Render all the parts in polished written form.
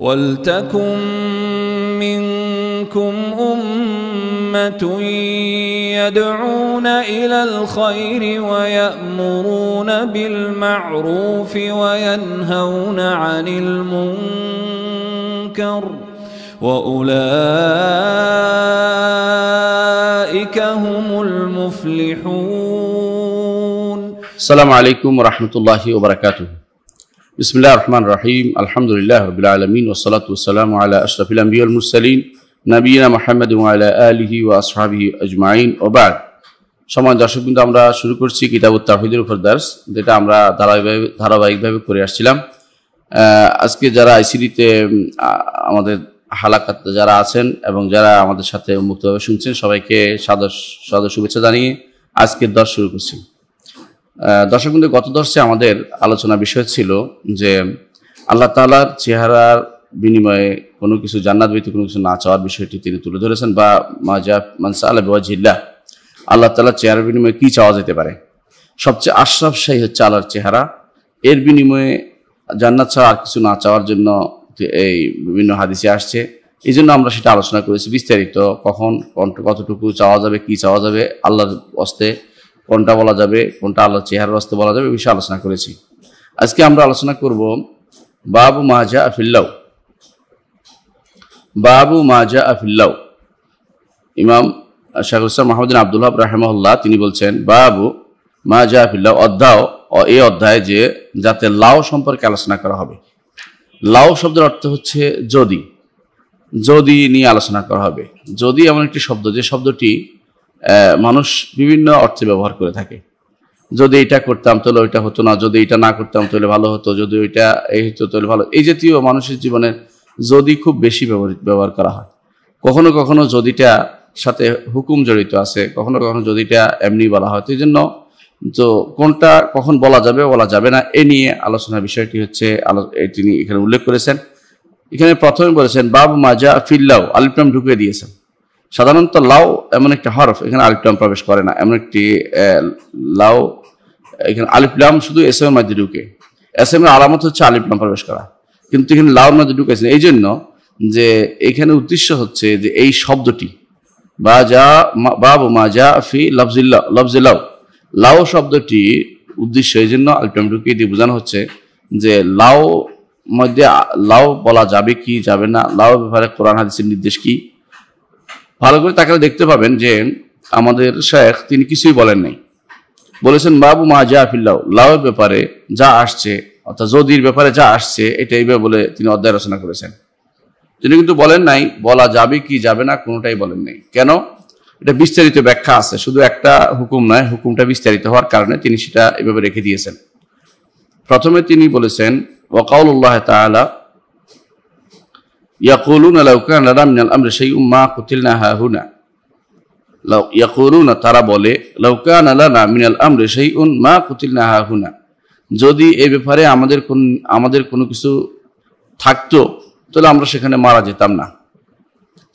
وَلْتَكُنْ مِنْكُمْ أُمَّةٌ يَدْعُونَ إِلَى الْخَيْرِ وَيَأْمُرُونَ بِالْمَعْرُوفِ وَيَنْهَوْنَ عَنِ الْمُنْكَرِ وَأُولَئِكَ هُمُ الْمُفْلِحُونَ. السلام عليكم ورحمة الله وبركاته. بسم الله الرحمن الرحيم. الحمد لله رب العالمين والصلاة والسلام على أشرف الأنبياء والمرسلين نبينا محمد وعلى آله وأصحابه أجمعين وبعد. সম্মানিত দর্শকবৃন্দ, আমরা শুরু করছি কিতাবুত তাওহীদের উপর দার্স, যেটা আমরা ধারাবাহিকভাবে করে আসছিলাম। আজকে যারা আইসিডিতে আমাদের হালাকাত যারা আছেন এবং যারা আমাদের সাথে মুক্তভাবে শুনছেন, সবাইকে সাদর শুভেচ্ছা জানিয়ে আজকের দর্স শুরু করছি। দর্শকবৃন্দ, গত দর্শে আমাদের আলোচনা বিষয় ছিল যে আল্লাহ তাআলার চেহারার বিনিময়ে কোনো কিছু জান্নাত ব্যতীত কোনো কিছু না চাওয়ার বিষয়টি তিনি তুলে ধরেছেন, বা মান সাআলা বিওয়াজহিল্লাহ, আল্লাহ তাআলার চেহারার বিনিময়ে কি চাওয়া যেতে পারে। সবচেয়ে আশরাফ শাহী হচ্ছে আল্লাহর চেহারা, এর বিনিময়ে জান্নাত ছাড়া আর কিছু না চাওয়ার জন্য এই বিভিন্ন হাদিসে আসছে। এই জন্য আমরা সেটা আলোচনা করেছি বিস্তারিত, কখন কতটুকু চাওয়া যাবে, কি চাওয়া যাবে, আল্লাহর হস্তে কোনটা বলা যাবে, কোনটা আল্লাহর চেহারার হস্তে বলা যাবে, এই বিষয়ে আলোচনা করেছি। আজকে আমরা আলোচনা করব বাবু মা জাআ ফিল্লাহ। বাবু মা জাআ ফিল্লাহ। ইমাম শাইখুল ইসলাম মুহাম্মদ বিন আব্দুল ওয়াহাব রাহিমাহুল্লাহ তিনি বলছেন, বাবু মা জাআ ফিল্লাহ, এই অধ্যায় যে যাতে লাউ সম্পর্কে আলোচনা করা হবে। লাউ শব্দের অর্থ হচ্ছে যদি, যদি নিয়ে আলোচনা করা হবে। যদি এমন একটি শব্দ যে শব্দটি মানুষ বিভিন্ন অর্থে ব্যবহার করে থাকে। যদি এটা করতাম তাহলে ওইটা হতো না, যদি এটা না করতাম তাহলে ভালো হতো, যদি ওইটা এই হতো তাহলে ভালো। এই জাতীয় মানুষের জীবনের যদি খুব বেশি ব্যবহার করা হয়। কখনো কখনো যদিটা সাথে হুকুম জড়িত আছে, কখনো কখনো যদিটা এমনি বলা হয়। তো এই জন্য তো কোনটা কখন বলা যাবে বলা যাবে না, এ নিয়ে আলোচনার বিষয়টি হচ্ছে তিনি এখানে উল্লেখ করেছেন। এখানে প্রথমে বলেছেন বাবু মা জাআ ফিল্লাহ, আলিফ লাম ঢুকিয়ে দিয়েছেন। সাধারণত লাউ এমন একটা হরফ, এখানে আলিফ লাম প্রবেশ করে না। এমন একটি লাউ, এখানে আলিফ লাম শুধু এসএমের মধ্যে ঢুকে, এসএমের আলামত হচ্ছে আলিফ লাম প্রবেশ করা, কিন্তু এখানে লাউর মধ্যে ঢুকেছেন। এই জন্য যে এখানে উদ্দেশ্য হচ্ছে যে এই শব্দটি বাবু মা জাআ ফি লফজিল্লাহ, লাউ শব্দটি উদ্দেশ্য, এই জন্য আলিফ লাম ঢুকিয়ে দিয়ে বোঝানো হচ্ছে যে লাউ মধ্যে লাউ বলা যাবে কি যাবে না, লাউ ব্যাপারে কোরআন হাদিসের নির্দেশ কি। ভালো করে তাকালে দেখতে পাবেন যে আমাদের শাইখ তিনি কিছুই বলেন নাই, বলেছেন বাবু মা জাআ ফিল্লাহ, লাউয়ের ব্যাপারে যা আসছে, অর্থাৎ যদির ব্যাপারে যা আসছে এটাই বলে তিনি অধ্যায় রচনা করেছেন। তিনি কিন্তু বলেন নাই বলা যাবে কি যাবে না, কোনোটাই বলেন নাই। কেন? এটা বিস্তারিত ব্যাখ্যা আছে, শুধু একটা হুকুম নয়, হুকুমটা বিস্তারিত হওয়ার কারণে তিনি সেটা এভাবে রেখে দিয়েছেন। প্রথমে তিনি বলেছেন ওয়াকাউলুল্লাহ তাআলা ইয়াকুলুনা লাউ কানা লানা মিনাল আমরি শাইউম মা কুতিলনা হাহুনা। ইয়াকুলুনা, তারা বলে, লাউ কানা লানা মিনাল আমরি শাইউন মা কুতিলনা হাহুনা, যদি এই ব্যাপারে আমাদের কোনো কিছু থাকতো তাহলে আমরা সেখানে মারা যেতাম না।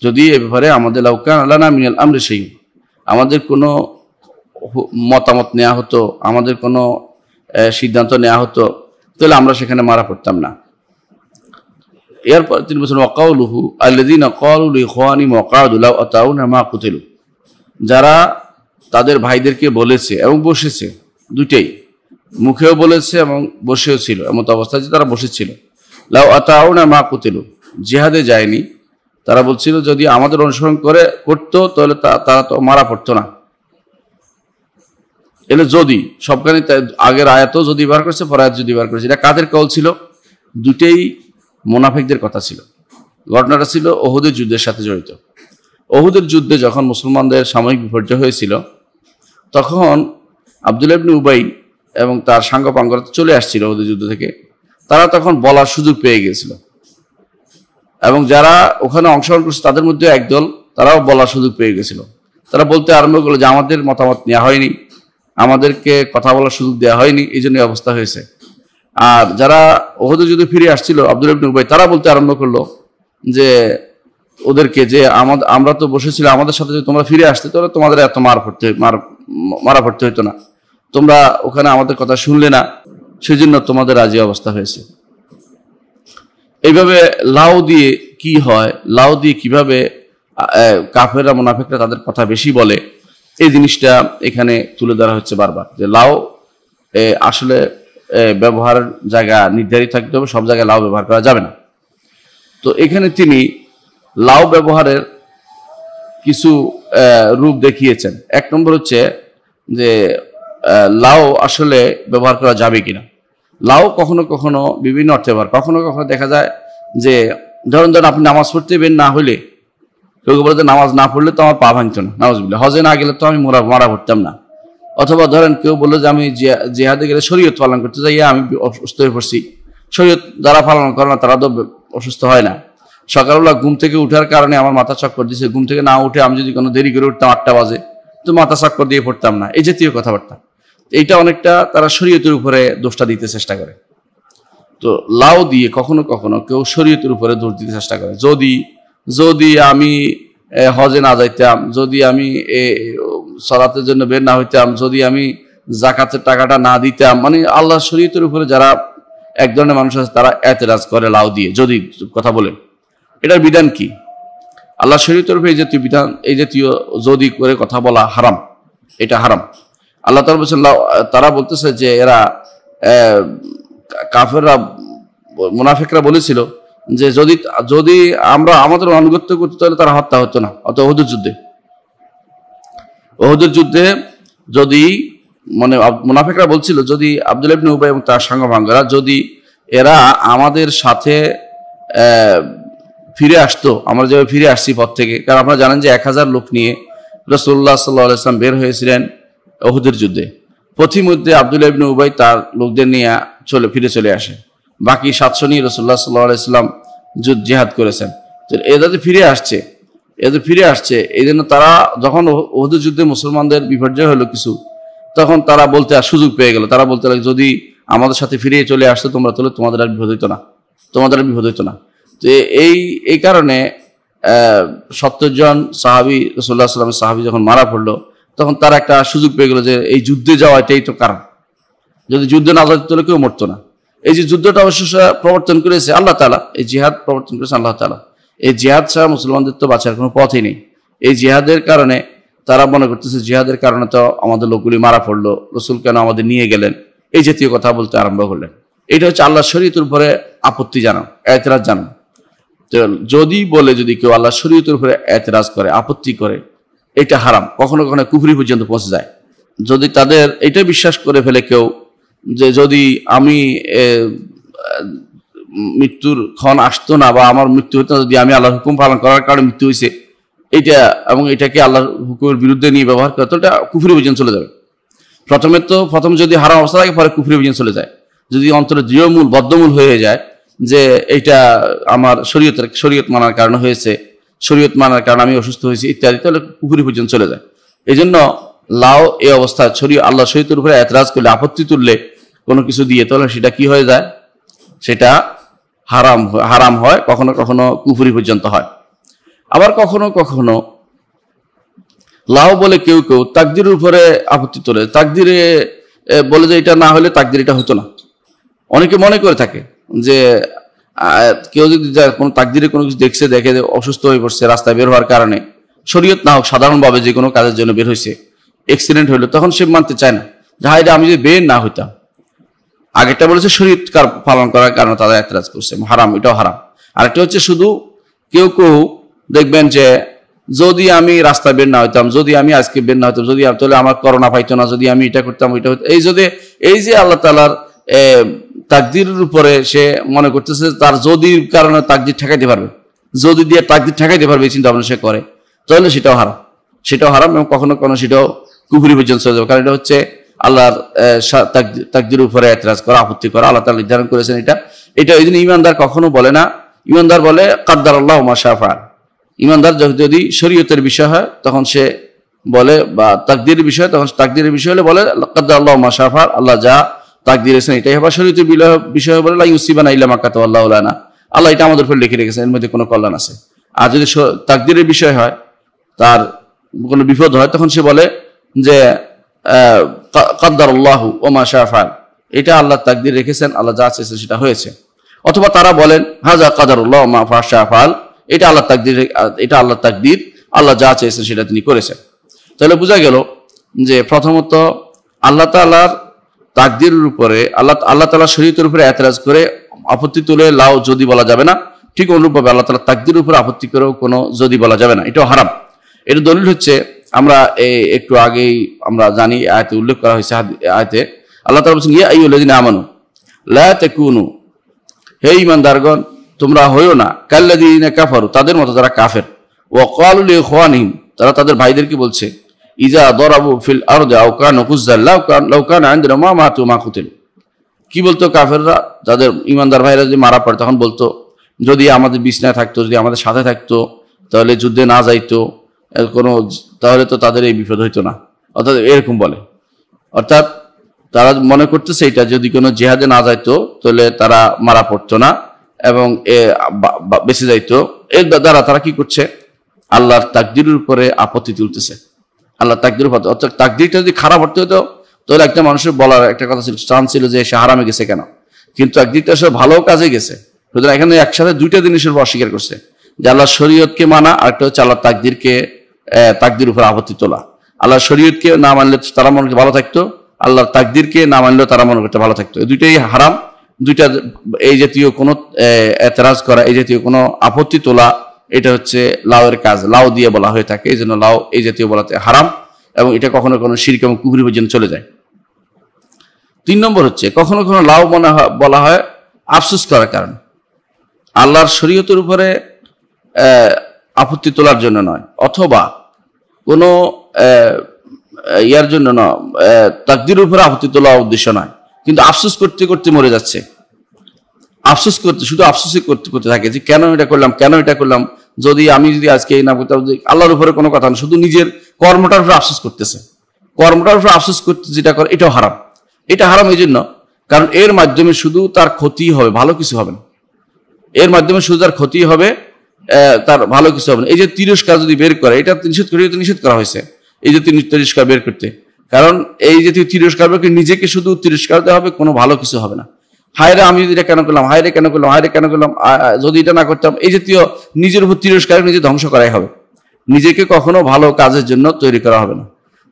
যদি এ ব্যাপারে আমাদের লাউ কানা লানা মিনাল আমরি শাইউন, আমাদের কোনো মতামত নেওয়া হতো, আমাদের কোনো সিদ্ধান্ত নেওয়া হতো, তাহলে আমরা সেখানে মারা পড়তাম না। এরপর তিনি বলছেন ওয়াকাউলুহু আল্লাযীনা ক্বালু লিইখওয়ানিহিম ওয়াকাউদু লাউ আতাউনা মা কুতিলু, যারা তাদের ভাইদেরকে বলেছে এবং বসেছে, দুটেই, মুখেও বলেছে এবং বসেও ছিল, এমন অবস্থায় যে তারা বসেছিল। লাউ আতাউনা মা কুতিলু, জিহাদে যায়নি, তারা বলছিল যদি আমাদের অনুসরণ করতো তাহলে তারা তো মারা পড়তো না। এলে যদি সবখানে আগের আয়াতও যদি ব্যবহার করেছে, পরে আয়াত যদি ব্যবহার করেছে। এটা কাদের কল ছিল? দুটেই মুনাফিকদের কথা ছিল। ঘটনাটা ছিল ওহুদের যুদ্ধের সাথে জড়িত। ওহুদের যুদ্ধে যখন মুসলমানদের সাময়িক বিপর্যয় হয়েছিল, তখন আব্দুল্লাহ ইবনে উবাই এবং তার সাঙ্গপাঙ্গরা চলে আসছিল ওহুদের যুদ্ধ থেকে। তারা তখন বলার সুযোগ পেয়ে গিয়েছিল, এবং যারা ওখানে অংশগ্রহণ করছে তাদের মধ্যে একদল, তারাও বলার সুযোগ পেয়ে গেছিল। তারা বলতে আরম্ভ করলো যে আমাদের মতামত নেওয়া হয়নি, আমাদেরকে কথা বলার সুযোগ দেওয়া হয়নি, এই জন্য অবস্থা হয়েছে। আর যারা ওহুদের যুদ্ধে ফিরে আসছিল, আব্দুল্লাহ ইবনে উবাই, তারা বলতে আরম্ভ করলো যে ওদেরকে যে আমরা তো বসেছিলাম, আমাদের সাথে যদি তোমরা ফিরে আসতে তাহলে তোমাদের এত মারা পড়তে হইতো না, তোমরা ওখানে আমাদের কথা শুনলে না, সেজন্য তোমাদের রাজি অবস্থা হয়েছে। এইভাবে লাউ দিয়ে কি হয়, লাউ দিয়ে কিভাবে কাফেররা মুনাফিকরা তাদের কথা বেশি বলে, এই জিনিসটা এখানে তুলে ধরা হচ্ছে বারবার, যে লাউ আসলে ব্যবহারের জায়গা নির্ধারিত থাকতে হবে, সব জায়গায় লাউ ব্যবহার করা যাবে না। তো এখানে তিনি লাউ ব্যবহারের কিছু রূপ দেখিয়েছেন। এক নম্বর হচ্ছে যে লাউ আসলে ব্যবহার করা যাবে কিনা। লাউ কখনো কখনো বিভিন্ন অর্থে ব্যবহার, কখনো কখনো দেখা যায় যে ধরেন আপনি নামাজ পড়তে বের না হলে, কেউ বলে যে নামাজ না পড়লে তো আমার পা ভাঙতো না, নামাজবিল্লাহ, হজে না গেলে তো আমি মারা পড়তাম না। অথবা ধরেন কেউ বললো যে আমি জিহাদে গেলে শরীয়ত পালন করতে যাই, আমি অসুস্থ হয়ে পড়ছি। শরীয়ত যারা পালন করে না তারা তো অসুস্থ হয় না। সকালবেলা ঘুম থেকে উঠার কারণে আমার মাথা চক্কর দিয়েছে, ঘুম থেকে না উঠে আমি যদি কোনো দেরি করে উঠতাম 8টা বাজে, তো মাথা চক্কর দিয়ে পড়তাম না, এই জাতীয় কথাবার্তা। এইটা অনেকটা তারা শরীয়তের উপরে দোষটা দিতে চেষ্টা করে। তো লাউ দিয়ে কখনো কখনো কেউ শরীয়তের উপরে দোষ দিতে চেষ্টা করে। যদি আমি হজে না যাইতাম, যদি আমি সালাতের জন্য বের না হইতাম, যদি আমি যাকাতের টাকাটা না দিতাম, মানে আল্লাহ শরীয়তের উপরে যারা এক ধরনের মানুষ আছে তারা এতরাজ করে লাউ দিয়ে যদি কথা বলে। এটার বিধান কি? আল্লাহ শরীয়তের উপরে এই জাতীয় বিধান, এই জাতীয় যদি করে কথা বলা হারাম, এটা হারাম। আল্লাহ তাআলা বলেছেন, তারা বলতেছে যে এরা কাফেররা মুনাফিকরা বলেছিল যে যদি আমরা আমাদের আনুগত্য করতে তাহলে তারা হত্যা হতো না। অত ওহুদের যুদ্ধে যদি মানে মুনাফিকরা বলছিল যদি আব্দুল্লাহ ইবনে উবাই এবং তার সাঙ্গপাঙ্গরা যদি এরা আমাদের সাথে ফিরে আসতো, আমরা যেভাবে ফিরে আসছি পথ থেকে, কারণ আপনারা জানেন যে 1000 লোক নিয়ে রাসূলুল্লাহ সাল্লাল্লাহু আলাইহি ওয়াসাল্লাম বের হয়েছিলেন উহুদের যুদ্ধে। পথিমধ্যে আব্দুল্লাহ ইবনে উবাই তার লোকদের নিয়ে ফিরে চলে আসে। বাকি 700 নিয়ে রাসূলুল্লাহ সাল্লাল্লাহু আলাইহি ওয়াসাল্লাম জিহাদ করেছেন। তো এদের ফিরে আসছে এই জন্য তারা যখন উহুদের যুদ্ধে মুসলমানদের বিপর্যয় হলো কিছু, তখন তারা বলতে সুযোগ পেয়ে গেল। তারা বলতে লাগে যদি আমাদের সাথে ফিরে চলে আসতো তোমরা, তাহলে তোমাদের আর বিপদ হইতো না। তো এই কারণে 70 জন সাহাবী রাসূলুল্লাহ সাল্লাল্লাহু আলাইহি ওয়াসাল্লামের সাহাবী যখন মারা পড়লো, তখন তারা একটা সুযোগ পেয়ে গেল যে এই যুদ্ধে যাওয়া এটাই তো কারণ, যদি যুদ্ধে না যেত তাহলে কেউ মরতো না। এই যে যুদ্ধটা অবশ্য প্রবর্তন করেছে আল্লাহ তাআলা, এই জিহাদ প্রবর্তন করেছে আল্লাহ তাআলা। এই জিহাদ ছাড়া মুসলমানদের তো বাঁচার কোনো পথই নেই। এই জিহাদের কারণে তারা মনে করতেছে জিহাদের কারণে তো আমাদের লোকগুলি মারা পড়লো, রাসূল কেন আমাদের নিয়ে গেলেন, এই জাতীয় কথা বলতে আরম্ভ করলেন। এটা হচ্ছে আল্লাহ শরীয়তের উপরে আপত্তি জানানো, এতরাজ জানানো। যদি কেউ আল্লাহ শরীয়তের উপরে এতরাজ করে, আপত্তি করে, এটা হারাম, কখনো কখনো কুফরি পর্যন্ত পৌঁছে যায়। যদি তাদের এটা বিশ্বাস করে ফেলে কেউ যে যদি আমি মৃত্যুর ক্ষণ আসতো না বা আমার মৃত্যু হতো না, যদি আমি আল্লাহর হুকুম পালন করার কারণে মৃত্যু হয়েছে, এইটা এবং এটাকে আল্লাহর হুকুমের বিরুদ্ধে নিয়ে ব্যবহার করে, তো এটা কুফরি পর্যন্ত চলে যাবে। প্রথম যদি হারাম অবস্থা থাকে, পরে কুফরি পর্যন্ত চলে যায়। যদি অন্তরে দৃঢ়মূল বদ্ধমূল হয়ে যায় যে এইটা আমার শরীয়ত মানার কারণে হয়েছে, শরীয়ত মানার কারণে আমি অসুস্থ হয়েছি ইত্যাদি, তাহলে কুফরি পর্যন্ত চলে যায়। এই জন্য লাউ এই অবস্থা আল্লাহ শরীয়তের উপরে এতরাজ করলে, আপত্তি তুললে কোনো কিছু দিয়ে, তাহলে সেটা কি হয়ে যায়? সেটা হারাম হয়, কখনো কখনো কুফরি পর্যন্ত হয়। আবার কখনো কখনো লাউ বলে কেউ তাকদীরের উপরে আপত্তি তোলে, তাকদীরে বলে যে এটা না হলে তাকদীর এটা হতো না। অনেকে মনে করে থাকে যে কেউ যদি কোনো তাকদীরে কোনো কিছু দেখে অসুস্থ হয়ে পড়ছে রাস্তায় বের হওয়ার কারণে, শরীয়ত না হোক সাধারণভাবে যে কোনো কাজের জন্য বের হয়েছে, অ্যাক্সিডেন্ট হইলো, তখন সে মানতে চায় না যে হায় আমি যদি বের না হইতাম। আগেরটা বলেছে শরীয়ত পালন করার কারণে তারা এতরাজ করছে, হারাম, এটাও হারাম। আরেকটা হচ্ছে শুধু কেউ দেখবেন যে যদি আমি রাস্তায় বের না হইতাম, যদি আমি আজকে বের না হইতাম, তাহলে আমার করোনা পাইতো না, যদি আমি এটা করতাম ওইটা হইতো। এই যে আল্লাহ তাআলার তাকদীরের উপরে সে মনে করতেছে তার যদির কারণে তাকদীর ঠেকাইতে পারবে, যদি দিয়ে তাকদীর ঠেকাইতে পারবে, এই চিন্তা ভাবনা সে করে, তাহলে সেটাও হারাম এবং কখনো কখনো সেটাও কুফরি পর্যন্ত চলে যাবে। কারণ এটা হচ্ছে আল্লাহর তাকদীরের উপরে এতরাজ করা, আপত্তি করা। আল্লাহ তাআলা নির্ধারণ করেছেন এটা। এই জন্য ইমানদার কখনো বলে না, ইমানদার বলে কাদ্দারাল্লাহু মা শাআ ফাআল। ইমানদার যদি শরীয়তের বিষয় হয় তখন সে বলে, বা তাকদীরের বিষয়, তখন তাকদীরের বিষয় হলে বলে কাদ্দারাল্লাহু মা শাআ ফাআল, আল্লাহ যা তাকদীর করেছেন এটাই হবে। শরীয়তের বিষয় বলে লা ইউসিবানা ইল্লা মা কাতাবাল্লাহু লানা, আল্লাহ এটা আমাদের উপর লিখে রেখেছেন, এর মধ্যে কোনো কল্যাণ আছে। আর যদি তাকদীরের বিষয় হয়, তার কোনো বিপদ হয়, তখন সে বলে যে কাদ্দারাল্লাহু ওয়া মা শাআ ফাআল, এটা আল্লাহ তাকদীর রেখেছেন, আল্লাহ যা চেয়েছেন সেটা হয়েছে। অথবা তারা বলেন হাজা কাদারুল্লাহ মা ফাশা ফাল, এটা আল্লাহ তাকদির, এটা আল্লাহ তাকদির, আল্লাহ যা চেয়েছেন সেটা তিনি করেছেন। তাহলে বোঝা গেল যে প্রথমত আল্লাহ তাআলার তাকদিরের উপরে আল্লাহ তাআলার শরীয়তের উপরে এতরাজ করে আপত্তি তুলে লাও যদি বলা যাবে না, ঠিক অনুরূপভাবে আল্লাহ তাআলার তাকদিরের উপরে আপত্তি করেও কোনো যদি বলা যাবে না, এটাও হারাম। এর দলিল হচ্ছে আমরা একটু আগেই আমরা জানি আয়াতে উল্লেখ করা হয়েছে, আয়াতে আল্লাহ তাআলা বলেছেন ইয়া আইয়ুহাল্লাযিনা আমানু লা তাকুনু, হে ঈমানদারগণ তোমরা হইও না কাল্লাযিনা কাফারু, তাদের মতো যারা কাফের, ওয়া ক্বালু লিইখওয়ানিহিম, তারা তাদের ভাইদেরকে বলছে ইজা দরাবু ফিল আরদি আও কানু কুজ্জাল লাউ কানা ইনদানা মা মাতু মা কুতিল। কি বলতো কাফেররা, যাদের ঈমানদার ভাইরা যদি মারা পড়ে তখন বলতো যদি আমাদের বিছনায় থাকতো, যদি আমাদের সাথে থাকতো, তাহলে যুদ্ধে না যাইতো তাহলে তো তাদের এই বিপদ হইতো না, অর্থাৎ এরকম বলে। অর্থাৎ তারা মনে করতেছে এটা যদি কোনো জিহাদে না যাইতো তাহলে তারা মারা পড়তো না এবং বেঁচে যাইতো। এর দ্বারা তারা কি করছে, আল্লাহর তাকদীরের উপরে আপত্তি তুলতেছে। আল্লাহ তাকদীর উপর, অর্থাৎ তাকদীরটা যদি খারাপ হতে হতো তাহলে একটা মানুষের বলার একটা কথা ছিল, চান্স ছিল যে সে হারামে গেছে কেন, কিন্তু তাকদীরটা সে ভালো কাজে গেছে। সুতরাং এখানে একসাথে দুইটা জিনিসের উপর অস্বীকার করছে, যে আল্লাহ শরীয়তকে মানা আর একটা হচ্ছে আল্লাহ তাকদীর উপর আপত্তি তোলা। আল্লাহ শরীয়তকে না মানলে তারা মনে করতে ভালো থাকতো, আল্লাহর তাকদীরকে না মানলেও তারা মনে করতে ভালো থাকতো। এই দুইটাই হারাম। দুইটা এই জাতীয় কোনো এতরাজ করা, এই জাতীয় কোনো আপত্তি তোলা, এটা হচ্ছে লাউয়ের কাজ, লাউ দিয়ে বলা হয়ে থাকে, এই জন্য লাউ এই জাতীয় বলাতে হারাম এবং এটা কখনো কোনো শিরক এবং কুফরি পর্যন্ত চলে যায়। 3 নম্বর হচ্ছে কখনো কখনো লাউ বলা হয় আফসোস করার কারণে, আল্লাহর শরীয়তের উপরে আপত্তি তোলার জন্য নয়, অথবা কোনো ইয়ার জন্য নয়, তাকদীরের উপরে আপত্তি তোলার উদ্দেশ্য নয়, কিন্তু আফসোস করতে করতে মরে যাচ্ছে। আফসোস করতে শুধু আফসোসই করতে করতে থাকে যে কেন এটা করলাম, যদি আজকে এই না করতাম। আল্লাহর উপরে কোনো কথা না, শুধু নিজের কর্মটার উপরে আফসোস করতেছে। কর্মটার উপরে আফসোস করতে যেটা করে এটাও হারাম। এটা হারাম এই জন্য কারণ এর মাধ্যমে শুধু তার ক্ষতি হবে, ভালো কিছু হবে না। এর মাধ্যমে শুধু তার ক্ষতি হবে, তার ভালো কিছু হবে না। এই যে তিরস্কার যদি বের করে, এটা নিষেধ করা হয়েছে, এই যে তিরস্কার বের করতে, কারণ এই যে তিরস্কার বের করে নিজেকে শুধু তিরস্কার দেওয়া হবে, কোনো ভালো কিছু হবে না। হায়রে আমি এটা কেন করলাম, হায়রে কেন করলাম, যদি এটা না করতাম, এই জাতীয় নিজের উপর তিরস্কার নিজে ধ্বংস করাই হবে। নিজেকে কখনো ভালো কাজের জন্য তৈরি করা হবে না।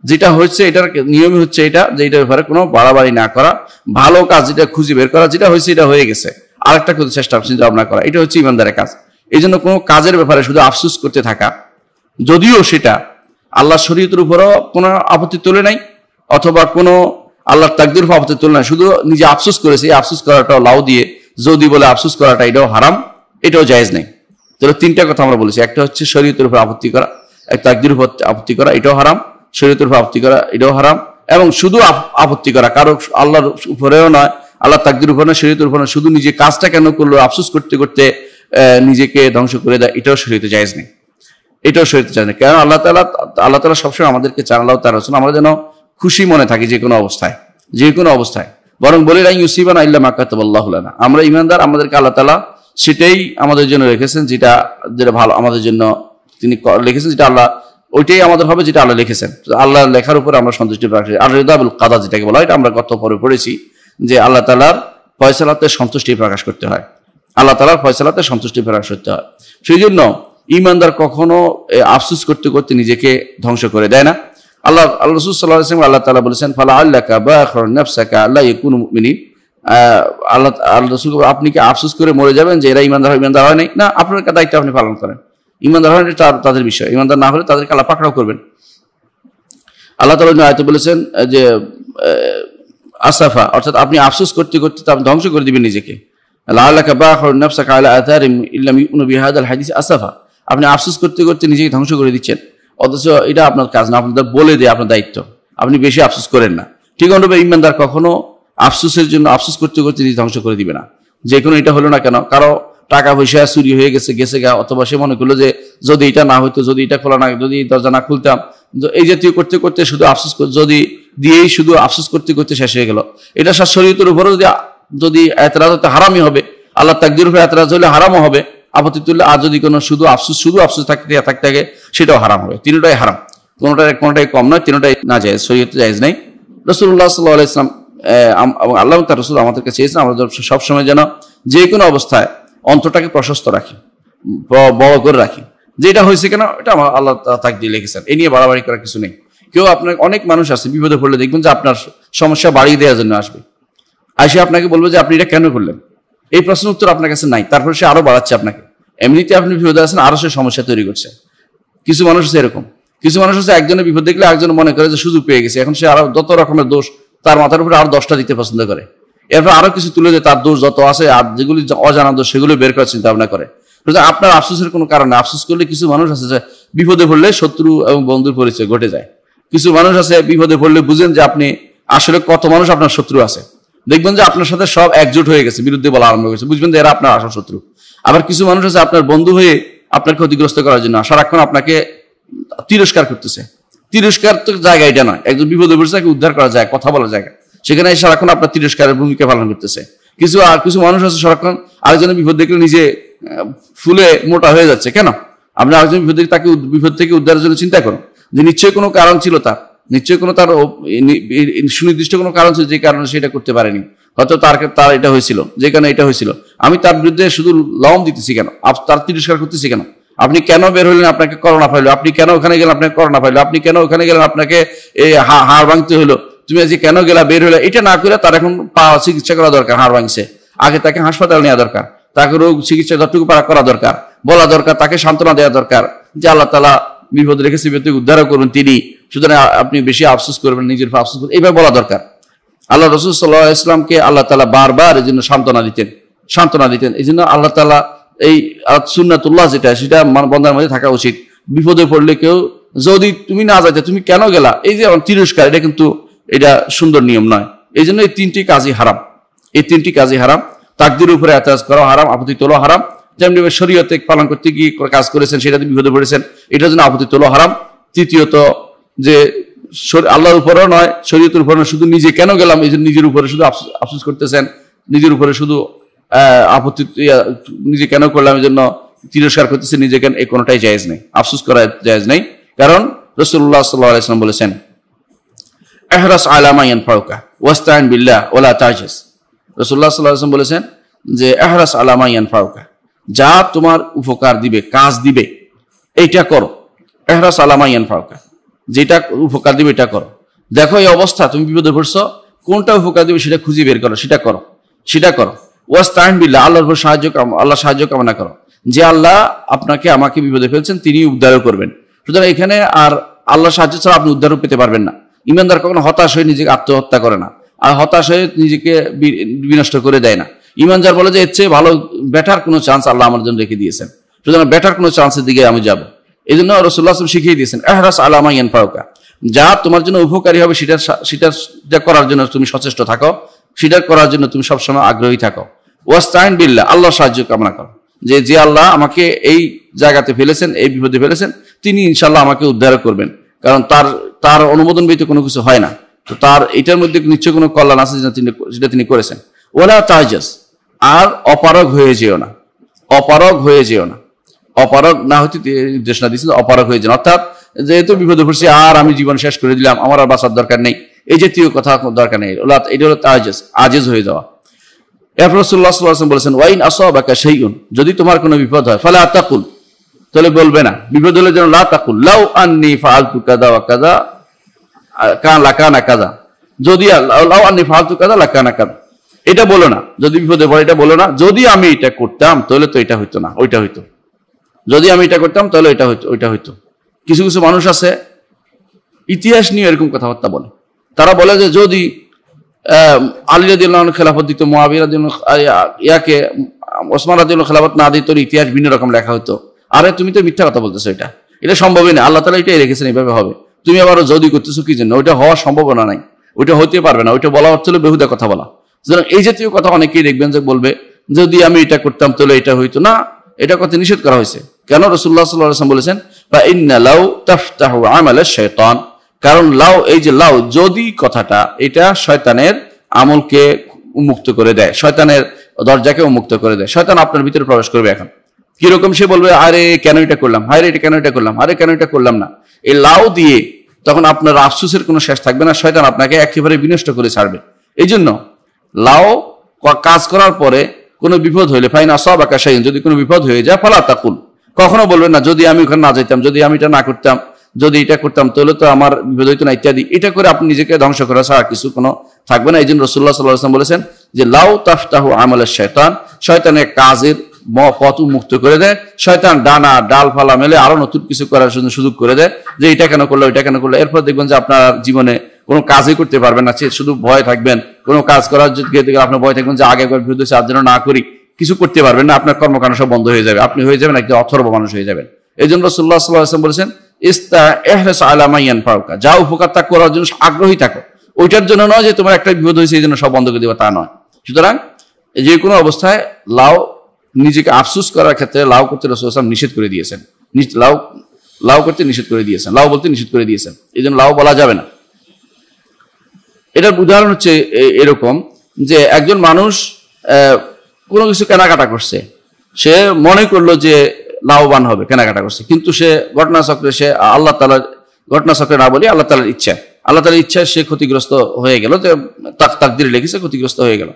যেটা হচ্ছে এটার নিয়মই হচ্ছে এটা, যে এটার ব্যাপারে কোনো বাড়াবাড়ি না করা, ভালো কাজ যেটা খুঁজে বের করা, যেটা হয়েছে এটা হয়ে গেছে, আরেকটা করতে চেষ্টা চিন্তা ভাবনা করা, এটা হচ্ছে ইমানদারের কাজ। এই জন্য কোনো কাজের ব্যাপারে শুধু আফসোস করতে থাকা, যদিও সেটা আল্লাহ শরীয়তের উপরও কোনো আপত্তি তোলে নাই, অথবা কোনো আল্লাহর তাকদীর উপর আপত্তি তোলে নাই, শুধু নিজে আফসোস করেছে, এই আফসোস করাটাও লাউ দিয়ে যদি বলে আফসোস করাটা এটাও হারাম, এটাও জায়েজ নেই। তাহলে 3টা কথা আমরা বলেছি, একটা হচ্ছে শরীয়তের উপর আপত্তি করা, এক তাকদীর উপর আপত্তি করা, এটাও হারাম, শরীয়তের উপর আপত্তি করা এটাও হারাম, এবং শুধু আপত্তি করা কারো আল্লাহর উপরেও নয়, আল্লাহ তাকদীর উপর নয়, শরীয়তের উপর নয়, শুধু নিজে কাজটা কেন করলো আফসোস করতে করতে নিজেকে ধ্বংস করে দেয়, এটাও শরীয়তে জায়েজ নেই, এটাও শরীয়তে জায়েজ নেই। কারণ আল্লাহ তাআলা সবসময় আমাদেরকে চান, আল্লাহ তাআলা রাসূল আমরা যেন খুশি মনে থাকি যে কোনো অবস্থায়, বরং বলে রাই ইউসিবানা ইল্লা মা কাতাবাল্লাহু লানা, আমরা ঈমানদার, আমাদেরকে আল্লাহ তাআলা সেটাই আমাদের জন্য রেখেছেন, যেটা ভালো আমাদের জন্য তিনি লিখেছেন, যেটা আল্লাহ ওইটাই আমাদের হবে, যেটা আল্লাহ লিখেছেন। আল্লাহর লেখার উপরে আমরা সন্তুষ্টি প্রকাশ করি। আর রিদা বিল কাদা যেটাকে বলা হয়, এটা আমরা গত পরে পড়েছি যে আল্লাহ তাআলার ফয়সালাতে সন্তুষ্টি প্রকাশ করতে হয়, আল্লাহ তাআলার ফয়সালাতে সন্তুষ্টি প্রকাশ করতে হয়। সেই জন্য ঈমানদার কখনো আফসোস করতে করতে নিজেকে ধ্বংস করে দেয় না। আল্লাহ রাসূল সাল্লাল্লাহু আলাইহি ওয়াসাল্লাম আল্লাহ তাআলা বলেছেন ফালা আল্লাকা বাখিরুন নাফসাকা আল্লা ইয়াকুনু মুমিনিন, আল্লাহ রাসূল আপনি কি আফসোস করে মরে যাবেন যে এরা ঈমানদার হয় নাই? না, আপনার দায়িত্ব আপনি পালন করেন। ঈমানদার হয় এটা তাদের বিষয়, ঈমানদার না হলে তাদেরকে আল্লাহ পাকড়াও করবেন। আল্লাহ তাআলা আয়াতে বলেছেন যে আসাফা, অর্থাৎ আপনি আফসোস করতে করতে আপনি ধ্বংস করে দিবেন নিজেকে। লাআল্লাকা বাখিরুন নাফসাকা আলা আথারিহিম ইল্লাম ইউমিনু বিহাদাল হাদিস আসাফা, আপনি আফসোস করতে করতে নিজেকে ধ্বংস করে দিচ্ছেন, অথচ এটা আপনার কাজ না, আপনাদের বলে দেয় আপনার দায়িত্ব, আপনি বেশি আফসোস করেন না। ঠিক অনুরূপে ঈমানদার কখনো আফসোসের জন্য আফসোস করতে করতে নিজে ধ্বংস করে দিবে না। যে কোনো এটা হলো না কেন, কারো টাকা পয়সা চুরি হয়ে গেছে গা, অথবা সে মনে করলো যে যদি এটা না হইতো, যদি এটা খোলা না, যদি দরজা না খুলতাম, এই জাতীয় করতে করতে শুধু আফসোস দিয়েই শুধু আফসোস করতে করতে শেষ হয়ে গেল। এটা শরীয়তের উপরে যদি এতরাজ হতে হারামই হবে, আল্লাহ তাকদীরের উপরে এতরাজ হলে হারামও হবে, আপত্তি তুললে। আর যদি কোনো শুধু আফসোস থাকতে থাকে সেটাও হারাম হবে। তিনটাই হারাম, কোনোটাই কম নয়, তিনটাই না জায়েজ, শরীয়তে জায়েজ নাই। রাসূলুল্লাহ সাল্লাল্লাহু আলাইহি ওয়াসাল্লাম এবং আল্লাহ তার রাসূল আমাদেরকে চেয়েছেন আমরা সবসময় যেন যে কোনো অবস্থায় অন্তরটাকে প্রশস্ত রাখি, বড় করে রাখি, যে এটা হয়েছে কেন, এটা আমার আল্লাহ তাকদীর লিখেছেন, এ নিয়ে বাড়াবাড়ি করার কিছু নেই। কেউ আপনার, অনেক মানুষ আছে বিপদে পড়লে দেখবেন যে আপনার সমস্যা বাড়িয়ে দেওয়ার জন্য আসবে, আসে আপনাকে বলবে যে আপনি এটা কেন করলেন, এই প্রশ্নের উত্তর আপনার কাছে নাই, তারপরে সে আরো বাড়াচ্ছে আপনাকে, এমনিতে আপনি বিপদে আছেন আরো সে সমস্যা তৈরি করছে। কিছু মানুষ আছে এরকম, কিছু মানুষ আছে একজনের বিপদ দেখলে একজন মনে করে যে সুযোগ পেয়ে গেছে, এখন সে আরো যত রকমের দোষ তার মাথার উপরে আরো 10টা দিতে পছন্দ করে, এরপর আরো কিছু তুলে দিয়ে তার দোষ যত আছে আর যেগুলি অজানা দোষ সেগুলো বের করার চিন্তা ভাবনা করে। আপনার আফসোসের কোনো কারণ নেই। আফসোস করলে কিছু মানুষ আছে যে বিপদে পড়লে শত্রু এবং বন্ধুর পরিচয় ঘটে যায়। কিছু মানুষ আছে বিপদে পড়লে বুঝেন যে আপনি আসলে কত মানুষ আপনার শত্রু আছে, দেখবেন যে আপনার সাথে সব একজোট হয়ে গেছে, বিরুদ্ধে বলা আরম্ভ করেছে, বুঝবেন যে এরা আপনার আসল শত্রু। আবার কিছু মানুষ আছে আপনার বন্ধু হয়ে আপনার ক্ষতিগ্রস্ত করার জন্য সারাক্ষণ আপনাকে তিরস্কার করতেছে। তিরস্কার তো জায়গা এটা নয়, একজন বিপদে পড়ছে তাকে উদ্ধার করা যায়, কথা বলার জায়গা, সেখানে সারাক্ষণ আপনার তিরস্কারের ভূমিকা পালন করতেছে। কিছু মানুষ আছে সারাক্ষণ আরেকজনের বিপদ দেখলে নিজে ফুলে মোটা হয়ে যাচ্ছে। কেন? আপনি আরেকজন বিপদ দেখে তাকে বিপদ থেকে উদ্ধারের জন্য চিন্তা করুন যে নিশ্চয়ই কোনো কারণ ছিল, তার নিশ্চয়ই কোনো তার সুনির্দিষ্ট কোনো কারণ ছিল যে কারণে সেটা করতে পারেনি, হয়তো তার এটা হয়েছিল, যে কারণে এটা হয়েছিল। আমি তার বিরুদ্ধে শুধু লম দিতেছি কেন, তার তিরস্কার করতেছি কেন? আপনি কেন বের হলেন, আপনাকে করোনা পাইলো, আপনি কেন ওখানে গেলেন, আপনাকে করোনা পাইলো, আপনি কেন ওখানে গেলেন, আপনাকে হাড় ভাঙতে হলো, তুমি আজকে কেন গেলা, বের হলে, এটা না করে তার এখন চিকিৎসা করা দরকার। হাড় ভাঙছে, আগে তাকে হাসপাতাল নেওয়া দরকার, তাকে রোগ চিকিৎসা যতটুকু পারা করা দরকার, বলা দরকার, তাকে সান্ত্বনা দেওয়া দরকার যে আল্লাহ তাআলা বিপদ রেখেছে, বিপদ থেকে উদ্ধার করবেন তিনি, সুতরাং আপনি বেশি আফসোস করবেন, নিজের আফসোস করবেন, এইভাবে বলা দরকার। আল্লাহ রাসূল সাল্লাল্লাহু আলাইহি ওয়াসাল্লামকে আল্লাহ তাআলা বারবার এই জন্য সান্ত্বনা দিতেন। এই জন্য আল্লাহ তাআলা এই সুন্নাতুল্লাহ যেটা, সেটা বান্দার মধ্যে থাকা উচিত। বিপদে পড়লে কেউ যদি তুমি না যাইতে, তুমি কেন গেলা, এই যে তিরস্কার, এটা কিন্তু এটা সুন্দর নিয়ম নয়। এই জন্য এই তিনটি কাজই হারাম, এই তিনটি কাজই হারাম। তাকদীরের উপরে এতরাজ করা হারাম, আপত্তি তোলা হারাম। যেমনি শরীয়তে পালন করতে গিয়ে কাজ করেছেন, সেটাতে বিপদে পড়েছেন, এটার জন্য আপত্তি তোলা হারাম। তৃতীয়ত যে আল্লাহর উপরেও নয়, শরীয়তের উপরে নয়, শুধু নিজে কেন গেলাম, এই জন্য নিজের উপরে শুধু আফসোস করতেছেন, নিজের উপরে শুধু আপত্তি, নিজে কেন করলাম এই জন্য তিরস্কার করতেছে নিজে কেন, এই কোনোটাই জায়েজ নেই, আফসোস করা জায়েজ নেই। কারণ রাসূলুল্লাহ সাল্লাল্লাহু আলাইহি ওয়াসাল্লাম বলেছেন, ইহরাস আলা মা ইয়ানফাউকা ওয়াস্তাইন বিল্লাহ ওয়ালা তা'জাজ। রাসূলুল্লাহ সাল্লাল্লাহু আলাইহি ওয়াসাল্লাম বলেছেন যে ইহরাস আলা মা ইয়ানফাউকা, যা তোমার উপকার দিবে, কাজ দিবে, এইটা করো। ইহরাস আলা মা ইয়ানফাউকা, যেটা উপকার দিবে এটা করো। দেখো এই অবস্থা, তুমি বিপদে পড়ছো, কোনটা উপকার দিবে সেটা খুঁজে বের করো, সেটা করো। ওয়াস্তাইন বিল্লাহ, আল্লাহর উপর আল্লাহ সাহায্য কামনা করো, যে আল্লাহ আপনাকে আমাকে বিপদে ফেলছেন, তিনি উদ্ধারও করবেন। সুতরাং এখানে আর আল্লাহ সাহায্য ছাড়া আপনি উদ্ধারও পেতে পারবেন না। ইমানদার কখনো হতাশ হয়ে নিজেকে আত্মহত্যা করে না, আর হতাশ হয়ে নিজেকে বিনষ্ট করে দেয় না। ইমানদার বলে যে এর চেয়ে ভালো, বেটার কোনো চান্স আল্লাহ আমার জন্য রেখে দিয়েছেন, সুতরাং বেটার কোনো চান্সের দিকে আমি যাবো। এই জন্য রাসূলুল্লাহ সাল্লাল্লাহু আলাইহি ওয়াসাল্লাম শিখিয়ে দিয়েছেন, ইহরাস আলা মা ইয়ানফাউকা, যা তোমার জন্য উপকারী হবে সেটা করার জন্য তুমি সচেষ্ট থাকো, সেটা করার জন্য তুমি সবসময় আগ্রহী থাকো। ওয়াস্তাইন বিল্লাহ, আল্লাহ সাহায্য কামনা করো, যে আল্লাহ আমাকে এই জায়গাতে ফেলেছেন, এই বিপদে ফেলেছেন, তিনি ইনশাআল্লাহ আমাকে উদ্ধার করবেন। কারণ তার অনুমোদন ব্যতীত কোনো কিছু হয় না, তো তার এটার মধ্যে নিশ্চয় কোনো কল্যাণ আছে যেটা তিনি করেছেন। ওয়ালা তা'জাজ, আর অপারগ হয়ে যেও না, অপারগ না হতে নির্দেশনা দিয়েছিল, অপারগ হয়ে যান, অর্থাৎ যেহেতু বিপদে পড়ছি আর আমি জীবন শেষ করে দিলাম, আমার আর বাঁচার দরকার নেই, এই জাতীয় কথা দরকার নেই। এটা হলো তা'জাজ, আজেজ হয়ে যাওয়া। এরপর রাসূলুল্লাহ সাল্লাল্লাহু আলাইহি ওয়াসাল্লাম বলেছেন, ওয়াইন আসাবাকা শাইউন, যদি তোমার কোনো বিপদ হয়, ফালা তাকুল, তাহলে বলবে না, বিপদ হলে যেন লা তাকুল লাউ আন্নী ফাআলতু কাযা ওয়া কাযা লাকানা কাযা, যদি লাউ আন্নী ফাআলতু কাযা লাকানা কাযা, এটা বলো না। যদি বিপদে পড়ে এটা বলো না, যদি আমি এটা করতাম তাহলে তো এটা হইতো না, ওইটা হইতো, যদি আমি এটা করতাম তাহলে এটা হইতো, ওইটা হইতো। কিছু মানুষ আছে ইতিহাস নিয়ে এরকম কথাবার্তা বলে। তারা বলে যে যদি আলী রাদিয়াল্লাহু আনহু খেলাফত দিত, মুআবিয়া রাদিয়াল্লাহু ইয়াকে ওসমান রাদিয়াল্লাহু খেলাফত না দিত, ইতিহাস ভিন্ন রকম লেখা হতো। আরে তুমি তো মিথ্যা কথা বলতেছো, এটা সম্ভবই না, আল্লাহ তাআলা এটাই রেখেছেন, এইভাবে হবে। তুমি আবারও যদি করতেছো কি জন্য? ওইটা হওয়ার সম্ভাবনা নাই, ওইটা হতে পারবে না, ওইটা বলা হচ্ছে বেহুদা কথা বলা। সুতরাং এই জাতীয় কথা অনেকেই দেখবেন যে বলবে যদি আমি এটা করতাম তাহলে এটা হইতো না, এটা কথা নিষেধ করা হয়েছে। কেন? রাসূলুল্লাহ সাল্লাল্লাহু আলাইহি ওয়াসাল্লাম বলেছেন, ফা ইন্না লাউ তাফতাহু আমালা শাইতান, কারণ লাউ, এই যে লাউ, যদি কথাটা, এটা শয়তানের আমলকে উন্মুক্ত করে দেয়, শয়তানের দরজাকে উন্মুক্ত করে দেয়। শয়তান আপনার ভিতরে প্রবেশ করবে। এখন কিরকম? সে বলবে, আরে কেন এটা করলাম, হায় রে এটা কেন এটা করলাম, আরে কেন এটা করলাম না। এই লাউ দিয়ে তখন আপনার আফসোসের কোনো শেষ থাকবে না, শয়তান আপনাকে একেবারে বিনষ্ট করে ছাড়বে। এই জন্য লাউ কাজ করার পরে কোনো বিপদ হইলে ফাইন আসাবাকা শাইউন, যদি কোনো বিপদ হয়ে যায় ফালা তাকুল, কখনো বলবেন না যদি আমি ওখানে না যাইতাম, যদি আমি এটা না করতাম, যদি এটা করতাম তাহলে তো আমার বিপদ হইতো না ইত্যাদি। এটা করে আপনি নিজেকে ধ্বংস করা ছাড়া কিছু কোনো থাকবে না। এই জন্য রাসূলুল্লাহ সাল্লাল্লাহু আলাইহি ওয়াসাল্লাম বলেছেন যে লাউ তাফতাহু আমালাশ শাইতান, শয়তানের কাজের পথ মুক্ত করে দেয়। শয়তান ডানা ডালপালা মেলে আরো নতুন কিছু করার জন্য সুযোগ করে দেয়, যে এটা কেন করলো এটা কেন করলো। এরপর দেখবেন যে আপনার জীবনে কোনো কাজই করতে পারবেন না, শুধু ভয় থাকবেন। কোনো কাজ করার জন্য আপনার ভয় থাকবেন যে আগে একবার বিরুদ্ধ আর যেন না করি, কিছু করতে পারবেন না, আপনার কর্মকাণ্ড সব বন্ধ হয়ে যাবে, আপনি হয়ে যাবেন একজন অথর্ব মানুষ হয়ে যাবেন। এই জন্য রাসূলুল্লাহ সাল্লাল্লাহু আলাইহি ওয়াসাল্লাম বলেছেন ইহরিস আলা মা ইয়ানফাউকা, যা উপকার তা করার জন্য আগ্রহী থাকো, ওইটার জন্য নয় যে তোমার একটা বিপদ হয়েছে এই জন্য সব বন্ধ করে দিবা, তা নয়। সুতরাং যে কোনো অবস্থায় লাউ নিজেকে আফসোস করার ক্ষেত্রে লাউ করতে রাসূলুল্লাহ সাল্লাল্লাহু আলাইহি ওয়াসাল্লাম নিষেধ করে দিয়েছেন, লাউ করতে নিষেধ করে দিয়েছেন, লাউ বলতে নিষেধ করে দিয়েছেন, এই জন্য লাউ বলা যাবে না। এটার উদাহরণ হচ্ছে এরকম যে একজন মানুষ কোনো কিছু কেনাকাটা করছে, সে মনে করলো যে লাভবান হবে, কেনাকাটা করছে, কিন্তু সে ঘটনাচক্রে সে আল্লাহ তাআলার ঘটনাচক্রে না বলি আল্লাহ তাআলার ইচ্ছায় সে ক্ষতিগ্রস্ত হয়ে গেল, যে তাকদীরে লিখেছে ক্ষতিগ্রস্ত হয়ে গেল।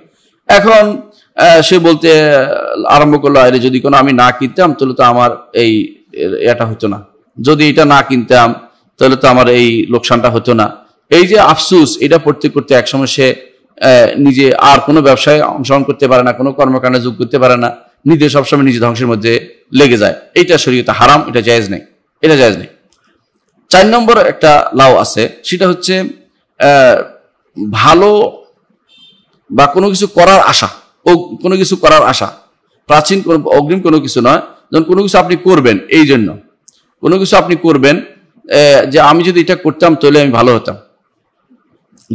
এখন সে বলতে আরম্ভ করলো আরে যদি কোনো আমি না কিনতাম তাহলে তো আমার এই এটা হতো না, যদি এটা না কিনতাম তাহলে তো আমার এই লোকসানটা হতো না। এই যে আফসোস, এটা পড়তে করতে একসময় সে নিজে আর কোনো ব্যবসায় অংশগ্রহণ করতে পারে না, কোনো কর্মকাণ্ডে যোগ করতে পারে না, নিজে সবসময় নিজে ধ্বংসের মধ্যে লেগে যায়। এইটা শরীয়তে হারাম, এটা জায়েজ নেই, এটা জায়েজ নেই। 4 নম্বর একটা লাউ আছে, সেটা হচ্ছে ভালো বা কোনো কিছু করার আশা, কোনো কিছু করার আশা, প্রাচীন কোনো অগ্রিম কোনো কিছু নয়, যখন কোনো কিছু আপনি করবেন, এই জন্য কোনো কিছু আপনি করবেন যে আমি যদি এটা করতাম তাহলে আমি ভালো হতাম,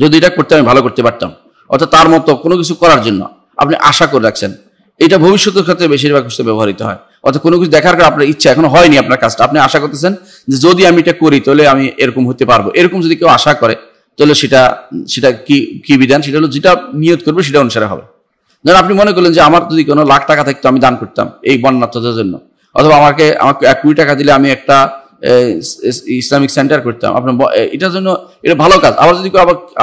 যদি এটা করতে আমি ভালো করতে পারতাম, অর্থাৎ তার মতো কোনো কিছু করার জন্য আপনি আশা করে রাখছেন। এটা ভবিষ্যতের ক্ষেত্রে বেশিরভাগ ক্ষেত্রে ব্যবহৃত হয়। অর্থাৎ কোনো কিছু দেখার পর আপনার ইচ্ছা এখনো হয়নি, আপনার কাজটা আপনি আশা করতেছেন যে যদি আমি এটা করি তাহলে আমি এরকম হতে পারবো। এরকম যদি কেউ আশা করে তাহলে সেটা কি বিধান, সেটা হলো যেটা নিয়ত করবে সেটা অনুসারে হবে। যেমন আপনি মনে করলেন যে আমার যদি কোনো লাখ টাকা থাকতো আমি দান করতাম এই বন্যার্থদের জন্য, অথবা আমাকে 1 কোটি টাকা দিলে আমি একটা ইসলামিক সেন্টার করতাম, আপনার এটার জন্য এটা ভালো কাজ। আবার যদি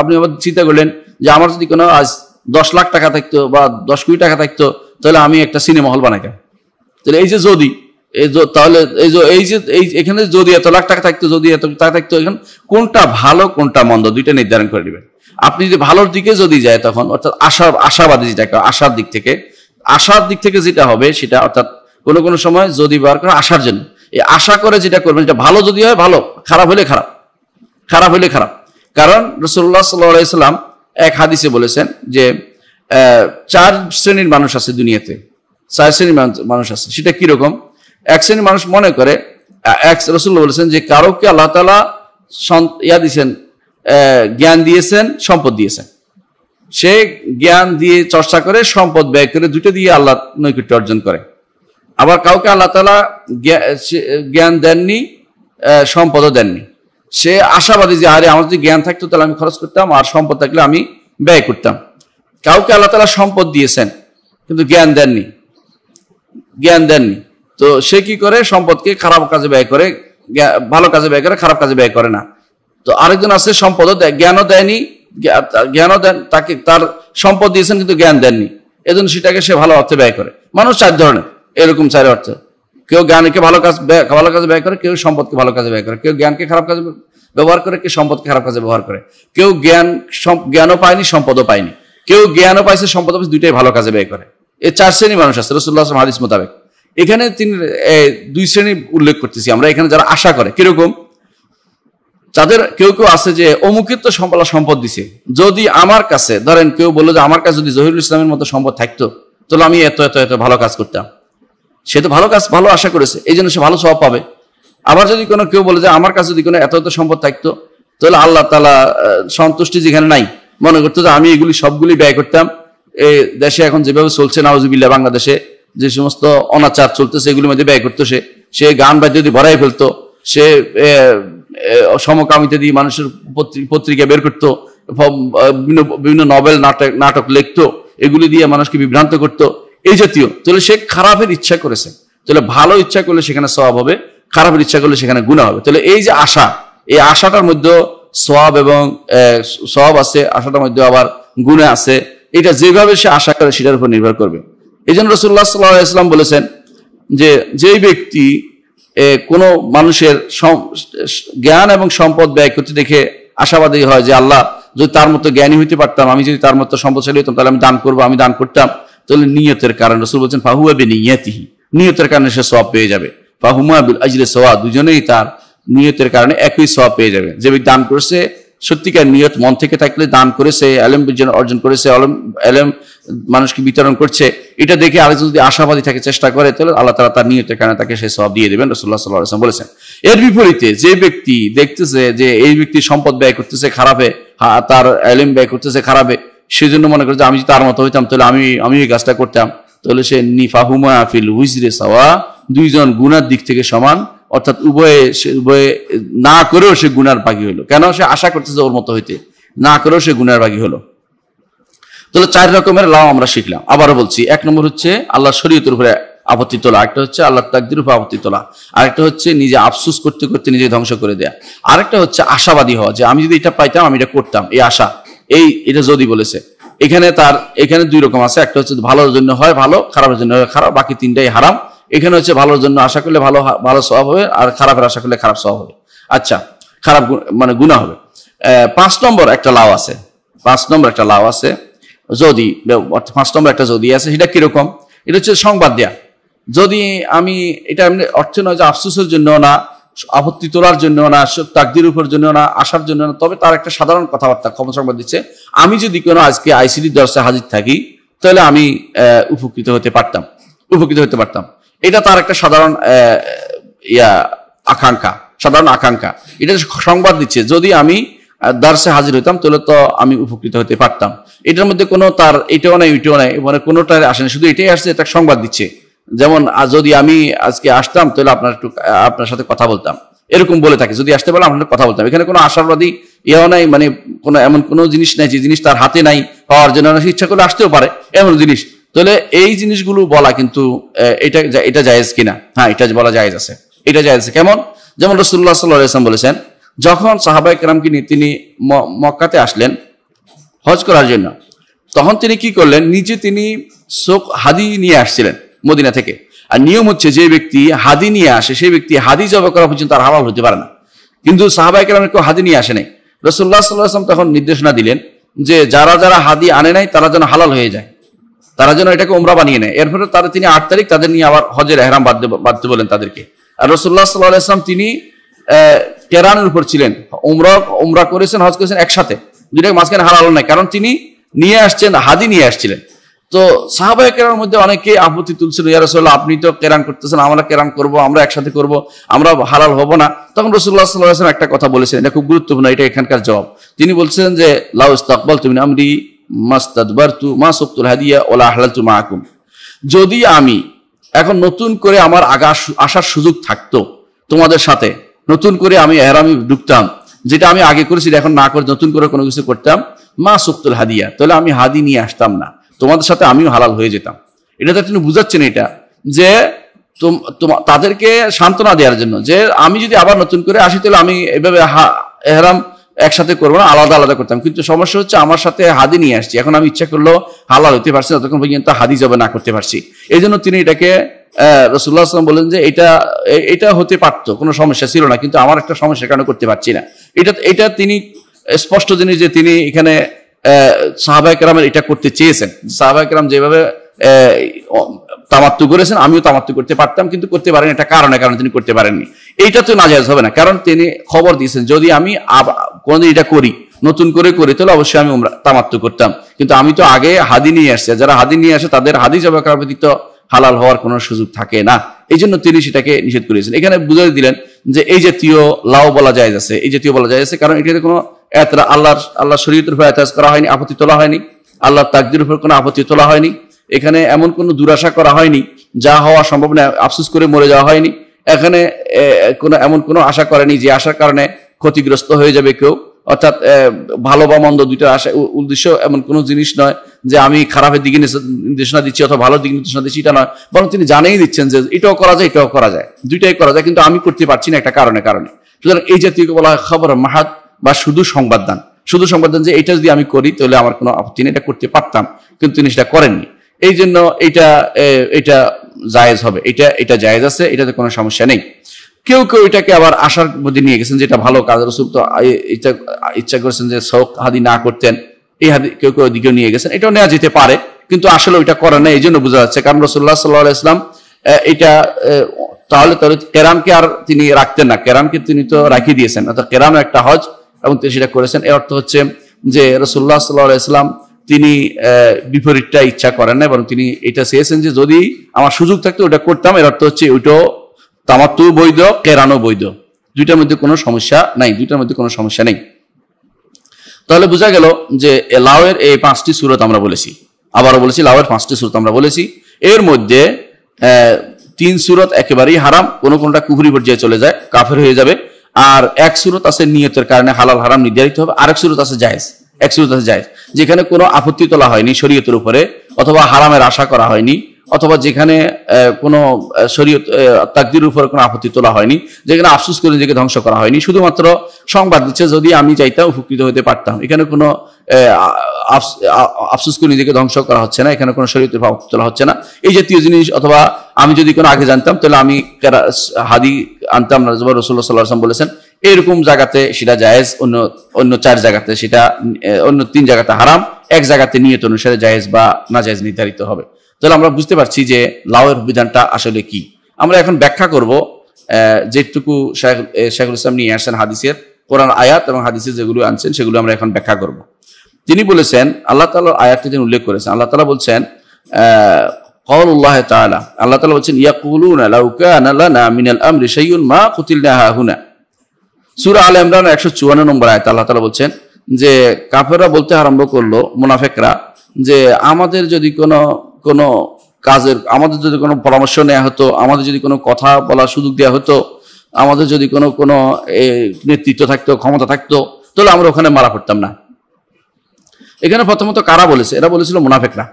আপনি আবার চিন্তা করলেন যে আমার যদি কোনো আজ 10 লাখ টাকা থাকতো বা 10 কোটি টাকা থাকতো তাহলে আমি একটা সিনেমা হল বানাইতাম। তাহলে এই যে যদি তাহলে এখানে যদি এত লাখ টাকা থাকতো, যদি এত টাকা থাকতো, এখানে কোনটা ভালো কোনটা মন্দ দুইটা নির্ধারণ করে নেবেন। আপনি যদি ভালোর দিকে যদি যায় তখন অর্থাৎ আশাবাদী যেটাকে আশার দিক থেকে যেটা হবে সেটা অর্থাৎ কোনো সময় যদি ব্যবহার করে আশার জন্য, এই আশা করে যেটা করবেন এটা ভালো যদি হয় ভালো, খারাপ হলে খারাপ। কারণ রাসূলুল্লাহ সাল্লাল্লাহু আলাইহি ওয়াসাল্লাম এক হাদিসে বলেছেন যে 4 শ্রেণীর মানুষ আছে দুনিয়াতে, 4 শ্রেণীর মানুষ আছে। সেটা কিরকম? এক শ্রেণীর মানুষ মনে করে, রাসূলুল্লাহ বলেছেন যে কারোকে আল্লাহ তাআলা দিয়েছেন, জ্ঞান দিয়েছেন, সম্পদ দিয়েছেন, সে জ্ঞান দিয়ে চর্চা করে, সম্পদ ব্যয় করে, দুটো দিয়ে আল্লাহ নৈকট্য অর্জন করে। আবার কাউকে আল্লাহ তাআলা জ্ঞান দেননি, সম্পদও দেননি, সে আশাবাদী যে আরে আমার যদি জ্ঞান থাকতো তাহলে আমি খরচ করতাম, আর সম্পদ থাকলে আমি ব্যয় করতাম। কাউকে আল্লাহ তাআলা সম্পদ দিয়েছেন কিন্তু জ্ঞান দেননি, তো সে কি করে? সম্পদকে খারাপ কাজে ব্যয় করে, ভালো কাজে ব্যয় করে, খারাপ কাজে ব্যয় করে না। তো আরেকজন আছে সম্পদও জ্ঞানও দেয়নি, জ্ঞানও দেন, তাকে তার সম্পদ দিয়েছেন কিন্তু জ্ঞান দেননি, এজন্য সেটাকে সে ভালো অর্থে ব্যয় করে। মানুষ 4 ধরনের, এরকম 4 অর্থে। কেউ জ্ঞানকে ভালো কাজে ব্যয় করে, কেউ সম্পদকে ভালো কাজে ব্যয় করে, কেউ জ্ঞানকে খারাপ কাজে ব্যবহার করে, কেউ সম্পদকে খারাপ কাজে ব্যবহার করে, কেউ জ্ঞানও পায়নি, সম্পদও পায়নি, কেউ জ্ঞানও পাইছে, সম্পদও পাইছে, দুইটাই ভালো কাজে ব্যয় করে। এই 4 শ্রেণীর মানুষ আছে রাসূলুল্লাহ সাল্লাল্লাহু আলাইহি ওয়াসাল্লাম হাদিস মোতাবেক। এখানে তিনি 2 শ্রেণী উল্লেখ করতেছি আমরা। এখানে যারা আশা করে, কিরকম? যাদের কেউ আছে যে অমুকের তো সম্পদ দিছে, যদি আমার কাছে ধরেন কেউ বললো যে আমার কাছে যদি জহিরুল ইসলামের মতো সম্পদ থাকতো তাহলে আমি এত ভালো কাজ করতাম। সে তো ভালো আশা করেছে, এই জন্য সে ভালো সওয়াব পাবে। আবার যদি কেউ বলে যে আমার কাছে যদি কোনো এত সম্পদ থাকতো তাহলে আল্লাহ তাআলা সন্তুষ্টি যেখানে নাই, মনে করতো যে আমি এগুলি সবগুলি ব্যয় করতাম। এই দেশে এখন যেভাবে চলছে নাউজুবিল্লাহ, বাংলাদেশে যে সমস্ত অনাচার চলতেছে এগুলির মধ্যে ব্যয় করতো, সে গান বাদ্য যদি ভরাই ফেলতো, সে সমকামিতা দিয়ে মানুষের পত্রিকা বের করতো, বিভিন্ন নভেল নাটক লিখতো, এগুলি দিয়ে মানুষকে বিভ্রান্ত করতো, এই জাতীয়। তাহলে সে খারাপের ইচ্ছা করেছে, তাহলে ভালো ইচ্ছা করলে সেখানে সওয়াব হবে, খারাপের ইচ্ছা করলে সেখানে গুনাহ হবে। তাহলে এই যে আশা, এই আশাটার মধ্যে সওয়াব এবং সওয়াব আছে, আশাটার মধ্যে আবার গুনাহ আছে। এটা যেভাবে সে আশা করে সেটার উপর নির্ভর করবে। এই জন্য রাসূলুল্লাহ সাল্লাল্লাহু আলাইহি ওয়াসাল্লাম বলেছেন যে যেই ব্যক্তি কোনো মানুষের জ্ঞান এবং সম্পদ ব্যয় করতে দেখে আশাবাদী হয় যে আল্লাহ যদি তার মতো জ্ঞানী হইতে পারতাম, আমি যদি তার মতো সম্পদশালী হতাম, তাহলে আমি দান করবো, আমি দান করতাম, তাহলে নিয়তের কারণে রাসূল বলছেন ফাহুয়া বিনিয়াতিহি, নিয়তের কারণে সে সওয়াব পেয়ে যাবে। ফাহুমা বিল আজরি সাওয়া, দুজনেই তার নিয়তের কারণে একই সওয়াব পেয়ে যাবে। যে ব্যক্তি দান করেছে সত্যিকার নিয়ত মন থেকে থাকলে, দান করেছে, ইলম অর্জন করেছে, ইলম মানুষকে বিতরণ করছে, এটা দেখে আরেকজন যদি আশাবাদী থাকে, চেষ্টা করে, তাহলে আল্লাহ তাআলা তার নিয়তের কারণে তাকে সেই সওয়াব দিয়ে দেবেন, রাসূলুল্লাহ সাল্লাল্লাহু আলাইহি ওয়াসাল্লাম বলেছেন। এর বিপরীতে যে ব্যক্তি দেখতেছে যে এই ব্যক্তি সম্পদ ব্যয় করতেছে খারাপে, তার ইলম ব্যয় করতেছে খারাপে, সেজন্য মনে করে যে আমি যদি তার মতো হইতাম তাহলে আমি এই কাজটা করতাম, তাহলে সে নিফাহুমা ফিল উজরি সাওয়া, দুইজন গুনার দিক থেকে সমান, অর্থাৎ উভয়ে না করেও সে গুনার ভাগী হলো। কেন? সে আশা করতেছে ওর মতো হইতে, না করেও সে গুনার ভাগী হলো। তাহলে 4 রকমের লাভ আমরা শিখলাম। আবারও বলছি, 1 নম্বর হচ্ছে আল্লাহ শরীয়তের উপরে আপত্তি তোলা, একটা হচ্ছে আল্লাহ তাকদীরের উপরে আপত্তি তোলা, আরেকটা হচ্ছে নিজে আফসোস করতে করতে নিজে ধ্বংস করে দেয়া, আরেকটা হচ্ছে আশাবাদী হওয়া যে আমি যদি এটা পাইতাম আমি এটা করতাম, এই আশা, এটা যদি বলেছে। এখানে 2 রকম আছে, একটা হচ্ছে ভালোর জন্য হয় ভালো, খারাপের জন্য হয় খারাপ, বাকি 3টাই হারাম। এখানে হচ্ছে ভালোর জন্য আশা করলে ভালো সওয়াব হবে, আর খারাপের আশা করলে খারাপ সওয়াব হবে। আচ্ছা, খারাপ মানে গুনাহ হবে। 5 নম্বর একটা লাভ আছে, 5 নম্বর একটা লাভ আছে, যদি 5 নম্বর একটা যদি আছে, সেটা কিরকম? এটা হচ্ছে সংবাদ দেয়া। যদি আমি এটা এমনি অর্থ নয় যে আফসোসের জন্য না, আপত্তি তোলার জন্য না, তাকদীর উপর জন্য না, আশার জন্য না, তবে তার একটা সাধারণ কথাবার্তা খবর সংবাদ দিচ্ছে, আমি যদি কোনো আজকে আইসিডি দর্শে হাজির থাকি তাহলে আমি উপকৃত হতে পারতাম। এটা তার একটা সাধারণ আকাঙ্ক্ষা, এটা সংবাদ দিচ্ছে যদি আমি দার্সে হাজির হইতাম তাহলে তো আমি উপকৃত হতে পারতাম। এটার মধ্যে কোনো তার এটাও নাই ওইটাও নাই, মানে কোনোটার আসে না, শুধু এটাই আসছে, এটা সংবাদ দিচ্ছে। যেমন যদি আমি আজকে আসতাম তাহলে আপনার সাথে কথা বলতাম, এরকম বলে থাকে, যদি আসতে পারলাম আপনার কথা বলতাম। এখানে কোনো আশাবাদী ইয়েও নাই, মানে কোনো এমন কোনো জিনিস নাই যে জিনিস তার হাতে নাই, পাওয়ার জন্য ইচ্ছা করলে আসতেও পারে এমন জিনিস। তাহলে এই জিনিসগুলো বলা কিন্তু এটা জায়েজ কিনা? হ্যাঁ, এটা বলা জায়েজ আছে, এটা জায়েজ আছে। কেমন? যেমন রাসূলুল্লাহ সাল্লাল্লাহু আলাইহি ওয়াসাল্লাম বলেছেন, যখন সাহাবায়ে কেরামকে নিয়ে তিনি মক্কাতে আসলেন হজ করার জন্য, তখন তিনি কি করলেন? নিজে তিনি হাদি নিয়ে আসছিলেন মদিনা থেকে। আর নিয়ম হচ্ছে যে ব্যক্তি হাদি নিয়ে আসে সেই ব্যক্তি হাদি জবাই করা পর্যন্ত আর হালাল হতে পারে না। কিন্তু সাহাবায়ে কেরামের কেউ হাদি নিয়ে আসে নাই। রাসূলুল্লাহ সাল্লাল্লাহু আলাইহি ওয়াসাল্লাম তখন নির্দেশনা দিলেন যে যারা হাদি আনে নাই তারা যেন হালাল হয়ে যায়, তারা যেন এটাকে উমরা বানিয়ে নেয়। এরপরে তিনি 8 তারিখ তাদের নিয়ে আবার হজের ইহরাম বাঁধতে বলেন তাদেরকে। আর রাসূলুল্লাহ সাল্লাল্লাহু আলাইহি ওয়াসাল্লাম তিনি কেরানের উপর ছিলেন, উমরা করেছেন, হজ করেছেন একসাথে, দুইটাকে মাঝখানে হালাল নাই, কারণ তিনি নিয়ে আসছেন, হাদি নিয়ে আসছিলেন। তো সাহাবায়ে কেরামের মধ্যে অনেকে আপত্তি তুলছিল, ইয়া রাসূলুল্লাহ আপনি তো কেরান করতেছেন, আমরা কেরান করব, আমরা একসাথে করব, আমরা হালাল হব না। তখন রাসূলুল্লাহ সাল্লাল্লাহু আলাইহি ওয়াসাল্লাম একটা কথা বলেছেন, এটা খুব গুরুত্বপূর্ণ, এটা এখানকার জবাব। তিনি বলছেন যে লাউ ইস্তাকবালতু মিন আমরি মাস্তাদবারতু মা সুকতুল হাদিয়া ওয়ালা আহলালতু মাআকুম, যদি আমি এখন নতুন করে আমার আসার সুযোগ থাকতো তোমাদের সাথে, নতুন করে আমি ইহরামে ঢুকতাম, যেটা আমি আগে করেছি এখন না করে নতুন করে কোনো কিছু করতাম, মা সুকতুল হাদিয়া, তাহলে আমি হাদি নিয়ে আসতাম না, তোমাদের সাথে আমিও হালাল হয়ে যেতাম। এটা তো তিনি বুঝাচ্ছেন এটা যে তাদেরকে সান্ত্বনা দেওয়ার জন্য, যে আমি যদি আবার নতুন করে আসি তাহলে আমি এভাবে ইহরাম একসাথে করবো না, আলাদা আলাদা করতাম। কিন্তু সমস্যা হচ্ছে আমার সাথে হাদি নিয়ে আসছি, এখন আমি ইচ্ছা করলেও হালাল হতে পারছি না, ততক্ষণ পর্যন্ত হাদি জবাই না করতে পারছি। এই জন্য তিনি এটাকে রাসূলুল্লাহ সাল্লাল্লাহু আলাইহি ওয়াসাল্লাম বলেন যে এটা হতে পারতো, কোনো সমস্যা ছিল না, কিন্তু আমার একটা সমস্যার কারণে করতে পারছি না। এটা তিনি স্পষ্ট জিনিস যে তিনি এখানে সাহাবায়ে কেরামের এটা করতে চেয়েছেন। সাহাবায়ে কেরাম যেভাবে তামাত্তু করেছেন আমিও তামাত্তু করতে পারতাম, কিন্তু করতে পারেন, এটা কারণে তিনি করতে পারেননি। এইটা তো নাজায়েজ হবে না, কারণ তিনি খবর দিয়েছেন যদি আমি কোনদিন এটা করি, নতুন করে করি, তাহলে অবশ্যই আমি তামাত্তু করতাম। কিন্তু আমি তো আগে হাদি নিয়ে আসছি, যারা হাদি নিয়ে আসে তাদের হাদি জবাই করার ব্যতীত হালাল হওয়ার কোনো সুযোগ থাকে না। এই জন্য তিনি সেটাকে নিষেধ করেছেন। এখানে বুঝিয়ে দিলেন যে এই জাতীয় লাউ বলা জায়েজ আছে, এই জাতীয় বলা জায়েজ আছে, কারণ এটাতে কোনো আল্লাহ শরীয়তের উপর এতরাজ করা হয়নি, আপত্তি তোলা হয়নি, আল্লাহর তাকদীরের উপর কোনো আপত্তি তোলা হয়নি, এখানে এমন কোনো দুরাশা করা হয়নি, যা হওয়া সম্ভব না, আফসোস করে মরে যাওয়া হয়নি, এখানে এমন কোনো আশা করেনি যে আশার কারণে ক্ষতিগ্রস্ত হয়ে যাবে কেউ। অর্থাৎ ভালো বা মন্দ দুইটা আশা উদ্দেশ্য এমন কোনো জিনিস নয় যে আমি খারাপের দিকে নির্দেশনা দিচ্ছি অথবা ভালোর দিকে নির্দেশনা দিচ্ছি, এটা নয়, বরং তিনি জানিয়ে দিচ্ছেন যে এটাও করা যায়, এটাও করা যায়, দুইটাই করা যায়, কিন্তু আমি করতে পারছি না একটা কারণে। সুতরাং এই জাতীয় বলা হয় খবর মাহাদ বা শুধু সংবাদদান যে এটা যদি আমি করি তাহলে আমার কোনো আপত্তি নেই, এটা করতে পারতাম, কিন্তু তিনি সেটা করেননি। এই জন্য এটা জায়েজ হবে, এটা জায়েজ আছে, এটাতে কোনো সমস্যা নেই। কেউ কেউ এটাকে আবার আশার মধ্যে নিয়ে গেছেন, যেটা ভালো কাজ, রাসূল তো ইচ্ছা করেছেন যে শৌক হাদি না করতেন, এই হাদি কেউ কেউ দিকেও নিয়ে গেছেন, এটাও নেওয়া যেতে পারে, কিন্তু আসলে ওইটা করে না, এই জন্য বোঝা যাচ্ছে। কারণ রাসূলুল্লাহ সাল্লাল্লাহু আলাইহি ওয়াসাল্লাম এটা তাহলে কেরামকে আর তিনি রাখতেন না, কেরামকে তিনি তো রাখিয়ে দিয়েছেন, অর্থাৎ কেরামও একটা হজ এবং তিনি সেটা করেছেন। এর অর্থ হচ্ছে যে রাসূলুল্লাহ সাল্লাল্লাহু আলাইহি ওয়াসাল্লাম তিনি বিপরীতটা ইচ্ছা করেন না, এবং তিনি এটা চেয়েছেন যে যদি আমার সুযোগ থাকতো ওটা করতাম। এর অর্থ হচ্ছে ওইটাও তামাত্তু বৈধ, কেরানও বৈধ, দুইটার মধ্যে কোনো সমস্যা নেই। তাহলে বোঝা গেল যে লাউয়ের এই 5টি সূরত আমরা বলেছি, আবারও বলেছি লাউয়ের 5টি সূরত আমরা বলেছি। এর মধ্যে 3 সূরত একেবারেই হারাম, কোনটা কুফরি পর্যায়ে চলে যায়, কাফের হয়ে যাবে। আর 1 সূরত আছে নিয়তের কারণে হালাল হারাম নির্ধারিত হবে, আরেক সূরত আছে জায়েজ, 1 সূরত আছে জায়েজ, যেখানে কোনো আপত্তি তোলা হয়নি শরীয়তের উপরে, অথবা হারামের আশা করা হয়নি, অথবা যেখানে কোনো শরীয়ত তাকদীরের উপরে কোনো আপত্তি তোলা হয়নি, যেখানে আফসোস করে নিজেকে ধ্বংস করা হয়নি, শুধুমাত্র সংবাদ দিচ্ছে যদি আমি চাইতাম উপকৃত হতে পারতাম। এখানে কোনো আফসোস করে নিজেকে ধ্বংস করা হচ্ছে না, এখানে কোনো শরীয়তের আপত্তি তোলা হচ্ছে না, এই জাতীয় জিনিস। অথবা আমি যদি কোনো আগে জানতাম তাহলে আমি হাদি আনতাম না, রাসূলুল্লাহ সাল্লাল্লাহু আলাইহি ওয়াসাল্লাম বলেছেন, এরকম জায়গাতে সেটা জায়েজ, অন্য 4 জায়গাতে সেটা, অন্য 3 জায়গাতে হারাম, 1 জায়গাতে নিয়ত অনুসারে জায়েজ বা না জায়েজ নির্ধারিত হবে। তাহলে আমরা বুঝতে পারছি যে লাউয়ের বিধানটা আসলে কি। আমরা এখন ব্যাখ্যা করব যেটুকু শাইখুল ইসলাম নিয়ে আসছেন হাদিসের, কোরআন আয়াত এবং হাদিসে যেগুলো আনছেন সেগুলো আমরা এখন ব্যাখ্যা করব। তিনি বলেছেন, আল্লাহ তাআলার আয়াতটি তিনি উল্লেখ করেছেন, আল্লাহ তাআলা বলছেন কাউলুল্লাহ তাআলা, আল্লাহ তাআলা বলছেন ইয়াকুলুনা লাউ কানা লানা মিনাল আমরি শাইউন মা কুতিলনা হাহুনা। সূরা আলে ইমরান 154 নম্বর আয়াত আল্লাহ তাআলা বলছেন যে কাফেররা বলতে আরম্ভ করলো, মুনাফিকরা, যে আমাদের যদি কোনো কাজের, আমাদের যদি কোনো পরামর্শ নেওয়া হতো, আমাদের যদি কোনো কথা বলার সুযোগ দেওয়া হতো, আমাদের যদি কোনো নেতৃত্ব থাকতো, ক্ষমতা থাকতো, তাহলে আমরা ওখানে মারা পড়তাম না। এখানে প্রথমত কারা বলেছে? এরা বলেছিল মুনাফিকরা,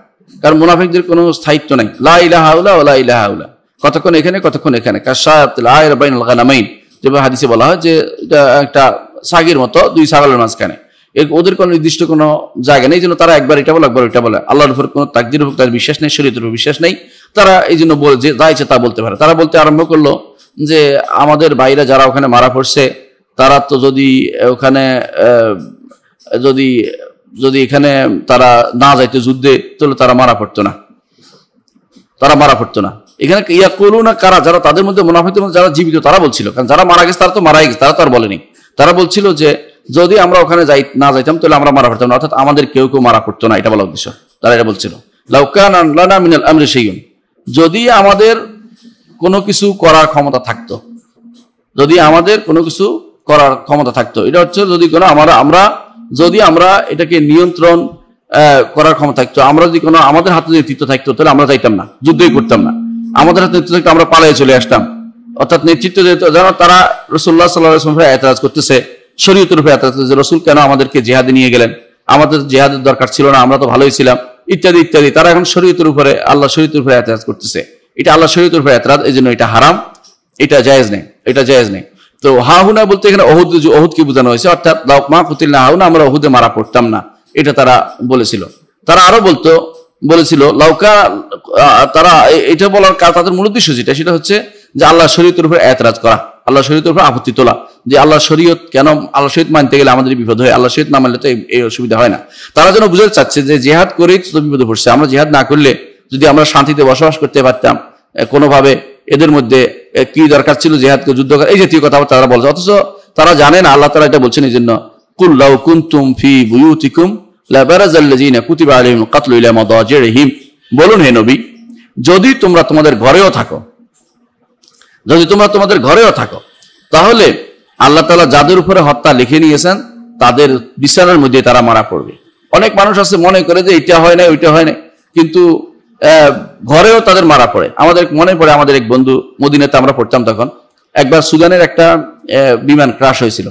কারণ মুনাফিকদের কোনো স্থায়িত্ব নাই, লা ইলাহা ইল্লা ওয়া লা ইলাহা ইল্লা, কতক্ষণ এখানে কতক্ষণ এখানে, কাশায়াতুল আয়র বাইনাল গানামাইন, যেভাবে হাদিসে বলা হয় যে এটা একটা ছাগির মতো 2 ছাগলের মাঝখানে, ওদের কোনো নির্দিষ্ট কোনো জায়গা নেই, জন্য তারা একবার এটা বলে একবার ওইটা বলে, আল্লাহর উপর কোনো তাকদীরের উপর তার বিশ্বাস নেই, শরীয়তের উপর বিশ্বাস নেই, তারা এই জন্য বলে যে যা ইচ্ছে তা বলতে পারে। তারা বলতে আরম্ভ করলো যে আমাদের ভাইরা যারা ওখানে মারা পড়ছে, তারা তো যদি ওখানে যদি এখানে তারা না যাইতো যুদ্ধে, তাহলে তারা মারা পড়তো না। এখানে ইয়াকুলুনা কারা, যারা তাদের মধ্যে মুনাফিকদের মধ্যে যারা জীবিত তারা বলছিল, কারণ যারা মারা গেছে তারা তো মারাই গেছে, তারা তো আর বলেনি। তারা বলছিল যে যদি আমরা ওখানে না যাইতাম তাহলে আমরা মারা পড়তাম না, অর্থাৎ আমাদের কেউ মারা পড়তো না, এটা বলা উদ্দেশ্য। তারা এটা বলছিল লাউ কানা লানা মিনাল আমরি শাইউন, যদি আমাদের কোনো কিছু করার ক্ষমতা থাকতো, এটা হচ্ছে যদি কোনো যদি আমরা এটাকে নিয়ন্ত্রণ করার ক্ষমতা থাকতো, আমরা যদি কোনো আমাদের হাতে নেতৃত্ব থাকতো, তাহলে আমরা যাইতাম না, যুদ্ধই করতাম না। আমাদের হাতে নেতৃত্ব থাকতো, আমরা পালিয়ে চলে আসতাম। অর্থাৎ নেতৃত্ব যেন তারা রাসূলুল্লাহ সাল্লাল্লাহু আলাইহি ওয়াসাল্লামের এতরাজ করতেছে, শরীয়তের উপরে এতরাজ করতেছে, রাসূল কেন আমাদেরকে জিহাদে নিয়ে গেলেন, আমাদের জিহাদের দরকার ছিল না, আমরা তো ভালোই ছিলাম, ইত্যাদি ইত্যাদি। তারা এখন শরীয়তের উপরে, আল্লাহ শরীয়তের উপরে এতরাজ করতেছে, এটা আল্লাহ শরীয়তের উপরে এতরাজ, এই জন্য এটা হারাম, এটা জায়েজ নেই। তো হাহুনা বলতে এখানে ওহুদকে বোঝানো হয়েছে, অর্থাৎ মা কুতিলনা হাহুনা, আমরা ওহুদে মারা পড়তাম না, এটা তারা বলেছিল। তারা আরো বলেছিল লাউকা, তারা এটা বলার তাদের মূল উদ্দেশ্য যেটা, সেটা হচ্ছে যে আল্লাহ শরীয়তের উপর এতরাজ করা, আল্লাহ শরীয়তের উপর আপত্তি তোলা, যে আল্লাহ শরীয়ত কেন, আল্লাহ শরীয়ত মানতে গেলে আমাদের বিপদ হয়, আল্লাহ শরীয়ত না মানলে তো এই অসুবিধা হয় না। তারা যেন বুঝতে চাচ্ছে যে জিহাদ করেই তো বিপদে পড়ছে, আমরা জিহাদ না করলে যদি আমরা শান্তিতে বসবাস করতে পারতাম কোনোভাবে, এদের মধ্যে কি দরকার ছিল জিহাদকে, যুদ্ধ করা, এই জাতীয় কথা তারা বলছে। অথচ তারা জানে না আল্লাহ তাআলা এটা বলছেন এই জন্য, কুল লাউ কুনতুম ফি বুয়ুতিকুম লাবারাজাল্লাযিনা কুতিবা আলাইহিমুল কাতলু ইলা মাদাজিরিহিম, বলুন হে নবী, যদি তোমরা তোমাদের ঘরেও থাকো, তাহলে আল্লাহ তাআলা যাদের উপরে হত্যা লিখে নিয়েছেন তাদের বিছানার মধ্যে তারা মারা পড়বে। অনেক মানুষ আছে মনে করে যে এটা হয় না ওইটা হয় না, কিন্তু ঘরেও তাদের মারা পড়ে। আমাদের মনে পড়ে, আমাদের এক বন্ধু, মদিনাতে আমরা পড়তাম তখন, একবার সুদানের একটা বিমান ক্রাশ হয়েছিল।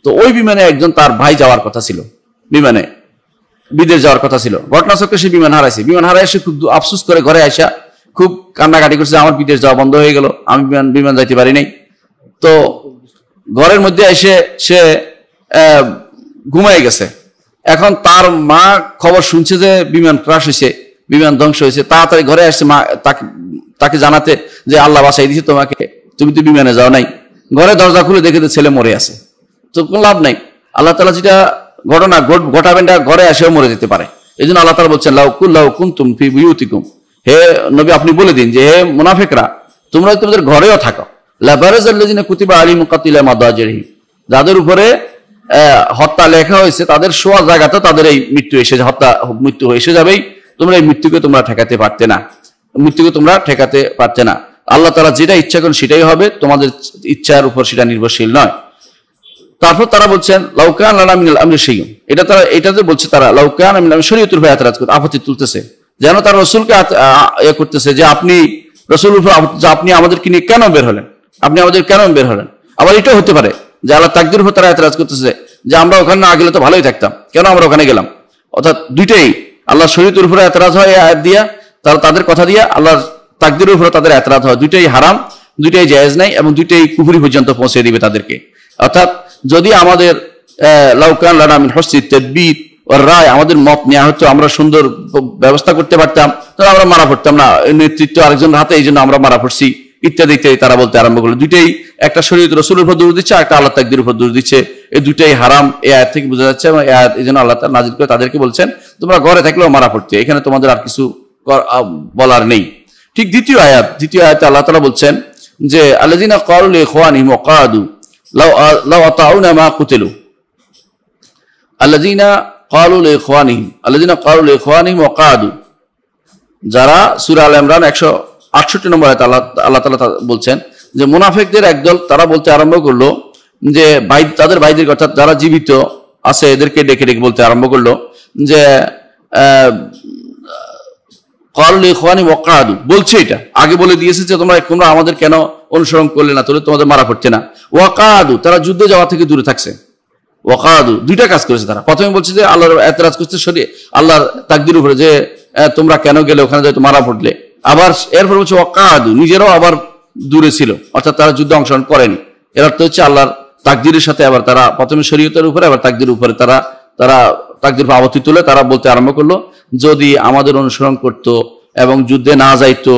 তো ওই বিমানে একজন তার ভাই যাওয়ার কথা ছিল, বিমানে বিদেশ যাওয়ার কথা ছিল, ঘটনাচক্রে সে বিমান হারায় এসে খুব আফসোস করে ঘরে আসা খুব কান্নাকাটি করছে, আমার বিদেশ যাওয়া বন্ধ হয়ে গেল, আমি বিমান যাইতে পারি নাই। তো ঘরের মধ্যে এসে সে ঘুমাই গেছে। এখন তার মা খবর শুনছে যে বিমান ক্রাশ হয়েছে, বিমান ধ্বংস হয়েছে, তাড়াতাড়ি ঘরে আসছে মা তাকে জানাতে যে আল্লাহ বাঁচাই দিয়েছে তোমাকে, তুমি তো বিমানে যাও নাই। ঘরে দরজা খুলে দেখে তো ছেলে মরে আছে, তো কোনো লাভ নাই। আল্লাহ তাআলা যেটা ঘটনা ঘটাবেন ঘরে এসেও মরে যেতে পারে। এই জন্য আল্লাহ তাআলা বলছেন লাউ কুনতুম ফি বুয়ুতিকুম, হে নবী আপনি বলে দিন যে হে মুনাফিকরা তোমরা তোমাদের ঘরেও থাকো, লা বারাজাল্লাযিনা কুতিবা আলাইহিমুল কাতিলা মাদাজিরিহিম, যাদের উপরে হত্যা লেখা হয়েছে তাদের শোয়া জায়গাতে তাদের এই মৃত্যু এসে যাবেই, তোমরা এই মৃত্যুকে তোমরা ঠেকাতে পারতে না। আল্লাহ তাআলা যেটা ইচ্ছা করেন সেটাই হবে, তোমাদের ইচ্ছার উপর সেটা নির্ভরশীল নয়। তারপর তারা বলছেন লাউকান লানা মিনাল আমরি শাইউন, এটাতে বলছে তারা লাউকান মিনাল শরীয়তের উপর এতরাজ করতে আপত্তি তুলতেছে, যেন তারা রাসূলকে করতেছে যে আপনি রাসূলের উপর আপনি আমাদেরকে নিয়ে কেন বের হলেন, আবার এটাও হতে পারে যে আল্লাহ তাকদীরের উপর তারা এতরাজ করতেছে যে আমরা ওখানে না গেলে তো ভালোই থাকতাম, কেন আমরা ওখানে গেলাম। অর্থাৎ দুইটাই আল্লাহ শরীয়তের উপরে এতরাজ হয় এই আয়াত দিয়া, তাদের কথা দিয়া আল্লাহর তাকদীরের উপরে তাদের এতরাজ হয়, দুইটাই হারাম, দুইটাই জায়েজ নাই এবং দুইটাই কুফরি পর্যন্ত পৌঁছে দিবে তাদেরকে। অর্থাৎ যদি আমাদের লাউকান লানা মিন হুসনি তাদবীর ওয়ার রায় আমাদের মত নেওয়া হতো, আমরা সুন্দর ব্যবস্থা করতে পারতাম, তাহলে আমরা মারা পড়তাম না, নেতৃত্ব আরেকজনের হাতে, এই জন্য আমরা মারা পড়ছি ইত্যাদি ইত্যাদি তারা বলতে আরম্ভ করলো। দুইটাই একটা শরীয়ত রাসূলের উপর দূর দিচ্ছে, একটা আল্লাহ তাকদীরের উপর দূর দিচ্ছে, এই দুইটাই হারাম এই আয়াত থেকে বোঝা যাচ্ছে। এবং এই জন্য আল্লাহ তাআলা নাযিল করে তাদেরকে বলছেন তোমরা ঘরে থাকলেও মারা পড়তে, এখানে তোমাদের আর কিছু বলার নেই। ঠিক দ্বিতীয় আয়াতে আল্লাহ তাআলা বলছেন যে আল্লাযিনা ক্বালু লিইখওয়ানিহিম ওয়া ক্বাদু লাউ আতাউনা মা কুতিলু, আল্লাযিনা ক্বালু লিইখওয়ানিহিম ওয়া ক্বাদু, যারা সূরা আল ইমরান 168 নম্বর আয়াতে আল্লাহ তাআলা বলছেন যে মুনাফিকদের একদল তারা বলতে আরম্ভ করলো যে তাদের ভাইদের অর্থাৎ যারা জীবিত আছে এদেরকে ডেকে ডেকে বলতে আরম্ভ করলো যে ক্বালু লিইখওয়ানিহিম ওয়া ক্বাদু, বলছে এটা আগে বলে দিয়েছে যে তোমরা আমাদের কেন অনুসরণ করলে না, তাহলে তোমাদের মারা পড়ছে না। ওয়া ক্বাদু, তারা যুদ্ধে যাওয়া থেকে দূরে থাকছে। ওয়া ক্বাদু, দুইটা কাজ করেছে তারা। প্রথমে বলছে যে আল্লাহর এতরাজ করছে আল্লাহর তাকদীরের উপরে যে তোমরা কেন গেলে ওখানে যাইতো মারা পড়লে, আবার এরপর বলছে ওয়া ক্বাদু, নিজেরাও আবার দূরে ছিল, অর্থাৎ তারা যুদ্ধে অংশগ্রহণ করেনি। এর অর্থ হচ্ছে আল্লাহর তাকদীরের সাথে আবার তারা প্রথমে শরীয়তের উপরে আবার তাকদীরের উপরে তারা তাকদীর আপত্তি তুলে তারা বলতে আরম্ভ করলো যদি আমাদের অনুসরণ করত এবং যুদ্ধে না যাইতো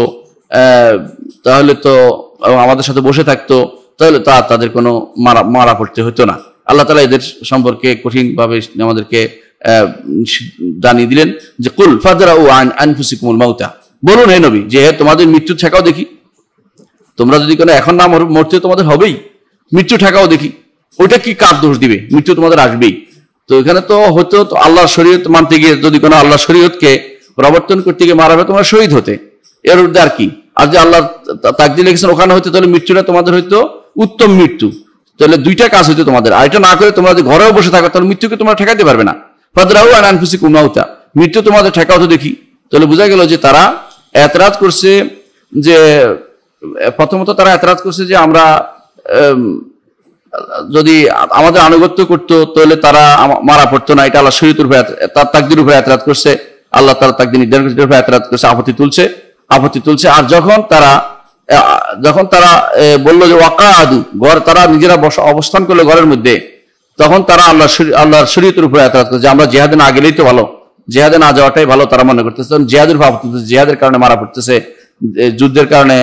তাহলে তো আমাদের সাথে বসে থাকতো, তাহলে তাদের কোনো মারা পড়তে হতো না। আল্লাহ তাআলা এদের সম্পর্কে কঠিনভাবে আমাদেরকে জানিয়ে দিলেন যে কুল ফাদরাউ আন আনফুসিকুমুল মাউতা, বলুন হে নবী যে তোমাদের মৃত্যু ঠেকাও দেখি, তোমরা যদি কোনো এখন না মরতে তোমাদের হবেই, মৃত্যু ঠেকাও দেখি। ওইটা কি কার দোষ দিবে, মৃত্যু তোমাদের আসবেই। তো এখানে তো হয়তো আল্লাহর শরীয়ত মানতে গিয়ে যদি কোনো আল্লাহর শরীয়তকে প্রবর্তন করতে গিয়ে মারা হবে তোমরা শহীদ হতে, এর ঊর্ধ্বে আর কি। আর যে আল্লাহ তাকদীর লিখেছেন ওখানে হইতে তাহলে মৃত্যুটা তোমাদের হয়তো উত্তম মৃত্যু, তাহলে দুইটা কাজ হইতো তোমাদের। আর এটা না করে তোমরা যদি ঘরেও বসে থাকো তাহলে মৃত্যুকে তোমরা ঠেকাতে পারবে না। ফাদরাউ আন আনফুসিকুম মাউতা, মৃত্যু তোমাদের ঠেকাও তো দেখি। তাহলে বোঝা গেল যে তারা এতরাজ করছে যে প্রথমত তারা এতরাজ করছে যে আমরা যদি আমাদের আনুগত্য করতো তাহলে তারা মারা পড়তো না, এটা আল্লাহ শরীয়তের উপরে তার তাকদীরের উপরে এতরাজ করছে, আল্লাহ তাআলা তাকদীর নির্ধারণের উপরে এতরাজ করছে, আপত্তি তুলছে। আর যখন তারা বললো যে ওয়াকাদু, তারা নিজেরা অবস্থান করলো ঘরের মধ্যে, তখন তারা আল্লাহর শরীয়তের উপরে এতরাজ করছে যে আমরা জিহাদে না গেলেই তো ভালো, জিহাদে না যাওয়াটাই ভালো তারা মনে করতেছে। জিহাদের উপর আপত্তি তুলছে, জিহাদের কারণে মারা পড়তেছে, যুদ্ধের কারণে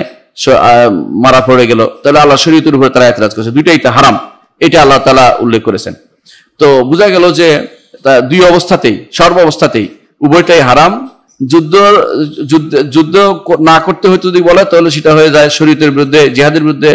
মারা পড়ে গেল, তাহলে আল্লাহ শরীয়তের উপরে তারা এতরাজ করছে, দুইটাই তো হারাম, এটা আল্লাহ তাআলা উল্লেখ করেছেন। তো বোঝা গেল যে দুই অবস্থাতেই সর্বাবস্থাতেই উভয়টাই হারাম। যুদ্ধ না করতে হয়তো যদি বলে তাহলে সেটা হয়ে যায় শরীয়তের বিরুদ্ধে, জিহাদের বিরুদ্ধে,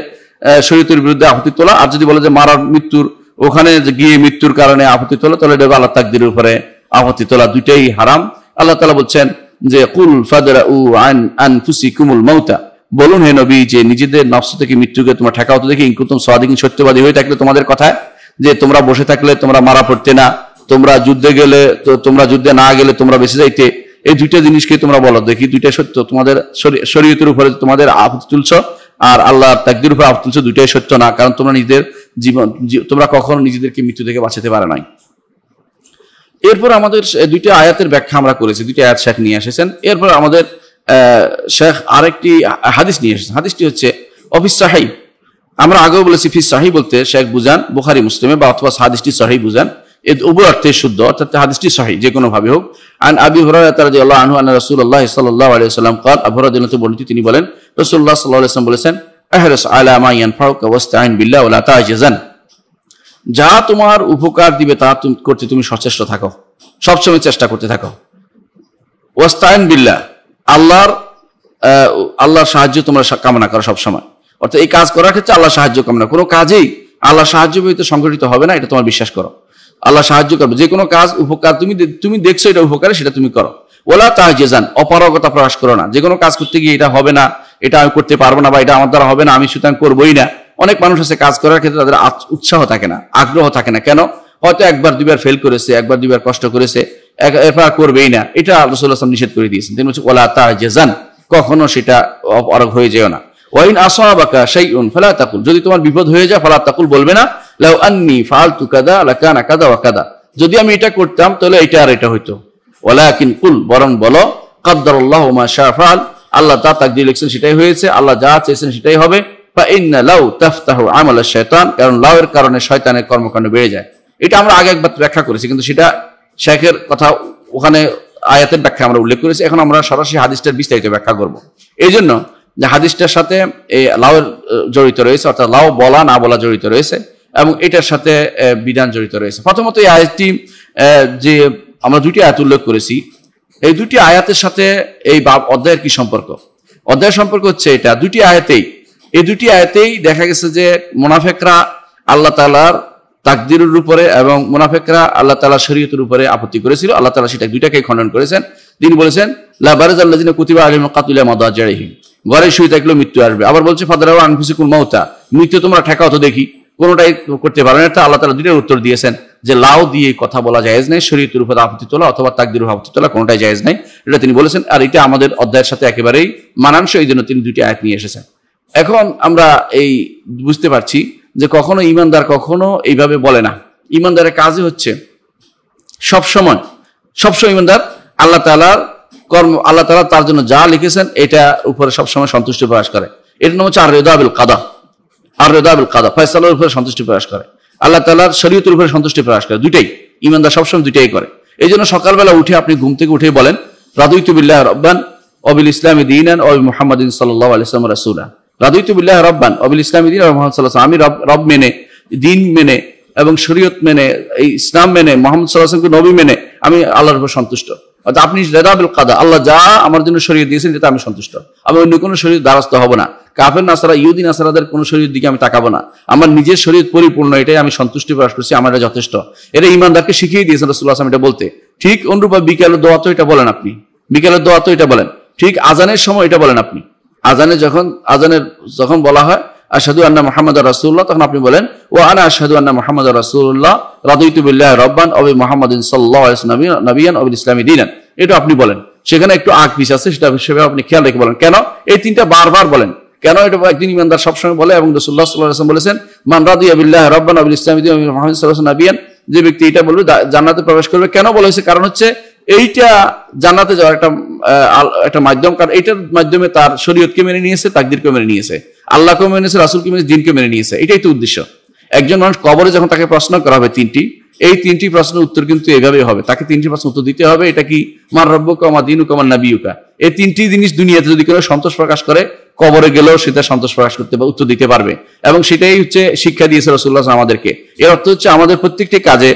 শরীয়তের বিরুদ্ধে আপত্তি তোলা। আর যদি বলে যে মৃত্যুর ওখানে গিয়ে মৃত্যুর কারণে আপত্তি তোলা তাহলে এটা আল্লাহ তাকদীরের উপরে আপত্তি তোলা, দুইটাই হারাম। আল্লাহ তাআলা বলছেন যে কুল ফাদরাউ আন আনফুসিকুমুল মাউতা, বলুন হে নবী যে নিজেদের নফস থেকে মৃত্যুকে তোমরা ঠেকাও তো দেখি, ইন কুনতুম সাদিকিন, সত্যবাদী হয়ে থাকলে তোমাদের কথায় যে তোমরা বসে থাকলে তোমরা মারা পড়তে না, তোমরা যুদ্ধে গেলে তোমরা যুদ্ধে না গেলে তোমরা বেঁচে যাইতে, এই দুইটা জিনিসকে তোমরা বলো দেখি, দুইটা সত্য। তোমাদের শরীয়তের উপরে তোমাদের আপত্তি তুলছ আর আল্লাহর তাকদীরের উপরে আপত্তি তুলছ, দুইটাই সত্য না, কারণ তোমরা নিজেদের তোমরা কখনো নিজেদেরকে মৃত্যু থেকে বাঁচাতে পারে নাই। এরপর আমাদের দুইটা আয়াতের ব্যাখ্যা আমরা করেছি, দুইটা আয়াত শেখ নিয়ে এসেছেন। এরপর আমাদের শেখ আরেকটি হাদিস নিয়ে এসেছেন, হাদিসটি হচ্ছে অফিস সাহিহ। আমরা আগেও বলেছি ফিস সাহিহ বলতে শেখ বুঝান বুখারী মুসলিমে বা অথবা হাদিসটি সহিহ বুঝান, এর উভয় অর্থে শুদ্ধ, অর্থাৎ হাদিসটি সহিহ যে কোনো ভাবে হোক। আন আবি হুরায়রা রাদিয়াল্লাহু আনহু আন্না রাসূলুল্লাহ সাল্লাল্লাহু আলাইহি ওয়াসাল্লাম قال আবু হুরায়রা বর্ণিত তিনি বলেন রাসূলুল্লাহ সাল্লাল্লাহু আলাইহি ওয়াসাল্লাম বলেছেন আহরিস আলা মা ইয়ানফাউকা ওয়াস্তাইন বিল্লাহি ওয়া লা তা'জাজান, যা তোমার উপকার দিবে তা করতে তুমি সচেষ্ট থাকো, সবসময় চেষ্টা করতে থাকো। ওয়াস্তাইন বিল্লাহ, আল্লাহর সাহায্য তোমরা কামনা করো সবসময়, অর্থাৎ এই কাজ করার ক্ষেত্রে আল্লাহ সাহায্য কামনা, কোনো কাজেই আল্লাহ সাহায্য ব্যতীত সংগঠিত হবে না, এটা তোমার বিশ্বাস করো। আল্লাহ সাহায্য করবে, যে কোনো কাজ উপকার তুমি দেখছো এটা উপকারে, সেটা তুমি করো। ওয়ালা তা'জাজান, অপারগতা প্রকাশ করো না, যে কোনো কাজ করতে গিয়ে এটা হবে না, এটা আমি করতে পারবো না, বা এটা আমার দ্বারা হবে না, আমি সুতরাং করবোই না। অনেক মানুষ আছে কাজ করার ক্ষেত্রে তাদের উৎসাহ থাকে না, আগ্রহ থাকে না। কেন? হয়তো একবার দুইবার ফেল করেছে, একবার দুইবার কষ্ট করেছে, এরপর করবেই না। এটা রাসূলুল্লাহ সাল্লাল্লাহু আলাইহি ওয়াসাল্লাম নিষেধ করে দিয়েছেন। তিনি বলছেন ওয়ালা তা'জাজান, কখনো সেটা অপারগ হয়ে যেও না। ওয়াইন আসাবাকা শাইউন ফালা তাকুল, যদি তোমার বিপদ হয়ে যায় ফালা তাকুল, বলবে না লাউ আন্নী ফাআলতু কাযা লাকানা কাযা ওয়া কাযা, যদি আমি এটা করতাম তাহলে এটা আর এটা হইতো। ওয়ালাকিন কুল, বরং বলো কাদ্দারাল্লাহু মা শাআ ফাআল, আল্লাহ যা তাকদীর লিখছেন সেটাই হয়েছে, আল্লাহ যা চেয়েছেন সেটাই হবে। ফা ইন্না লাউ তাফতাহু আমালা শাইতান, কারণ লাউ এর কারণে শয়তানের কর্মকাণ্ড বেড়ে যায়। এটা আমরা আগে একবার ব্যাখ্যা করেছি, কিন্তু সেটা শেখের কথা, ওখানে আয়াতের ব্যাখ্যা আমরা উল্লেখ করেছি। এখন আমরা সরাসরি হাদিসটার বিস্তারিত ব্যাখ্যা করব। এই জন্য যে হাদিসটার সাথে এই লাউয়ের জড়িত রয়েছে, অর্থাৎ লাউ বলা না বলা জড়িত রয়েছে, এবং এটার সাথে বিধান জড়িত রয়েছে। প্রথমত এই আয়াতটি, যে আমরা দুটি আয়াত উল্লেখ করেছি, এই দুটি আয়াতের সাথে এই অধ্যায়ের কি সম্পর্ক? অধ্যায়ের সম্পর্ক হচ্ছে এটা, এই দুটি আয়াতেই দেখা গেছে যে মুনাফিকরা আল্লাহ তাআলার তাকদীরের উপরে এবং মুনাফিকরা আল্লাহ তাআলার শরীয়তের উপরে আপত্তি করেছিল। আল্লাহ তাআলা সেটা দুইটাকেই খণ্ডন করেছেন। তিনি বলেছেন লা বারাজাল্লাযিনা কুতিবা আলাইহিমুল কাতলু ইলা মাদাজিহিম, ঘরে শুয়ে থাকলেও মৃত্যু আসবে। আবার বলছে ফাদরাউ আনফুসিকুম মাউতা, মৃত্যু তোমরা ঠেকাও তো দেখি, কোনোটাই করতে পারো না। এটা আল্লাহ তাআলা দুইটার উত্তর দিয়েছেন যে লাউ দিয়ে কথা বলা জায়েজ নাই, শরীয়তের উপর আপত্তি তোলা অথবা তাকদীরের উপর আপত্তি তোলা কোনোটাই জায়েজ নাই, এটা তিনি বলেছেন। আর এটা আমাদের অধ্যায়ের সাথে একেবারেই মানানসই, এই জন্য তিনি দুটি আয়াত নিয়ে এসেছেন। এখন আমরা এই বুঝতে পারছি যে কখনো ঈমানদার কখনো এইভাবে বলে না। ঈমানদারের কাজই হচ্ছে সবসময় ঈমানদার আল্লাহ তাআলার কর্ম, আল্লাহ তাআলা তার জন্য যা লিখেছেন এটা উপরে সবসময় সন্তুষ্টি প্রকাশ করে। এর নাম হচ্ছে আর রিদা বিল কাদা, ফয়সালার উপরে সন্তুষ্টি প্রকাশ করে, আল্লাহ তাআলার শরীয়তের উপরে সন্তুষ্টি প্রকাশ করে। দুইটাই ঈমানদার সবসময় দুইটাই করে। এই জন্য সকালবেলা উঠে আপনি ঘুম থেকে উঠে বলেন রাদিতু বিল্লাহি রাব্বান ওয়া বিল ইসলামি দীনান ওয়া বি মুহাম্মাদিন সাল্লাল্লাহু আলাইহি ওয়াসাল্লাম রাসূলা। রাদিতু বিল্লাহি রাব্বান ওয়া বিল ইসলামি দীনান ওয়া মুহাম্মাদ সাল্লাল্লাহু আলাইহি ওয়াসাল্লাম, আমি রব মেনে, দিন মেনে এবং শরীয়ত মেনে, এই ইসলাম মেনে, মুহাম্মদ সাল্লাল্লাহু আলাইহি ওয়াসাল্লামকে নবী মেনে আমি আল্লাহর উপর সন্তুষ্ট। অর্থাৎ আপনি রিদা বিল কাদা, আল্লাহ যা আমার জন্য শরীয়ত দিয়েছেন যেটা আমি সন্তুষ্ট, আমি অন্য কোনো শরীয়ত দ্বারস্থ হব না। কাফের নাসারা ইহুদি নাসারাদের কোনো শরীয়তের দিকে আমি তাকাবো না, আমার নিজের শরীয়ত পরিপূর্ণ, এটাই আমি সন্তুষ্টি প্রকাশ করছি, আমার এটা যথেষ্ট। এটা ঈমানদারকে শিখিয়ে দিয়েছেন রাসূলুল্লাহ সাল্লাল্লাহু আলাইহি ওয়াসাল্লাম এটা বলতে। ঠিক অনুরূপ বিকেলের দোয়া তো এটা বলেন আপনি, বিকেলের দোয়া তো এটা বলেন, ঠিক আজানের সময় এটা বলেন আপনি। আজানের যখন বলা হয় আশহাদু আন্না মুহাম্মাদার রাসূলুল্লাহ, তখন আপনি বলেন ওয়া আনা আশহাদু আন্না মুহাম্মাদার রাসূলুল্লাহ রাদিতু বিল্লাহি রাব্বান ওয়া বি মুহাম্মাদিন সাল্লাল্লাহু আলাইহি ওয়াসাল্লাম নবিয়ান ওয়া বিল ইসলামি দীনান। এটা আপনি বলেন, সেখানে একটু আগ পিছ আছে, সেটা সেভাবে আপনি খেয়াল রেখে বলেন। কেন এই তিনটা বারবার বলেন? কেন এটা একদিন ঈমানদার সবসময় বলে, এবং রাসূলুল্লাহ সাল্লাল্লাহু আলাইহি ওয়াসাল্লাম বলেছেন মান রাদিয়া বিল্লাহি রাব্বান ওয়া বিল ইসলামি দীনান ওয়া বি মুহাম্মাদিন সাল্লাল্লাহু আলাইহি ওয়াসাল্লাম নবিয়ান, যে ব্যক্তি এটা বলবে জান্নাতে প্রবেশ করবে। কেন বলা হয়েছে? কারণ হচ্ছে এইটা জান্নাতে যাওয়ার একটা মাধ্যম, কারণ এইটার মাধ্যমে তার শরীয়তকে মেনে নিয়েছে, তাকদীরকে মেনে নিয়েছে, আল্লাহকে মেনে নিয়েছে, রাসূলকে মেনে নিয়েছে, দ্বীনকে মেনে নিয়েছে। এটাই তো উদ্দেশ্য। একজন মানুষ কবরে যখন তাকে প্রশ্ন করা হবে এই তিনটি প্রশ্নের উত্তর কিন্তু এইভাবেই হবে, তাকে তিনটি প্রশ্ন উত্তর দিতে হবে। এটা কি? মান রব্বুকা ওয়া মা দীনুকা ওয়া মান নাবিয়ুকা। এই তিনটি জিনিস দুনিয়াতে যদি কেউ সন্তোষ প্রকাশ করে, কবরে গেলেও সেটা সন্তোষ প্রকাশ করতে বা উত্তর দিতে পারবে। এবং সেটাই হচ্ছে শিক্ষা দিয়েছে রাসূলুল্লাহ আমাদেরকে। এর অর্থ হচ্ছে আমাদের প্রত্যেকটি কাজে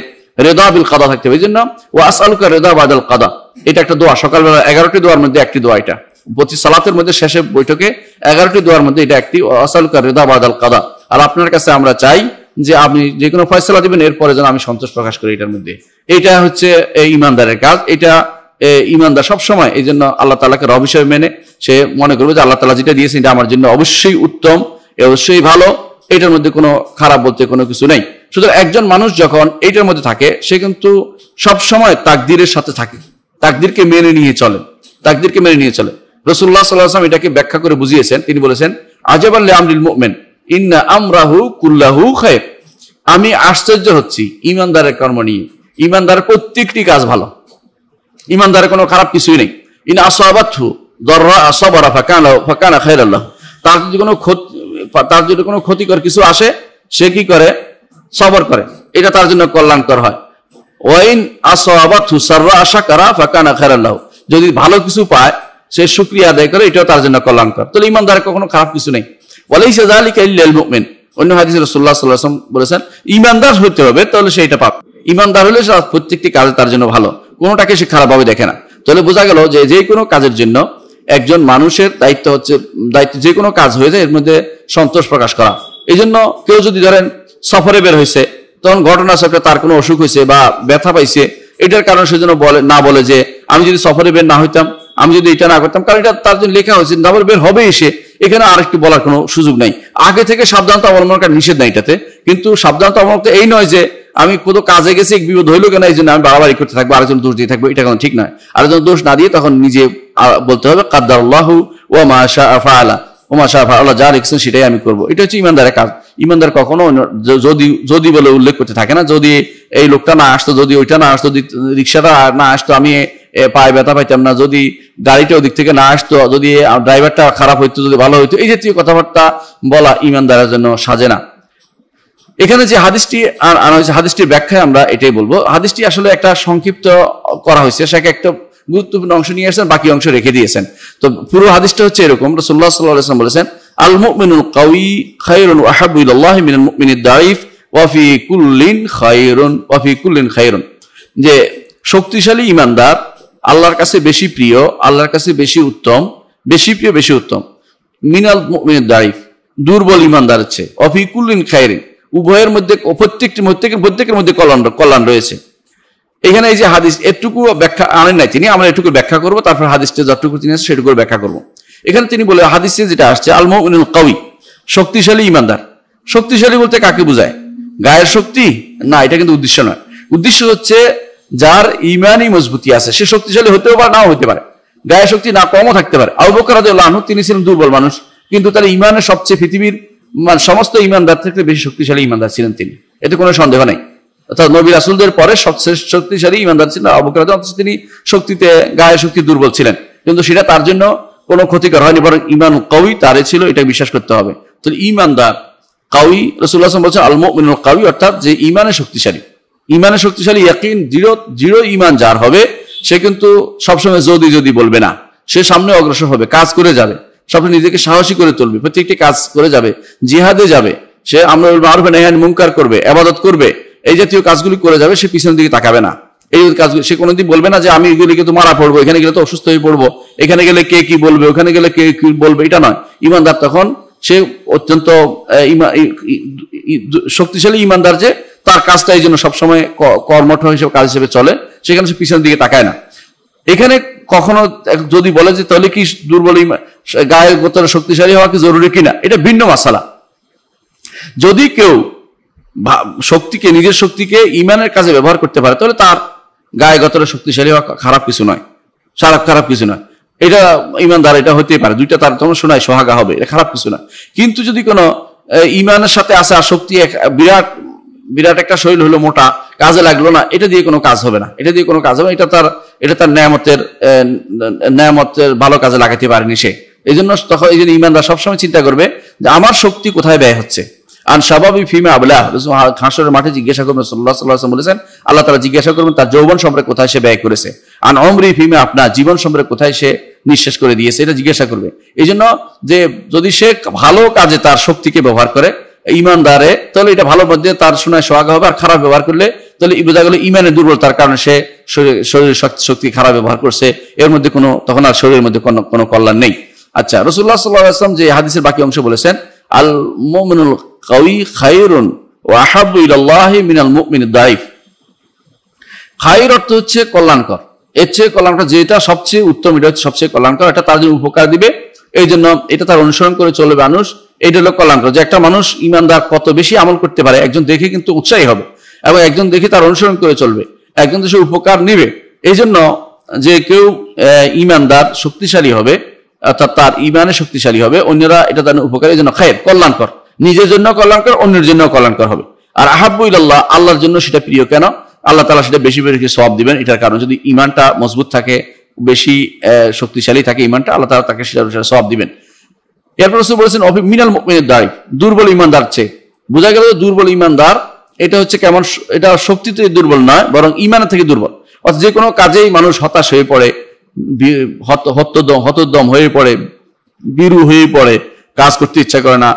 রিদা বিল কাদা থাকতে হবে। এই জন্য ওয়া আসআলুকা রিদা বাদাল কাদা, এটা একটা দোয়া, সকালবেলা 11টি দোয়ার মধ্যে একটি দোয়া। এটা প্রতি সালাতের মধ্যে শেষে বৈঠকে 11টি দোয়ার মধ্যে এটা একটি, ওয়া আসআলুকা রিদা বাদাল কাদা। আর আপনার কাছে আমরা চাই যে আপনি যে কোনো ফয়সালা দিবেন এরপরে যেন আমি সন্তোষ প্রকাশ করি এটার মধ্যে। এটা হচ্ছে ঈমানদারের কাজ। এটা ঈমানদার সবসময় এই জন্য আল্লাহ তাআলাকে রব হিসেবে মেনে সে মনে করবে যে আল্লাহ তাআলা যেটা দিয়েছেন এটা আমার জন্য অবশ্যই উত্তম, অবশ্যই ভালো, এটার মধ্যে কোনো খারাপ বলতে কোনো কিছু নেই। সুতরাং একজন মানুষ যখন এইটার মধ্যে থাকে সে কিন্তু সবসময় তাকদীরের সাথে থাকে, তাকদীরকে মেনে নিয়ে চলে। রাসূলুল্লাহ সাল্লাল্লাহু আলাইহি ওয়াসাল্লাম এটাকে ব্যাখ্যা করে বুঝিয়েছেন। তিনি বলেছেন আজাবাল লিআমরিল মুমিন ইন্না আমরাহু কুল্লাহু খায়র। আমি আশ্চর্য হচ্ছি ঈমানদারের কর্ম নিয়ে। ঈমানদারের প্রত্যেকটি কাজ ভালো, ঈমানদারের কোনো খারাপ কিছুই নেই। ইন আসাবাতহু দাররা সাবারা ফাকানা খায়রাল লাহু। তার যদি কোনো ক্ষতিকর কিছু আসে সে কি করে? সবর করে, এটা তার জন্য কল্যাণকর হয়। ওয়াইন আসাবাতহু সাররা শাকারা ফাকানা খায়রান লাহু, যদি ভালো কিছু পায় সে শুকরিয়া আদায় করে, এটাও তার জন্য কল্যাণকর। তাহলে ইমানদার কখনো খারাপ কিছু নেই। ওয়ালাইসা যালিকা ইল্লাল মুমিন, অন্য হাদিসে রাসূলুল্লাহ সাল্লাল্লাহু আলাইহি ওয়াসাল্লাম বলেছেন ইমানদার হতে হবে, তাহলে সেটা পাবে। ইমানদার হলে প্রত্যেকটি কাজ তার জন্য ভালো, কোনোটাকে সে খারাপ ভাবে দেখে না। তাহলে বোঝা গেল যে যে কোনো কাজের জন্য একজন মানুষের দায়িত্ব হচ্ছে, যে কোনো কাজ হয়ে যায় এর মধ্যে সন্তোষ প্রকাশ করা। এই জন্য কেউ যদি ধরেন সফরে বের হয়েছে, তখন ঘটনাচক্রে তার কোনো অসুখ হয়েছে বা ব্যথা পাইছে, এটার কারণে সেজন্য বলে যে আমি যদি সফরে বের না হইতাম, আমি যদি এটা না করতাম, কারণ এটা তার জন্য লেখা হয়েছে সফরে বের হবে এসে, এখানে আর একটু বলার কোনো সুযোগ নাই। আগে থেকে সাবধানতা অবলম্বন করার নিষেধ নাই এটাতে, কিন্তু সাবধানতা অবলম্বন এই নয় যে আমি কোথাও কাজে গেছি এক বিপদ হইলো কেন এই জন্য আমি বাড়াবাড়ি করতে থাকবো, আরেকজন দোষ দিয়ে থাকবো, এটা কোনো ঠিক নয়। আরেকজন দোষ না দিয়ে তখন নিজে বলতে হবে কাদ্দারাল্লাহু ওয়া মা শাআ ফাআলা, ওয়া মা শাআ ফাআলা, যা লিখছেন সেটাই আমি করব। এটা হচ্ছে ইমানদারের কাজ। ইমানদার কখনো যদি বলে উল্লেখ করতে থাকে না, যদি এই লোকটা না আসতো, যদি ওইটা না আসতো, যদি রিক্সাটা না আসতো আমি পায়ে ব্যথা পাইতাম না, যদি গাড়িটা ওদিক থেকে না আসতো, যদি ড্রাইভারটা খারাপ হইতো, যদি ভালো হইতো, এই জাতীয় কথাবার্তা বলা ইমানদারের জন্য সাজে না। এখানে যে হাদিসটি আনা হয়েছে, হাদিসটির ব্যাখ্যায় আমরা এটাই বলবো। হাদিসটি আসলে একটা সংক্ষিপ্ত করা হয়েছে, সেটাকে একটা গুরুত্বপূর্ণ অংশ নিয়ে আসছেন, বাকি অংশ রেখে দিয়েছেন। তো পুরো হাদিসটা হচ্ছে এরকম, রাসূলুল্লাহ সাল্লাল্লাহু আলাইহি ওয়াসাল্লাম বলেছেন আল মুমিনুল কাওয়ি খায়রুন ওয়া আহাব্বু ইলাল্লাহি মিনাল মুমিনিদ দাঈফ ওয়া ফি কুল্লিন খায়রুন, যে শক্তিশালী ইমানদার আল্লাহর কাছে বেশি প্রিয়, আল্লাহর কাছে বেশি উত্তম, বেশি প্রিয়, বেশি উত্তম, মিনাল মুমিনিদ দাঈফ, দুর্বল ইমানদারের চেয়ে, ওয়া ফি কুল্লিন খায়রিন, উভয়ের মধ্যে প্রত্যেকের মধ্যে কল্যাণ রয়েছে। এখানে এই যে হাদিস এটুকু ব্যাখ্যা আনেন নাই তিনি, আমরা এটুকু ব্যাখ্যা করবো, তারপর হাদিসটা যতটুকু তিনি আছে সেটুকু ব্যাখ্যা করবো। এখানে তিনি বলে হাদিসে যেটা আসছে আল মুমিনুল কাওয়ি, শক্তিশালী ইমানদার। শক্তিশালী বলতে কাকে বোঝায়? গায়ের শক্তি না, এটা কিন্তু উদ্দেশ্য নয়। উদ্দেশ্য হচ্ছে যার ইমানই মজবুতি আছে, সে শক্তিশালী হতেও পারে, নাও হতে পারে, গায়ের শক্তি না কমও থাকতে পারে। আবু বকর রাদিয়াল্লাহু আনহু তিনি ছিলেন দুর্বল মানুষ, কিন্তু তার ইমানের সবচেয়ে পৃথিবীর সমস্ত ইমানদার থেকে বেশি শক্তিশালী ইমানদার ছিলেন তিনি, এতে কোনো সন্দেহ নাই। অর্থাৎ নবী রাসূলদের পরে সবচেয়ে শক্তিশালী ইমানদার ছিলেন আবু বকর রাদিয়াল্লাহু আনহু। তিনি শক্তিতে, গায়ে শক্তি দুর্বল ছিলেন, কিন্তু সেটা তার জন্য কোনো ক্ষতিকর হয়নি, বরং ইমান কাওয়ি তারে ছিল, এটা বিশ্বাস করতে হবে। তো ইমানদার কাওয়ি, রাসূলুল্লাহ সাল্লাল্লাহু আলাইহি ওয়াসাল্লাম বলেছেন আল মুমিনুল কাওয়ি, অর্থাৎ যে ইমানে শক্তিশালী, ইমানে শক্তিশালী, ইয়াকিন দৃঢ় ইমান যার হবে, সে কিন্তু সবসময় যদি বলবে না, সে সামনে অগ্রসর হবে, কাজ করে যাবে, সবসময় নিজেকে সাহসী করে তুলবে, প্রত্যেকটি কাজ করে যাবে, জিহাদে যাবে, সে আমর বিল মারুফ নাহি আনিল মুনকার করবে, ইবাদত করবে, এই জাতীয় কাজগুলি করে যাবে, সে পিছনের দিকে তাকাবে না। এই কাজগুলি সে কোনোদিন বলবে না যে আমি এগুলিকে তো মারা পড়বো, এখানে গেলে তো অসুস্থ হয়ে পড়বো, এখানে গেলে কে কি বলবে, ওখানে গেলে কে কি বলবে, এটা নয়। ইমানদার তখন সে অত্যন্ত শক্তিশালী ইমানদার, যে তার কাজটা এই জন্য সবসময় কর্মঠ হিসেবে কাজ হিসেবে চলে, সেখানে সে পিছনের দিকে তাকায় না। এখানে কখনো যদি বলে যে তাহলে কি দুর্বল গায়ের গোত্র শক্তিশালী হওয়া কি জরুরি কিনা, এটা ভিন্ন মাসালা। যদি কেউ শক্তিকে, নিজের শক্তিকে ইমানের কাজে ব্যবহার করতে পারে, তাহলে তার গায়ে গোত্র শক্তিশালী হওয়া খারাপ কিছু নয়, খারাপ কিছু নয়, এটা ইমানদার, এটা হতেই পারে, দুইটা তার তখন শোনায় সোহাগা হবে, এটা খারাপ কিছু নয়। কিন্তু যদি কোনো ইমানের সাথে আসে আর শক্তি বিরাট একটা শরীর হলো, মোটা, কাজে লাগলো না, এটা দিয়ে কোনো কাজ হবে না, এটা দিয়ে কোনো কাজ হবে, এটা তার নেয়ামতের ভালো কাজে লাগাতে পারেনি সে। এই জন্য তখন এই জন্য ইমানদার সবসময় চিন্তা করবে যে আমার শক্তি কোথায় ব্যয় হচ্ছে। আন শাবাবি ফিমা আবলা, হাসরের মাঠে জিজ্ঞাসা করবেন, রাসূলুল্লাহ সাল্লাল্লাহু আলাইহি ওয়াসাল্লাম বলেছেন, আল্লাহ তাআলা জিজ্ঞাসা করবেন তার যৌবন সম্পর্কে কোথায় সে ব্যয় করেছে। আন উমরি ফিমা আপনা, জীবন সম্পর্কে কোথায় সে নিঃশেষ করে দিয়েছে, এটা জিজ্ঞাসা করবে। এই জন্য যে যদি সে ভালো কাজে তার শক্তিকে ব্যবহার করে ইমানদারে, তাহলে এটা ভালো মধ্যে তার শোনায় সোহাগা হবে। আর খারাপ ব্যবহার করলে তাহলে বোঝা গেল ইমানের দুর্বলতার কারণে সে শরীরের শক্তি খারাপ ব্যবহার করছে, এর মধ্যে তখন আর শরীরের মধ্যে কোনো কল্যাণ নেই। আচ্ছা, রাসূলুল্লাহ সাল্লাল্লাহু আলাইহি ওয়াসাল্লাম যে হাদিসের বাকি অংশ বলেছেন আল মুমিনুল কাওয়ি খায়রুন ওয়া আহাব্বু ইলাল্লাহি মিনাল মুমিনিদ দাঈফ। খায়র অর্থ হচ্ছে কল্যাণকর, এর চেয়ে কল্যাণকর, যেটা সবচেয়ে উত্তম, এটা হচ্ছে সবচেয়ে কল্যাণকর, এটা তার জন্য উপকার দিবে, এই জন্য এটা তার অনুসরণ করে চলবে মানুষ, এইটা হলো কল্যাণকর। যে একটা মানুষ ইমানদার কত বেশি আমল করতে পারে, একজন দেখে কিন্তু উৎসাহী হবে, এবং একজন দেখে তার অনুসরণ করে চলবে, একজন দেশে উপকার নিবে। এই জন্য যে কেউ ইমানদার শক্তিশালী হবে, অর্থাৎ তার ইমানে শক্তিশালী হবে, অন্যরা এটা তার উপকার, এই জন্য খায়ের, কল্যাণকর, নিজের জন্য কল্যাণকর, অন্যের জন্য কল্যাণকর হবে। আর আহাব্বু ইলাল্লাহ, আল্লাহর জন্য সেটা প্রিয়। কেন? আল্লাহ তাআলা সেটা বেশি বেশি সওয়াব দিবেন, এটার কারণ যদি ইমানটা মজবুত থাকে, বেশি শক্তিশালী থাকে ইমানটা, আল্লাহ তাআলা তাকে সেটা সওয়াব দিবেন। এরপর রাসূল বলেছেন মিনাল মুমিনিদ দাঈফ, দুর্বল ইমানদার চেয়ে। বোঝা গেল দুর্বল ইমানদার এটা হচ্ছে কেমন, এটা শক্তিতে দুর্বল নয়, বরং ইমানের থেকে দুর্বল। অর্থাৎ যে কোনো কাজেই মানুষ হতাশ হয়ে পড়ে, হতোদ্যম হয়ে পড়ে, বিরু হয়ে পড়ে, কাজ করতে ইচ্ছা করে না।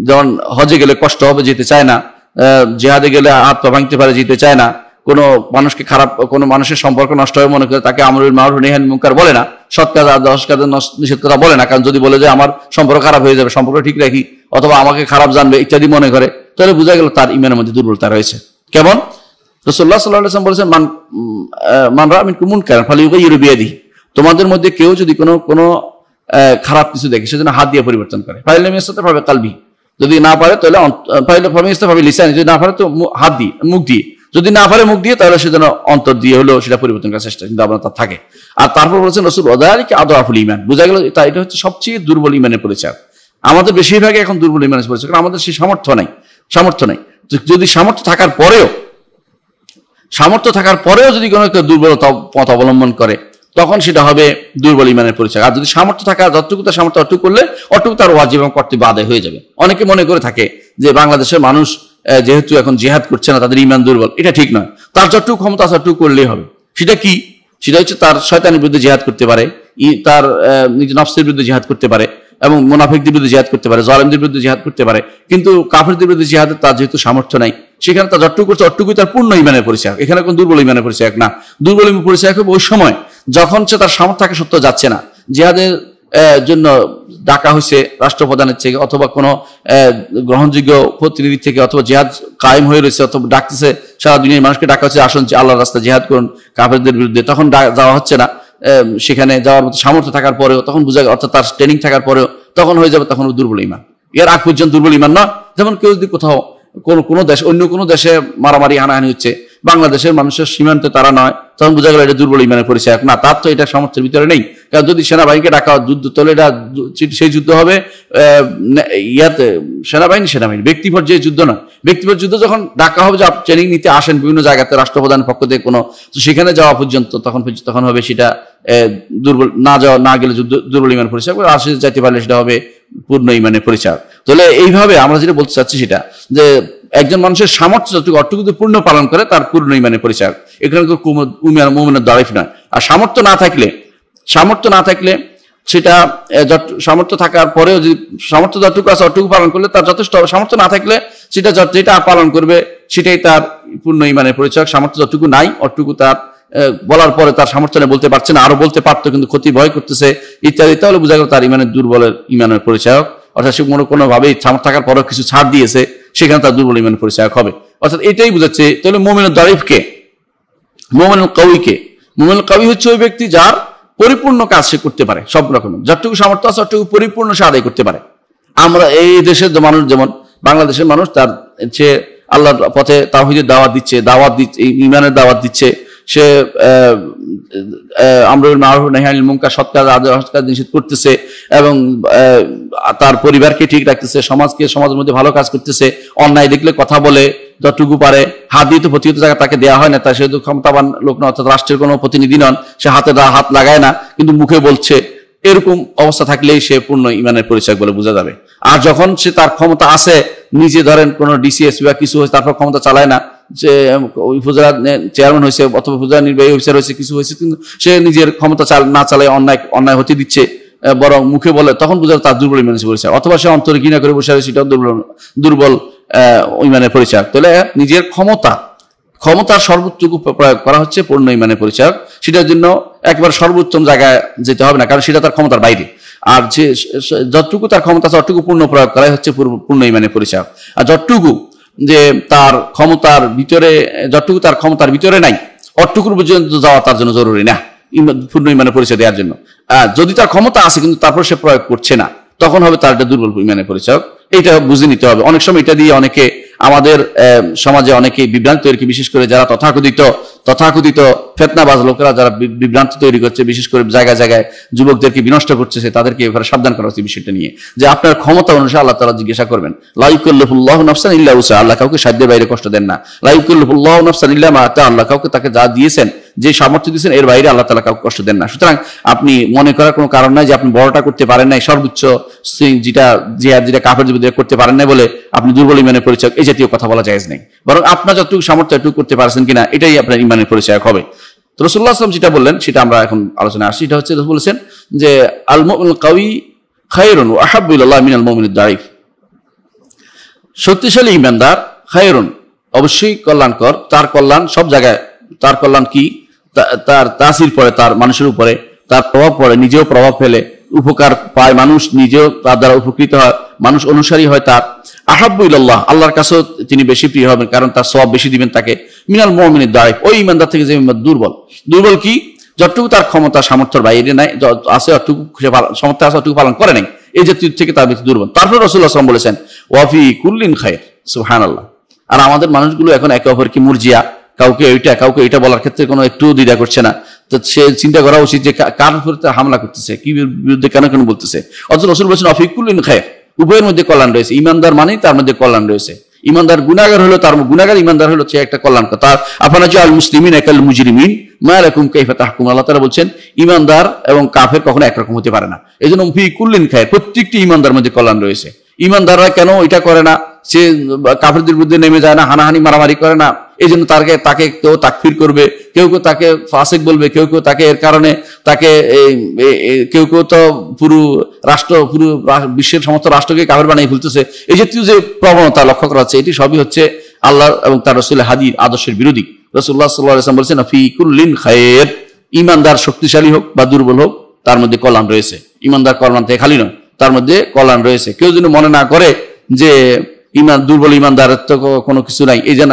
যেমন হজে গেলে কষ্ট হবে, যেতে চায় না। জিহাদে গেলে হাত পা ভাঙতে পারে, যেতে চায় না। কোনো মানুষকে খারাপ, কোনো মানুষের সম্পর্ক নষ্ট হয়ে মনে করে তাকে আমরুল মারুফ নাহি আনিল মুনকার বলে না, সৎ কাজ আর দশ কাজের নিষেধ কথা বলে না। কারণ যদি বলে যে আমার সম্পর্ক খারাপ হয়ে যাবে, সম্পর্ক ঠিক রাখি, অথবা আমাকে খারাপ জানবে ইত্যাদি মনে করে, তাহলে বোঝা গেল তার ইমানের মধ্যে দুর্বলতা রয়েছে। কেমন? রাসূলুল্লাহ সাল্লাল্লাহু আলাইহি ওয়াসাল্লাম বলেছেন, মান রাআ মিনকুম মুনকারান ফালিয়ুগাইয়িরহু বিয়াদিহি, তোমাদের মধ্যে কেউ যদি কোনো খারাপ কিছু দেখে সেজন্য হাত দিয়ে পরিবর্তন করে। ফাইল লাম ইয়াস্তাতি ফাবি কলবি, যদি না পারে তাহলে ফাইল লাম ইয়াস্তাতি ফাবি লিসানি, যদি না পারে তো হাত দিয়ে, মুখ দিয়ে, যদি না পারে মুখ দিয়ে, তাহলে সেজন্য অন্তর দিয়ে হলেও সেটা পরিবর্তন করার চেষ্টা কিন্তু আপনার থাকে। আর তারপর বলেছেন রাসূল ওয়াযালিকা আদআফুল ঈমান, বোঝা গেল এটা হচ্ছে সবচেয়ে দুর্বল ঈমানের পরিচয়। আমাদের বেশিরভাগই এখন দুর্বল ঈমানের পরিচয়, কারণ আমাদের সেই সামর্থ্য নাই। যদি সামর্থ্য থাকার পরেও যদি কোনো একটা দুর্বলতা পথ অবলম্বন করে, তখন সেটা হবে দুর্বল ঈমানের পরিচয়। আর যদি সামর্থ্য থাকে, যতটুকু তার সামর্থ্য অটুকু করলে অটুকু তার ওয়াজিব এবং কর্তব্য আদায় হয়ে যাবে। অনেকে মনে করে থাকে যে বাংলাদেশের মানুষ যেহেতু এখন জিহাদ করছে না, তাদের ঈমান দুর্বল। এটা ঠিক নয়। তার যতটুকু ক্ষমতা আছে ততটুকু করলেই হবে। সেটা কি? সেটা হচ্ছে তার শয়তানের বিরুদ্ধে জিহাদ করতে পারে, তার নিজের নফসের বিরুদ্ধে জিহাদ করতে পারে, এবং মুনাফিকদের বিরুদ্ধে জিহাদ করতে পারে, জালেমদের বিরুদ্ধে জিহাদ করতে পারে। কিন্তু কাফেরদের বিরুদ্ধে জিহাদের তার যেহেতু সামর্থ্য নাই, সেখানে তার যতটুকু করছে অতটুকুই তার পূর্ণ ঈমানের পরিচয়। এখানে কোন দুর্বল ঈমানের পরিচয় না। দুর্বল ঈমানের পরিচয় হবে ওই সময় যখন সে তার সামর্থ্য থাকে সত্ত্বেও যাচ্ছে না। জিহাদের জন্য ডাকা হয়েছে রাষ্ট্রপ্রধানের থেকে, অথবা কোনো গ্রহণযোগ্য প্রতিনিধি থেকে, অথবা জিহাদ কায়েম হয়ে রয়েছে, অথবা ডাকতেছে সারা দুনিয়ার মানুষকে ডাকা হচ্ছে, আসুন আল্লাহর রাস্তায় জিহাদ করুন কাফেরদের বিরুদ্ধে, তখন যাওয়া হচ্ছে না। সেখানে যাওয়ার মতো সামর্থ্য থাকার পরেও তখন বোঝা, অর্থাৎ তার ট্রেনিং থাকার পরেও তখন হয়ে যাবে তখন দুর্বল ঈমান। এর আগ পর্যন্ত দুর্বল ঈমান না। যেমন কেউ যদি কোথাও কোনো দেশ, অন্য কোনো দেশে মারামারি হানাহানি হচ্ছে, বাংলাদেশের মানুষের সীমান্তে তারা নয়, তখন বোঝা গেল এটা দুর্বল ঈমানের পরিচয় না। তার তো এটা সামর্থ্যের ভিতরে নেই। কারণ যদি সেনাবাহিনীকে ডাকা যুদ্ধ, তাহলে এটা সেই যুদ্ধ হবে সেনাবাহিনী ব্যক্তি পর্যায়ে যুদ্ধ নয়। ব্যক্তি পর্যায়ে যুদ্ধ যখন ডাকা হবে, যে ট্রেনিং নিতে আসেন বিভিন্ন জায়গাতে রাষ্ট্রপ্রধানের পক্ষ থেকে কোনো, তো সেখানে যাওয়া পর্যন্ত তখন হবে সেটা দুর্বল, না গেলে দুর্বল ঈমানের পরিচয়। আর সে যাইতে পারলে সেটা হবে পূর্ণ ঈমানের পরিচয়। তাহলে এইভাবে আমরা যেটা বলতে চাচ্ছি সেটা যে একজন মানুষের সামর্থ্য যতটুকু অতটুকু পূর্ণ পালন করে তার পূর্ণ ঈমানের পরিচয়। এখানে মুমিনের দারিফ নয়। আর সামর্থ্য না থাকলে সেটা সামর্থ্য থাকার পরেও যদি সামর্থ্য যতটুকু আছে অতটুকু পালন করলে তার যথেষ্ট হবে। সামর্থ্য না থাকলে সেটা যেটা পালন করবে সেটাই তার পূর্ণ ঈমানের পরিচয়। সামর্থ্য যতটুকু নাই অতটুকু তার বলার পরে তার সামর্থ্য নেই, বলতে পারছে না, আরো বলতে পারতো কিন্তু ক্ষতি ভয় করতেছে ইত্যাদি, তাহলে বোঝা গেল তার ঈমানের পরিচয়। অর্থাৎ সে কোনোভাবেই সামর্থ্য থাকার পরেও কিছু ছাড় দিয়েছে, সেখানে তার দুর্বল ঈমানের পরিচয় হবে। অর্থাৎ এটাই বোঝাচ্ছে। তাহলে মুমিনুল দারিফকে, মুমিনুল কাউইকে, মুমিনুল কাউই হচ্ছে ওই ব্যক্তি যার পরিপূর্ণ কাজ সে করতে পারে, সব রকমের যতটুকু সামর্থ্য আছে ততটুকু পরিপূর্ণ সে আদায় করতে পারে। আমরা এই দেশের মানুষ, যেমন বাংলাদেশের মানুষ, তার সে আল্লাহর পথে তাওহীদের দাওয়াত দিচ্ছে, ঈমানের দাওয়াত দিচ্ছে, সে আমরুল মারুফ নাহি আনিল মুনকার, সৎ কাজ অসৎ কাজ নিষেধ করতেছে, এবং তার পরিবারকে ঠিক রাখতেছে, সমাজের মধ্যে ভালো কাজ করতেছে, অন্যায় দেখলে কথা বলে, যতটুকু পারে হাত দিয়ে তো প্রতিহত জায়গা তাকে দেওয়া হয় না, তার সেহেতু ক্ষমতাবান লোক না, অর্থাৎ রাষ্ট্রের কোনো প্রতিনিধি নন, সে হাত লাগায় না কিন্তু মুখে বলছে, এরকম অবস্থা থাকলেই সে পূর্ণ ঈমানের পরিচয় বলে বোঝা যাবে। আর যখন সে তার ক্ষমতা আছে, নিজে ধরেন কোন ডিসিএস বা কিছু হয়েছে, তারপর ক্ষমতা চালায় না, যে উপজেলা চেয়ারম্যান হয়েছে অথবা উপজেলা নির্বাহী অফিসার হয়েছে, কিছু হয়েছে, কিন্তু সে নিজের ক্ষমতা না চালায় অন্যায় হতে দিচ্ছে, বরং মুখে বলে, তখন বোঝা তার দুর্বল ঈমানের পরিচয়। অথবা সে অন্তরে ঘৃণা করে বসে আছে, সেটাও দুর্বল ঈমানের পরিচয়। তাহলে নিজের ক্ষমতার সর্বোচ্চটুকু প্রয়োগ করা হচ্ছে পূর্ণ ঈমানের পরিচয়। সেটার জন্য একবার সর্বোত্তম জায়গায় যেতে হবে না, কারণ সেটা তার ক্ষমতার বাইরে। আর যে যতটুকু তার ক্ষমতা আছে ততটুকু পূর্ণ প্রয়োগ করাই হচ্ছে পূর্ণ ঈমানের পরিচয়। আর যতটুকু যে তার ক্ষমতার ভিতরে নাই, অতটুকুর পর্যন্ত যাওয়া তার জন্য জরুরি না পূর্ণ ঈমানের পরিচয় দেওয়ার জন্য। যদি তার ক্ষমতা আছে কিন্তু তারপর সে প্রয়োগ করছে না, তখন হবে তার একটা দুর্বল ঈমানের পরিচয়। এটা বুঝে নিতে হবে। অনেক সময় এটা দিয়ে আমাদের সমাজে অনেকে বিভ্রান্ত তৈরি, বিশেষ করে যারা তথাকথিত তথাকথিত ফেতনাবাজ লোকেরা যারা বিভ্রান্তি তৈরি করছে, বিশেষ করে জায়গায় জায়গায় যুবকদেরকে বিনষ্ট করছে, তাদেরকে এবারে সাবধান করা হচ্ছে বিষয়টা নিয়ে, যে আপনার ক্ষমতা অনুসারে আল্লাহ তাআলা জিজ্ঞাসা করবেন। লা ইউকাল্লিফুল্লাহু নাফসান ইল্লা উসআহা, আল্লাহ কাউকে সাধ্যের বাইরে কষ্ট দেন না। লা ইউকাল্লিফুল্লাহু নাফসান ইল্লা মা আতা, আল্লাহ কাউকে তাকে যা দিয়েছেন, যে সামর্থ্য দিয়েছেন, এর বাইরে আল্লাহ তাআলা কাউকে কষ্ট দেন না। সুতরাং আপনি মনে করার কোনো কারণ নাই যে আপনি বড়টা করতে পারেন নাই, সর্বোচ্চ যেটা কাফের বিরুদ্ধে করতে পারেন নাই বলে আপনি দুর্বল ইমানের পরিচয়, এই জাতীয় কথা বলা জায়েজ নেই। বরং আপনার যতটুকু সামর্থ্য এটুকু করতে পারছেন কিনা, এটাই আপনার ইমানের পরিচয় হবে। তো রাসূলুল্লাহ সাল্লাল্লাহু আলাইহি ওয়াসাল্লাম যেটা বললেন সেটা আমরা এখন আলোচনায় আসি। এটা হচ্ছে রাসূল বলেছেন যে আল মুমিনুল কাওয়ি খায়রুন ওয়া আহাব্বু ইলাল্লাহ মিনাল মুমিনিদ দাঈফ। শক্তিশালী ইমানদার খায়রুন, অবশ্যই কল্যাণকর, তার কল্যাণ সব জায়গায়। তার কল্যাণ কি? তার তাসির পড়ে তার মানুষের উপরে, তার প্রভাব পড়ে, নিজেও প্রভাব ফেলে, উপকার পায় মানুষ, নিজেও তার দ্বারা উপকৃত হয়, মানুষ অনুসারী হয় তার। আহাব্বু ইলাল্লাহ, আল্লাহর কাছেও তিনি বেশি প্রিয় হবেন, কারণ তার সওয়াব বেশি দিবেন তাকে। মিনাল মুমিনিদ দাঈফ, ওই ইমানদার থেকে যে দুর্বল। দুর্বল কি? যতটুকু তার ক্ষমতা সামর্থ্যের বাইরে নাই আছে, অতটুকু সামর্থ্য আছে অতটুকু পালন করে নাই, এই জাতীয় থেকে তার বেশি দুর্বল। তারপর রাসূলুল্লাহ সাল্লাল্লাহু আলাইহি ওয়াসাল্লাম বলেছেন ওয়াফি কুল্লিন খায়র। সুবহানাল্লাহ। আর আমাদের মানুষগুলো এখন একে অপরকে মুরজিয়া, কাউকে এটা বলার ক্ষেত্রে কোনো একটু দ্বিধা করছে না। তো সে চিন্তা করা উচিত যে কার উপরে হামলা করতেছে, কি বিরুদ্ধে কেন বলতেছে। অথচ রাসূল বলেছেন ওয়াফি কুল্লিন খায়র, উভয়ের মধ্যে কল্যাণ রয়েছে। ইমানদার মানেই তার মধ্যে কল্যাণ রয়েছে। ইমানদার গুনাহগার হলো তার গুনাহগার, ইমানদার হলো সে একটা কল্যাণকর। তার আফানা জাআল মুসলিমিনা কাল মুজরিমিন মা লাকুম কাইফা তাহকুমুন, আল্লাহ তাআলা বলছেন ইমানদার এবং কাফের কখনো একরকম হতে পারে না। এইজন্য ফি কুল্লিন খায়র, প্রত্যেকটি ইমানদার মধ্যে কল্যাণ রয়েছে। ইমানদাররা কেন এটা করে না? সে কাফেরদের বিরুদ্ধে নেমে যায় না, হানাহানি মারামারি করে না। এই জন্য তাকে কেউ তাকফির করবে, কেউ তাকে ফাসিক বলবে, কেউ তাকে এর কারণে তাকে কেউ তো পুরো বিশ্বের সমস্ত রাষ্ট্রকে কাফের বানিয়ে ফেলতেছে। এই জাতীয় যে প্রবণতা লক্ষ্য করা হচ্ছে, এটি সবই হচ্ছে আল্লাহ এবং তার রাসূলের হাদির আদর্শের বিরোধী। রাসূলুল্লাহ সাল্লাল্লাহু আলাইহি ওয়াসাল্লাম বলেছেন ফি কুল্লিন খায়র, ইমানদার শক্তিশালী হোক বা দুর্বল হোক তার মধ্যে কল্যাণ রয়েছে। ইমানদার কল্যাণ থেকে খালি নয়, তার মধ্যে কল্যাণ রয়েছে। কেউ যেন মনে না করে যে দুর্বল ইমানদারের তো কোনো কিছু নাই, এই জন্য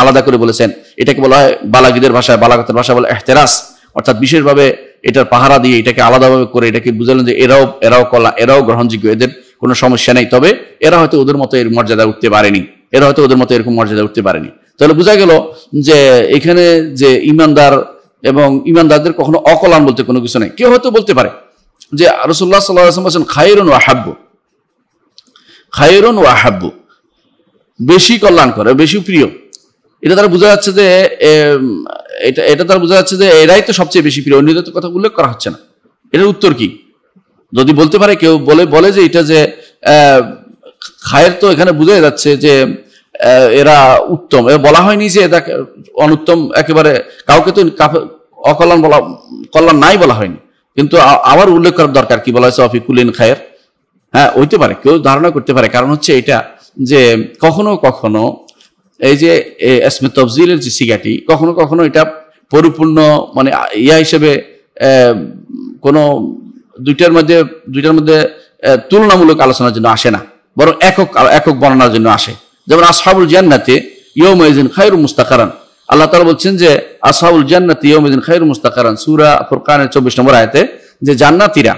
আলাদা করে বলেছেন। এটাকে বলা হয় বালাগীদের ভাষায়, বালাগতের ভাষায় বলে ইহতিরাস, অর্থাৎ বিশেষভাবে এটার পাহারা দিয়ে এটাকে আলাদাভাবে করে এটাকে বুঝালেন যে এরাও কল্যাণ, এরাও গ্রহণযোগ্য, এদের কোনো সমস্যা নেই। তবে এরা হয়তো ওদের মতো এর মর্যাদা উঠতে পারেনি, এরকম মর্যাদা উঠতে পারেনি। তাহলে বোঝা গেল যে এখানে যে ইমানদার এবং ইমানদারদের কখনো অকল্যাণ বলতে কোনো কিছু নেই। কেউ হয়তো বলতে পারে যে রাসূলুল্লাহ সাল্লাল্লাহু আলাইহি ওয়াসাল্লাম বলেছেন খায়রুন ওয়া আহাব্বু, বেশি কল্যাণ করে, বেশি প্রিয়। এটা তারা বোঝা যাচ্ছে যে এরাই তো সবচেয়ে বেশি প্রিয়, অন্যদের তো কথা উল্লেখ করা হচ্ছে না। এটার উত্তর কি? যদি বলতে পারে কেউ বলে যে এটা যে খায়ের, তো এখানে বোঝা যাচ্ছে যে এরা উত্তম। বলা হয়নি যে এটা অনুত্তম একেবারে, কাউকে তো কল্যাণ নাই বলা হয়নি, কিন্তু আবার উল্লেখ করার দরকার কি বলা হয়েছে ওয়াফি কুল্লিন খায়র। হ্যাঁ, হইতে পারে, কেউ ধারণা করতে পারে। কারণ হচ্ছে এটা যে কখনো কখনো এই যে ইসমে তাফজিলের যে সিগাটি, কখনো কখনো এটা পরিপূর্ণ মানে হিসেবে কোনো দুইটার মধ্যে তুলনামূলক আলোচনার জন্য আসে না, বরং একক বর্ণনার জন্য আসে। যেমন আসহাবুল জান্নাতে ইয়াউমাইযিন খায়রুম মুস্তাকারান, আল্লাহ তাআলা বলছেন যে আসহাবুল জান্নাতি ইয়াউমাইযিন খায়রুম মুস্তাকারান, সূরা ফুরকানের 24 নম্বর আয়াতে, যে জান্নাতীরা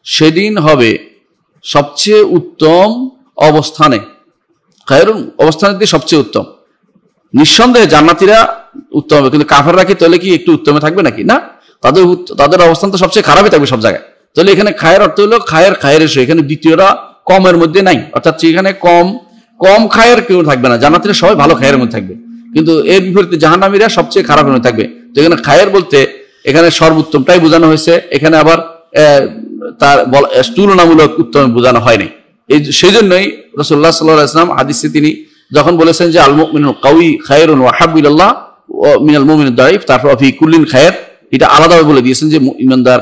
সেদিন হবে সবচেয়ে উত্তম অবস্থানে। খায়রুন অবস্থানের দিয়ে সবচেয়ে উত্তম। নিঃসন্দেহে জান্নাতীরা উত্তম হবে, কিন্তু কাফেররা কি তাহলে কি একটু উত্তমে থাকবে নাকি? না, তাদের অবস্থান তো সবচেয়ে খারাপই থাকবে সব জায়গায়। তাহলে এখানে খায়ের অর্থ হলো খায়ের এসে, এখানে দ্বিতীয়রা কমের মধ্যে নাই, অর্থাৎ এখানে কম খায়ের কেউ থাকবে না। জান্নাতীরা সবাই ভালো খায়ের মধ্যে থাকবে, কিন্তু এর বিপরীতে জাহান্নামীরা সবচেয়ে খারাপ মধ্যে থাকবে। তো এখানে খায়ের বলতে এখানে সর্বোত্তমটাই বোঝানো হয়েছে, এখানে আবার তার তুলনামূলক উত্তম বোঝানো হয়নি। সেই জন্যই রাসূলুল্লাহ সাল্লাল্লাহু আলাইহি ওয়াসাল্লাম হাদিসে তিনি যখন বলেছেন যে আল মুমিনুল কাওয়ি খায়রুন ওয়া আহাব্বু ইলাল্লাহ মিনাল মুমিনিদ দাঈফ, তারপর ফি কুল্লিন খায়র, এটা আলাদাভাবে বলে দিয়েছেন যে ইমানদার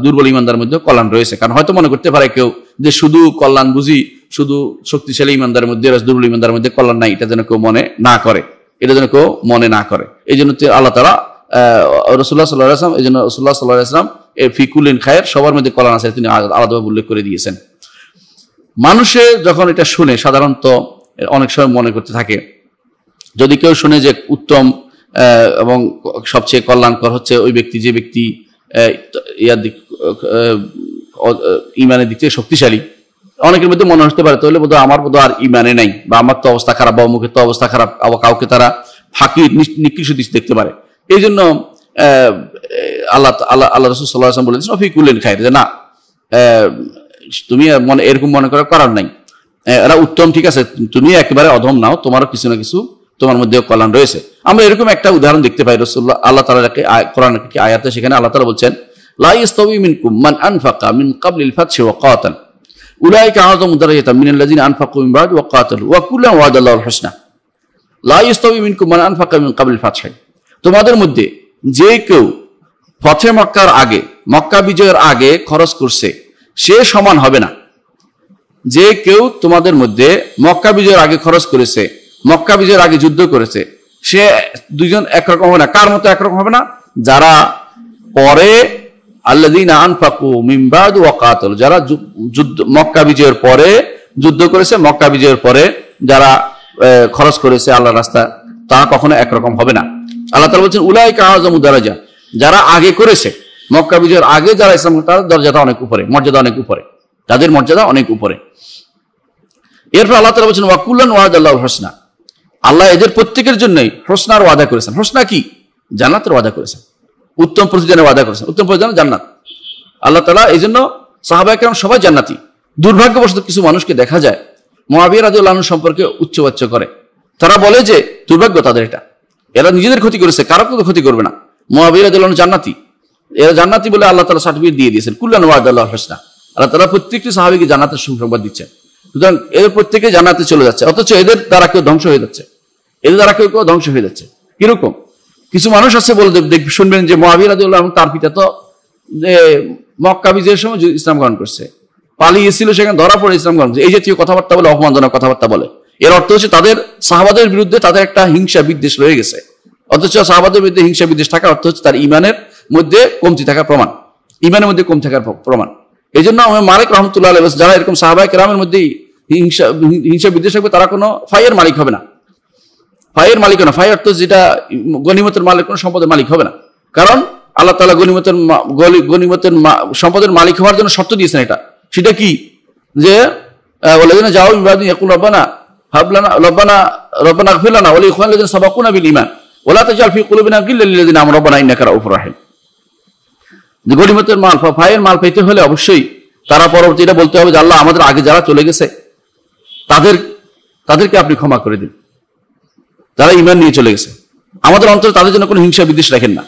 দুর্বল ইমানদার মধ্যে কল্যাণ রয়েছে। কারণ হয়তো মনে করতে পারে কেউ যে শুধু কল্যাণ বুঝি, শুধু শক্তিশালী ইমানদার মধ্যে, দুর্বল ইমানদার মধ্যে কল্যাণ নাই, এটা যেন কেউ মনে না করে। এই জন্য আল্লাহ তাআলা রাসূলুল্লাহ সাল্লাল্লাহু আলাইহি ওয়াসাল্লাম, এই জন্য রাসূলুল্লাহ সাল্লাল্লাহু আলাইহি ওয়াসাল্লাম ফি কুল্লিন খায়র, সবার মধ্যে কল্যাণ আছে, তিনি আলাদাভাবে উল্লেখ করে দিয়েছেন। মানুষে যখন এটা শুনে সাধারণত অনেক সময় মনে করতে থাকে, যদি কেউ শুনে যে উত্তম এবং সবচেয়ে কল্যাণকর হচ্ছে ওই ব্যক্তি যে ব্যক্তি ইমানের দিক থেকে শক্তিশালী, অনেকের মধ্যে মনে হতে পারে তাহলে বোধহয় আমার বোধহয় আর ইমানে নাই, বা আমার তো অবস্থা খারাপ, বা অমুকের তো অবস্থা খারাপ, আবার কাউকে তারা হাকির নিকৃষ্ট দৃষ্টি দেখতে পারে। এই জন্য আল্লাহ রাসূল সাল্লাল্লাহু আলাইহি ওয়াসাল্লাম বলেছেন ফি কুল্লিন খায়র, যে না তুমি এরকম মনে করার নাই, এরা উত্তম, ঠিক আছে, তুমি একেবারে অধম নাও, তোমারও কিছু না কিছু তোমার মধ্যেও কল্যাণ রয়েছে। আমরা এরকম একটা উদাহরণ দেখতে পাই রাসূলুল্লাহ আল্লাহ তাআলা কোরআন আয়াতে, সেখানে আল্লাহ তাআলা বলছেন লা ইয়াস্তাওয়ি মিনকুম মান আনফাকা মিন ক্বাবলিল ফাতহি ওয়া কাতাল উলাইকা আ'যামু দারাজাতাম মিনাল্লাযিনা আনফাকু মিন বা'দ ওয়া কাতালু ওয়া কুল্লান ওয়া'দাল্লাহুল হুসনা। লা ইয়াস্তাওয়ি মিনকুম মান আনফাকা মিন ক্বাবলিল ফাতহি, তোমাদের মধ্যে যে কেউ ফতে মক্কার আগে, মক্কা বিজয়ের আগে খরচ করছে সে সমান হবে না। যে কেউ তোমাদের মধ্যে মক্কা বিজয়ের আগে খরচ করেছে, মক্কা বিজয়ের আগে যুদ্ধ করেছে, সে দুইজন একরকম হবে না। কার মতো একরকম হবে না? যারা পরে আল্লাযীনা আনফাকু মিন বা'দ ওয়া কাতালু, যারা যুদ্ধ মক্কা বিজয়ের পরে যুদ্ধ করেছে, মক্কা বিজয়ের পরে যারা খরচ করেছে আল্লাহর রাস্তায়, তা কখনো একরকম হবে না। আল্লাহ তাআলা বলছেন উলাইকা আ'যামু দারাজা, যারা আগে করেছে, মক্কা বিজয়ের আগে যারা ইসলাম, তাদের দরজাটা অনেক উপরে, মর্যাদা অনেক উপরে, তাদের মর্যাদা অনেক উপরে। এরপর আল্লাহ তাআলা বলছেন ওয়া কুল্লান ওয়া'দাল্লাহুল হুসনা, আল্লাহ এদের প্রত্যেকের জন্যই হোসনার ওয়াদা করেছেন। হোসনা কি? জান্নাতের ওয়াদা করেছেন, উত্তম প্রতিদানের ওয়াদা করেছেন, উত্তম প্রতিদান জান্নাত। আল্লাহ তাআলা এই জন্য সাহাবায়ে কেরাম সবাই জান্নাতি। দুর্ভাগ্যবশত কিছু মানুষকে দেখা যায় মুআবিয়া রাদিয়াল্লাহু আনহু সম্পর্কে উচ্চবাচ্য করে, তারা বলে যে দুর্ভাগ্য তাদের, এটা এরা নিজেদের ক্ষতি করেছে, কারো কোনো ক্ষতি করবে না। মুআবিয়া রাদিয়াল্লাহু আনহু জান্নাতি, এরা জান্নাতি বলে আল্লাহ তাআলা সার্টিফিকেট দিয়ে দিয়েছেন, কুল্লান ওয়া'দাল্লাহুল হুসনা। আল্লাহ তাআলা প্রত্যেকটি সাহাবীকে জান্নাতের সুসংবাদ দিচ্ছেন, সুতরাং এদের প্রত্যেকে জান্নাতে চলে যাচ্ছে, অথচ এদের দ্বারা কেউ ধ্বংস হয়ে যাচ্ছে, এদের দ্বারা কেউ ধ্বংস হয়ে যাচ্ছে। কিরকম? কিছু মানুষ আছে বলে শুনবেন যে মুআবিয়া রাদিয়াল্লাহু আনহু তার পিতা তো মক্কা বিজয়ের সময় ইসলাম গ্রহণ করছে, পালিয়েছিল, সেখানে ধরা পড়ে ইসলাম গ্রহণ করছে, এই জাতীয় কথাবার্তা বলে, অপমানজনক কথাবার্তা বলে। এর অর্থ হচ্ছে তাদের সাহাবাদের বিরুদ্ধে তাদের একটা হিংসা বিদ্বেষ রয়ে গেছে, অথচ সাহাবাদের বিরুদ্ধে হিংসা বিদ্বেষ থাকার অর্থ হচ্ছে তার ইমানের মধ্যে কমতি থাকার প্রমাণ, ইমানের মধ্যে কম থাকার প্রমাণ। এই জন্য মালিক রাহমাতুল্লাহ আলাইহি, যারা এরকম সাহাবায়ে কেরামের মধ্যে হিংসা বিদ্বেষ থাকবে, তারা কোনো ফাইয়ের মালিক হবে না। ফাইয়ের মালিক না, ফাই অর্থ যেটা গনিমতের মালিক, কোনো সম্পদের মালিক হবে না। কারণ আল্লাহ তাআলা গনিমতের সম্পদের মালিক হওয়ার জন্য শর্ত দিয়েছেন। এটা সেটা কি? যে ওয়ালাযিনা জাউ মিন বা'দি ইয়াকুলু রব্বানা হাব লানা রব্বানা ইগফির লানা ওয়া লিইখওয়ানিল্লাযিনা সাবাকুনা বিল ঈমান ওয়া লা তাজআল ফি কুলুবিনা গিল্লাল লিল্লাযিনা আমানু রব্বানা ইন্নাকা রাউফুর রাহিম। যে গনিমতের মাল, ফাইয়ের মাল পেতে হলে অবশ্যই তারা পরবর্তী এটা বলতে হবে যে আল্লাহ আমাদের আগে যারা চলে গেছে তাদেরকে আপনি ক্ষমা করে দিন, যারা ঈমান নিয়ে চলে গেছে, আমাদের অন্তরে তাদের জন্য কোনো হিংসা বিদ্বেষ রাখেন না।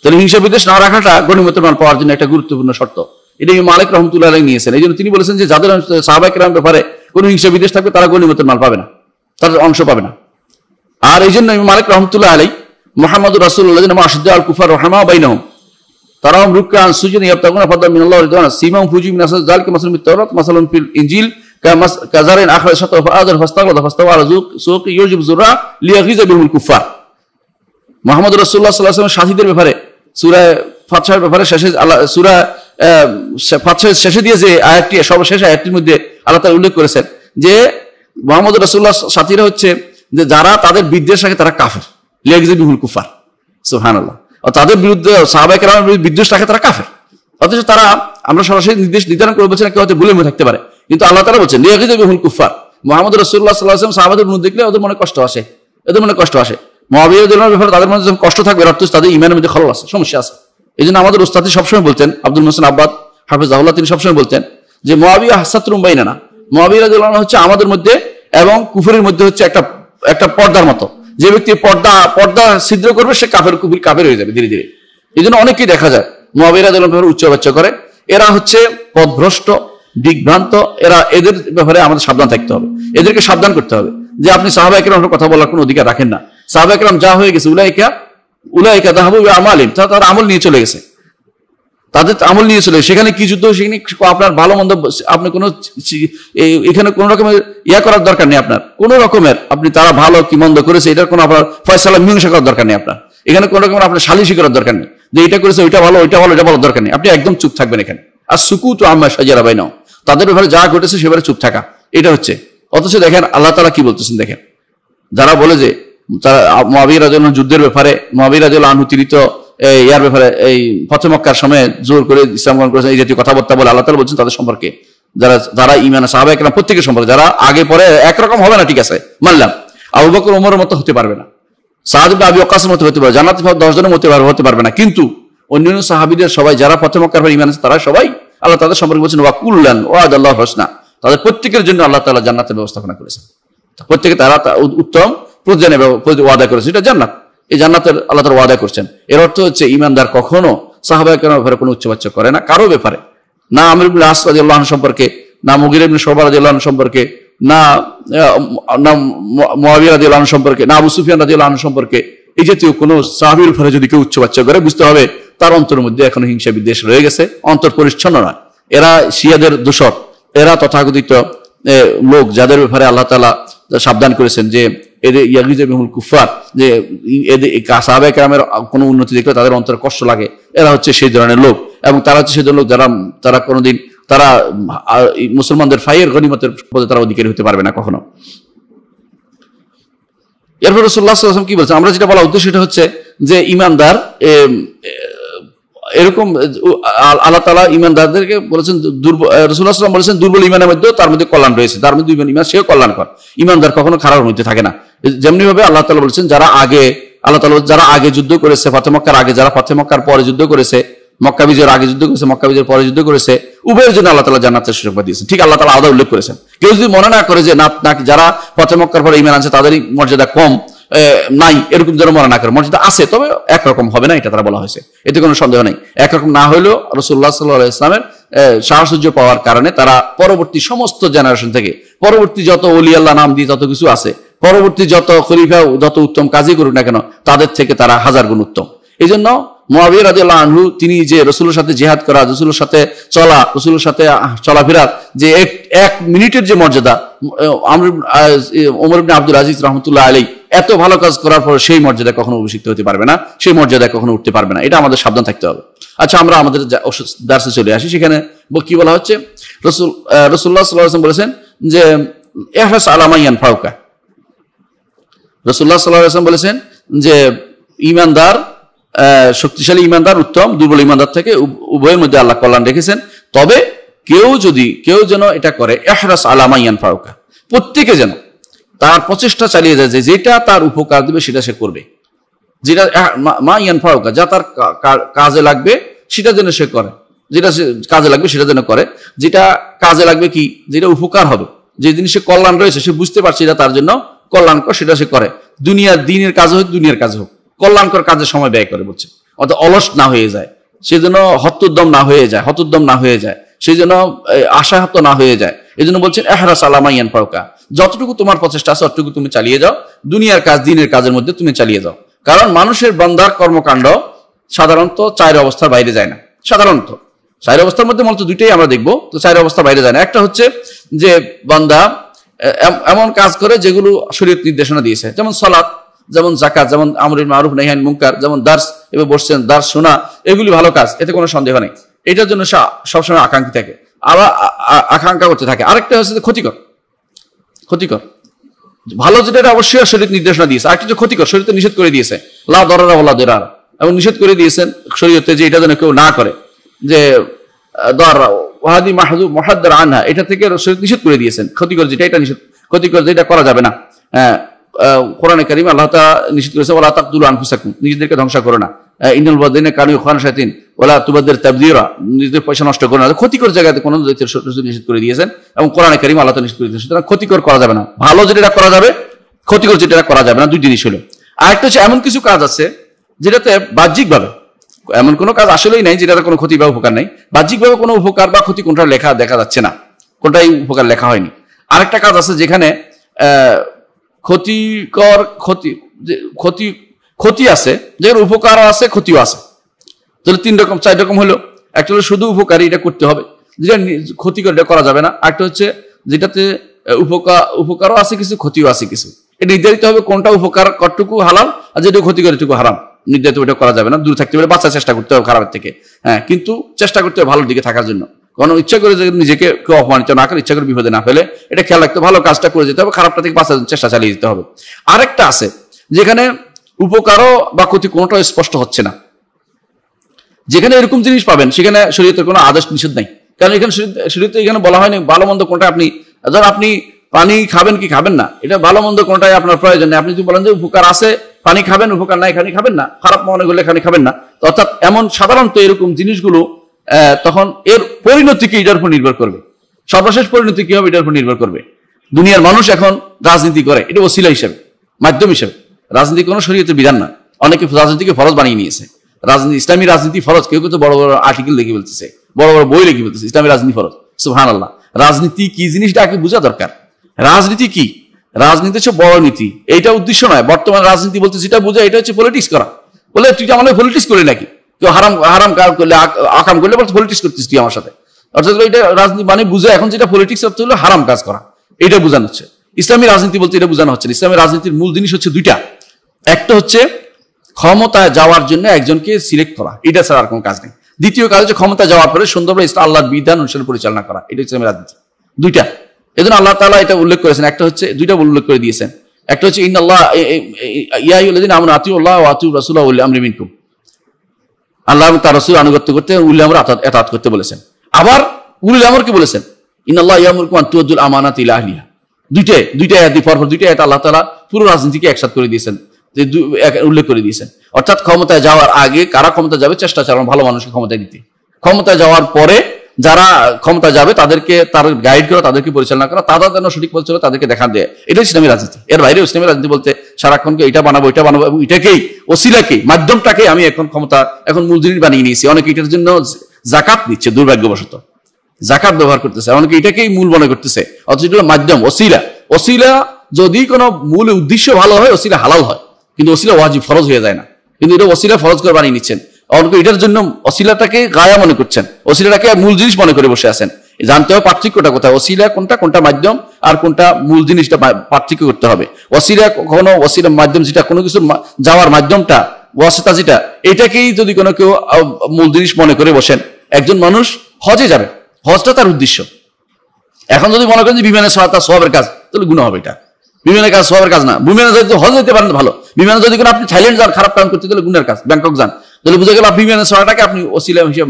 তাহলে হিংসা বিদ্বেষ না রাখাটা গনিমতের মাল পাওয়ার জন্য একটা গুরুত্বপূর্ণ শর্ত। এটা মালিক রাহমাতুল্লাহ আলাইহি নিয়েছেন। এই জন্য তিনি বলেছেন যে যাদের সাহাবায়ে কেরামের ব্যাপারে কোনো হিংসা বিদ্বেষ থাকবে, তারা গনিমতের মাল পাবে না, তাদের অংশ পাবে না। আর এই জন্য মালিক রাহমাতুল্লাহ আলাইহি মুহাম্মদুর রাসূলুল্লাহ যেন আশিদ্দাল কুফার রাহমা বাইনহুম তারাহুম রুকআন সুজুদ ইয়াবতাগুনা ফাদলান মিনাল্লাহি ওয়া রিদওয়ানা সিমাহুম ফি উজুহিহিম মিন আসার যালিকা মাসালুম ফিত তাওরাত মাসালুম ফিল ইনজিল কাযারিন আখরাজ শাতরাহু ফাআযার ফাস্তাগলাযা ফাস্তাওয়া আলা সুকি ইউজিবু যুররা লিয়াগিযা বিহিল কুফার। মুহাম্মদ রাসূলুল্লাহ সাল্লাল্লাহু আলাইহি ওয়াসাল্লাম সাথীদের ব্যাপারে সূরা ফাতহার ব্যাপারে শেষে আল্লাহ সূরা ফাতহার শেষে দিয়ে যে আয়াতটি, সর্বশেষ আয়াতটির মধ্যে আল্লাহ তাআলা উল্লেখ করেছেন যে মুহাম্মদ রাসূলুল্লাহ সাথীরা হচ্ছে যে যারা তাদের বিদ্বেষ রাখে তারা কাফের, লিয়াগিযা বিহিল কুফার। সুবহানাল্লাহ। তাদের বিরুদ্ধে সাহাবায়ে কেরামের বিরুদ্ধে বিদ্বেষ রাখে তারা কাফের, অথচ তারা, আমরা সরাসরি নির্দেশ নির্ধারণ করে বলছি না, কেউ হয়তো ভুলে থাকতে পারে, কিন্তু আল্লাহ তাআলা বলছেন লিয়াগিযা বিহিল কুফার। মুহাম্মদ রাসূলুল্লাহ সাল্লাল্লাহু আলাইহি ওয়াসাল্লাম সাহাবাদের মুখ দেখলে ওদের মনে কষ্ট আসে, মুআবিয়া রাদিয়াল্লাহু আনহুর ব্যাপারে তাদের মধ্যে যখন কষ্ট থাকবে, অর্থ তাদের ঈমানের মধ্যে খলল আছে, সমস্যা আছে। এই জন্য আমাদের উস্তাদ সবসময় বলতেন, আব্দুল মুহসিন আব্বাদ হাফিজাহুল্লাহ, তিনি সবসময় বলতেন যে মুআবিয়া হাসাতুম বাইনানা, মুআবিয়া রাদিয়াল্লাহু আনহু হচ্ছে আমাদের মধ্যে এবং কুফরের মধ্যে হচ্ছে একটা পর্দার মতো। যে ব্যক্তি পর্দা ছিদ্র করবে সে কাফের হয়ে যাবে ধীরে ধীরে। এই জন্য অনেকেই দেখা যায় মুআবিয়া রাদিয়াল্লাহু আনহু ব্যাপারে উচ্চবাচ্য করে, এরা হচ্ছে পথভ্রষ্ট, দিকভ্রান্ত, এদের ব্যাপারে আমাদের সাবধান থাকতে হবে, এদেরকে সাবধান করতে হবে যে আপনি সাহাবায়ে কেরামের কথা বলার কোনো অধিকার রাখেন না। সাহাবায়ে কেরাম যা হয়ে গেছে, উলাইকা যাহাবু বিআমালিহিম, তারা আমল নিয়ে চলে গেছে, তাদের আমল নিয়ে চলে, সেখানে কি যুদ্ধ, সেখানে আপনার ভালো মন্দ, আপনি কোনো এখানে কোন রকমের করার দরকার নেই। আপনার কোন রকমের আপনি তারা ভালো কি মন্দ করেছে এটার কোনো আপনার ফয়সালা মীমাংসা করার দরকার নেই। আপনার এখানে কোন রকমের আপনার সালিশি করার দরকার নেই যে এটা করেছে ওইটা ভালো, ওইটা ভালো, এটা বলার দরকার নেই। আপনি একদম চুপ থাকবেন এখানে। আর সুকুতু আম্মা শাজারা বাইনাহুম, তাদের ব্যাপারে যা ঘটেছে সেবারে চুপ থাকা, এটা হচ্ছে। অথচ দেখেন আল্লাহ তাআলা কি বলতেছেন, দেখেন যারা বলে যে তারা মুআবিয়া রাদিয়াল্লাহু আনহু যুদ্ধের ব্যাপারে, মুআবিয়া রাদিয়াল্লাহু আনহু তিনি তো ইয়ার ব্যাপারে এই ফতে মক্কার সময় জোর করে ইসলাম গ্রহণ করেছেন, এই জাতীয় কথাবার্তা বলে আল্লাহ তাআলা বলছেন তাদের সম্পর্কে, যারা ঈমান সাহাবায়ে কেরাম প্রত্যেকের সম্পর্কে, যারা আগে পরে একরকম হবে না, ঠিক আছে মানলাম, আবু বকর ওমরের মতো হতে পারবে না, সাদ ইবনে আবি ওয়াক্কাসের মতো হতে পারে, জান্নাতে 10 জনের মতো হতে পারবে না, কিন্তু অন্যান্য সাহাবীদের সবাই যারা প্রথম মক্কার পর ঈমান আনছে তারা সবাই আল্লাহ তাদের সম্পর্কে বলেছেন ওয়া কুল্লান ওয়াদাল্লাহু হুসনা, তাদের প্রত্যেকের জন্য আল্লাহ তাআলা জান্নাতের ব্যবস্থাপনা করেছেন। প্রত্যেকে তারা উত্তম প্রতিদানের ওয়াদা করেছে, এটা জান্নাত। এই জান্নাতের আল্লাহ তাআলা ওয়াদা করছেন। এর অর্থ হচ্ছে ঈমানদার কখনো সাহাবায়ে কেরামের ব্যাপারে কোনো উচ্চবাচ্য করে না, কারো ব্যাপারে না। আমর ইবনে আস রাদিয়াল্লাহু আনহু সম্পর্কে, না মুগীরা ইবনে শুবা রাদিয়াল্লাহু আনহু সম্পর্কে, না মুআবিয়া রাদিয়াল্লাহু আনহু সম্পর্কে, না আবু সুফিয়ান রাদিয়াল্লাহু আনহু সম্পর্কে। এই জাতীয় কোনো সাহাবীর উপরে যদি কেউ উচ্চবাচ্য করে, বুঝতে হবে তার অন্তরের মধ্যে এখনো হিংসা বিদ্বেষ রয়ে গেছে, অন্তর পরিচ্ছন্ন নয়। এরা শিয়াদের দোষর, এরা তথাকথিত লোক যাদের ব্যাপারে আল্লাহ তাআলা সাবধান করেছেন যে এদের ইয়াগিজু বিহুল কুফার, যে এদের সাহাবায়ে কেরামের কোনো উন্নতি দেখলে তাদের অন্তরে কষ্ট লাগে। এরা হচ্ছে সেই ধরনের লোক, এবং তারা হচ্ছে সেই ধরনের লোক তারা কোনোদিন তারা মুসলমানদের ফাইয়ের গনিমতের পদে তারা অধিকারী হতে পারবে না কখনো। এরপর রাসূলুল্লাহ সাল্লাল্লাহু আলাইহি ওয়াসাল্লাম কি বলছেন, আমরা যেটা বলা উদ্দেশ্য সেটা হচ্ছে যে ঈমানদার এরকম আল্লাহ তাআলা ঈমানদারদেরকে বলেছেন দুর্বল, রাসূলুল্লাহ সাল্লাল্লাহু আলাইহি ওয়াসাল্লাম বলেছেন দুর্বল ঈমানের মধ্যেও তার মধ্যে কল্যাণ রয়েছে, তার মধ্যে ঈমান সেও কল্যাণকর। ঈমানদার কখনো খারাপের মধ্যে থাকে না। যেমনি ভাবে আল্লাহ তাআলা বলেছেন যারা আগে যুদ্ধ করেছে, ফাতহ মক্কার আগে, যারা ফাতহ মক্কার পরে যুদ্ধ করেছে, মক্কা বিজয়ের আগে যুদ্ধ করেছে, মক্কা বিজয়ের পরে যুদ্ধ করেছে, উভয়ের জন্য আল্লাহ তাআলা জান্নাতের সুযোগ দিয়েছেন। ঠিক আল্লাহ তাআলা আলাদা উল্লেখ করেছেন। কেউ যদি মনে না করে যে না যারা ফাতহ মক্কার পরে ঈমান আনছে তাদেরই মর্যাদা কম, নাই, এরকম যেন মনে না করে, মর্যাদা আছে, তবে একরকম হবে না, এটা তারা বলা হয়েছে, এতে কোনো সন্দেহ নেই। একরকম না হলেও রাসূলুল্লাহ সাল্লাল্লাহু আলাইহি ওয়াসাল্লামের সাহচর্য পাওয়ার কারণে তারা পরবর্তী সমস্ত জেনারেশন থেকে, পরবর্তী যত ওলি আল্লাহ নাম দিয়ে যত কিছু আছে, পরবর্তী যত খলিফা যত উত্তম কাজই করুক না কেন, তাদের থেকে তারা হাজার গুণ উত্তম। এই জন্য মুআবিয়া রাদিয়াল্লাহু আনহু তিনি যে রাসূলের সাথে জিহাদ করা, রাসূলের সাথে চলা, রাসূলের সাথে চলাফেরা, যে এক মিনিটের যে মর্যাদা, ওমর ইবনে আব্দুল আজিজ রাহমাতুল্লাহ আলাইহি এত ভালো কাজ করার পর সেই মর্যাদা কখনো অভিষিক্ত হতে পারবে না, সেই মর্যাদা কখনো উঠতে পারবে না। এটা আমাদের সাবধান থাকতে হবে। আচ্ছা, আমরা আমাদের দার্সে চলে আসি। সেখানে কি বলা হচ্ছে, রাসূলুল্লাহ সাল্লাল্লাহু আলাইহি ওয়াসাল্লাম বলেছেন যে ইহরাস আলা মা ইয়ানফাউকা। রাসূলুল্লাহ সাল্লাল্লাহু আলাইহি ওয়াসাল্লাম বলেছেন যে ঈমানদার, শক্তিশালী ঈমানদার উত্তম, দুর্বল ঈমানদার থেকে উভয়ের মধ্যে আল্লাহ কল্যাণ রেখেছেন। তবে কেউ যেন এটা করে, ইহরাস আলা মা ইয়ানফাউকা, প্রত্যেকে যেন তার প্রচেষ্টা চালিয়ে যায় যে যেটা তার উপকার দিবে সেটা সে করবে, যেটা মা ইয়ানফাউকা, যা তার কাজে লাগবে সেটা যেন সে করে, যেটা কাজে লাগবে সেটা যেন করে, যেটা কাজে লাগবে কি, যেটা উপকার হবে, যে জিনিসে কল্যাণ রয়েছে সে বুঝতে পারছে এটা তার জন্য কল্যাণকর, সেটা সে করে। দিনের কাজ হোক, দুনিয়ার কাজ হোক, কল্যাণকর কাজে সময় ব্যয় করে বলছে, অর্থাৎ অলস না হয়ে যায়, সে যেন হতোদ্যম না হয়ে যায়, সেই জন্য আশাহত না হয়ে যায়। এই জন্য বলছেন ইহরাস আলা মা ইয়ানফাউকা, যতটুকু তোমার প্রচেষ্টা আছে ততটুকু তুমি চালিয়ে যাও, দুনিয়ার কাজ দিনের কাজের মধ্যে তুমি চালিয়ে যাও। কারণ মানুষের বান্দার কর্মকাণ্ড সাধারণত 4 অবস্থার বাইরে যায় না। সাধারণত 4 অবস্থার মধ্যে মূলত 2টাই আমরা দেখবো, তো 4 অবস্থার বাইরে যায় না। একটা হচ্ছে যে বান্দা এমন কাজ করে যেগুলো শরীয়ত নির্দেশনা দিয়েছে, যেমন সালাত, যেমন যাকাত, যেমন আমরুল মারুফ নাহি আনিল মুনকার, যেমন দার্স, এবার বসছেন দার্স শোনা, এগুলি ভালো কাজ, এতে কোনো সন্দেহ নেই। এটার জন্য সবসময় আকাঙ্ক্ষী থাকে, আবার আকাঙ্ক্ষা করতে থাকে। আরেকটা হচ্ছে ক্ষতিকর ভালো, যেটা অবশ্যই শরীয়ত নির্দেশনা দিয়েছে। আরেকটা যে ক্ষতিকর, শরীয়ত নিষেধ করে দিয়েছে, লা দরারা ওয়ালা দিরার, এবং নিষেধ করে দিয়েছেন শরীয়তে যে এটা যেন কেউ না করে, যে দরারা ওয়াহাদি মাহজু মুহাদ্দার আনহা, এটা থেকে শরীয়ত নিষেধ করে দিয়েছেন। ক্ষতিকর যেটা, এটা নিষেধ, ক্ষতিকর যেটা করা যাবে না। কোরআনে কারিমে আল্লাহ তাআলা নিষেধ করেছে ওয়ালা তাকতুলু আনফুসাকুম, নিজেদেরকে ধ্বংস করো না, ইন্নাল মুবাদদিরিনা কানু ইখওয়ানা শায়াতিন ওয়ালা তুবাদদির তাবদীরা, নিজেদের পয়সা নষ্ট করো না। ক্ষতিকর জায়গাতে কোনো নিষেধ করে দিয়েছেন, এবং কোরআনে কারিমে আল্লাহ তাআলা নিষেধ করে দিয়েছেন। সুতরাং ক্ষতিকর করা যাবে না, ভালো যেটা করা যাবে, ক্ষতিকর যেটা করা যাবে না, 2 জিনিস হলো। আরেকটা হচ্ছে এমন কিছু কাজ আছে যেটাতে বাহ্যিকভাবে এমন কোনো কাজ আসলেই নাই যেটাতে কোনো ক্ষতি বা উপকার নাই, বাহ্যিকভাবে কোনো উপকার বা ক্ষতি কোনটা লেখা দেখা যাচ্ছে না, কোনটাই উপকার লেখা হয়নি। আরেকটা কাজ আছে যেখানে ক্ষতি আছে, যেখানে উপকারও আছে, ক্ষতিও আছে। তাহলে 4 রকম হলো। একটা হলো শুধু উপকারী, এটা করতে হবে, যেটা ক্ষতিকর এটা করা যাবে না। আরেকটা হচ্ছে যেটাতে উপকারও আছে কিছু, ক্ষতিও আছে কিছু। এটা নির্ধারিত হবে কোনটা উপকার কতটুকু হালাল, আর যেটা ক্ষতিকর এটুকু হারাম, নির্ধারিত ওটা করা যাবে না। দূর থাকতে পারে, বাঁচার চেষ্টা করতে হবে খারাপের থেকে, কিন্তু চেষ্টা করতে হবে ভালোর দিকে থাকার জন্য। কারণ ইচ্ছা করে নিজেকে কেউ অপমানিত না করে, ইচ্ছা করে বিপদে না ফেলে, এটা খেয়াল রাখতে, ভালো কাজটা করে যেতে হবে, খারাপটা থেকে বাঁচার চেষ্টা চালিয়ে যেতে হবে। আরেকটা আছে যেখানে উপকারও বা ক্ষতি কোনোটা স্পষ্ট হচ্ছে না, যেখানে এরকম জিনিস পাবেন সেখানে শরীয়তের কোনো আদেশ নিষেধ নাই। কারণ এখানে শরীয়তে এখানে বলা হয়নি ভালো মন্দ কোনটা, আপনি পানি খাবেন কি খাবেন না, এটা ভালো মন্দ কোনটাই আপনার প্রয়োজন নেই। আপনি যদি বলেন যে উপকার আছে পানি খাবেন, উপকার নাই এখানে খাবেন না, খারাপ মনে করলে এখানে খাবেন না। অর্থাৎ এমন সাধারণত এরকম জিনিসগুলো তখন এর পরিণতি কি এটার উপর নির্ভর করবে, সর্বশেষ পরিণতি কি হবে এটার উপর নির্ভর করবে। দুনিয়ার মানুষ এখন রাজনীতি করে, এটা ওসিলা হিসেবে, মাধ্যম হিসেবে। রাজনীতি কোনো শরীয়তের বিধান না। অনেকে রাজনীতিকে ফরজ বানিয়ে নিয়েছে। রাজনীতি, ইসলামী রাজনীতি ফরজ, কেউ কিন্তু বড় বড় আর্টিকেল লিখে বলতেছে, বড় বড় বই লিখে বলতেছে ইসলামী রাজনীতি ফরজ। সুবহানাল্লাহ। রাজনীতি কি জিনিসটা আগে বোঝা দরকার। রাজনীতি কি? রাজনীতি হচ্ছে বড় নীতি, এইটা উদ্দেশ্য নয়। বর্তমান রাজনীতি বলতে যেটা বোঝা, এটা হচ্ছে পলিটিক্স করা। বলে তুই আমাদের পলিটিক্স করে নাকি, কেউ হারাম হারাম কাজ করলে, আকাম করলে বলতে পলিটিক্স করতেছিস তুই আমার সাথে। অর্থাৎ এটা রাজনীতি মানে বুঝে এখন যেটা পলিটিক্স অর্থ হলো হারাম কাজ করা, এটা বোঝানো হচ্ছে। ইসলামী রাজনীতি বলতে এটা বোঝানো হচ্ছে। ইসলামী রাজনীতির মূল জিনিস হচ্ছে দুইটা। একটা হচ্ছে ক্ষমতায় যাওয়ার জন্য একজনকে সিলেক্ট করা, এটা ছাড়া আর কোনো কাজ নেই। দ্বিতীয় কাজ হচ্ছে ক্ষমতা যাওয়ার পরে সুন্দরভাবে আল্লাহর বিধান অনুসারে পরিচালনা করা, এটা ইসলামী রাজনীতি। দুইটা। এজন্য আল্লাহ তাআলা এটা উল্লেখ করেছেন। একটা হচ্ছে, দুইটা উল্লেখ করে দিয়েছেন। একটা হচ্ছে ইন্নাল্লাহ ইয়া আইয়ুহাল্লাযীনা আমানু আতিউল্লাহ ওয়া আতিউর রাসূলা ওয়া উলি আমরি মিনকুম। আল্লাহ এবং তার রাসূল আনুগত্য করতে, উলি আমর ইতাআত করতে বলেছেন। আবার উলিল আমর কি বলেছেন? ইন্নাল্লাহ ইয়ামুরুকুম আন তুআদ্দুল আমানাতি ইলা আহলিহা। দুইটা আয়াত, পরপর দুইটা আয়াত আল্লাহ তাআলা পুরো রাজনীতিকে একসাথে করে দিয়েছেন, উল্লেখ করে দিয়েছেন। অর্থাৎ ক্ষমতায় যাওয়ার আগে কারা ক্ষমতা যাবে চেষ্টা চালানো ভালো মানুষকে ক্ষমতায় দিতে, ক্ষমতায় যাওয়ার পরে যারা ক্ষমতা যাবে তাদেরকে তার গাইড করা, তাদেরকে পরিচালনা করা, তারা যেন সঠিক পথ চলে তাদেরকে দেখা দেয়, এটাই ইসলামী রাজনীতি। এর বাইরে ইসলামী রাজনীতি বলতে সারাক্ষণকে এটা বানাবো এটা বানাবো, এবং এটাকেই ওসিলাকেই মাধ্যমটাকে আমি এখন ক্ষমতা, এখন মূল জিনিস বানিয়ে নিয়েছি। অনেকে এটার জন্য যাকাত দিচ্ছে দুর্ভাগ্যবশত, যাকাত ব্যবহার করতেছে, অনেকে এটাকেই মূল মনে করতেছে। অথচ এটা মাধ্যম, ওসিলা। ওসিলা যদি কোনো মূল উদ্দেশ্য ভালো হয়, ওসিলা হালাল হয়, কিন্তু ওসিলা ওয়াজিব ফরজ হয়ে যায় না। কিন্তু এটা ওসিলা ফরজ করে বানিয়ে নিচ্ছেন। অনেকে এটার জন্য ওসিলাটাকে গায়া মনে করছেন, ওসিলাটাকে মূল জিনিস মনে করে বসে আছেন। জানতে হবে পার্থক্যটা কোথায়, ওসিলা কোনটা, কোনটা মাধ্যম, আর কোনটা মূল জিনিসটা পার্থক্য করতে হবে। ওসিলা কখনো ওসিলা মাধ্যম যেটা কোনো কিছু যাওয়ার মাধ্যমটা, ওয়াসিতা যেটা, এটাকেই যদি কোনো কেউ মূল জিনিস মনে করে বসেন। একজন মানুষ হজে যাবে, হজটা তার উদ্দেশ্য। এখন যদি মনে করেন যে বিমানের সহায়তা সওয়াবের কাজ, তাহলে গুনাহ হবে। এটা বিমানের কাজ সওয়াবের কাজ না। বিমানে যদি হজ যেতে পারেন ভালো, বিমানে যদি কোনো আপনি থাইল্যান্ড যান খারাপ কাম করতে, তাহলে গুনার কাজ। ব্যাংকক যান, তাহলে বুঝে গেল আপনি বিমানের সহায়তাকে আপনি ওসিলা হিসেবে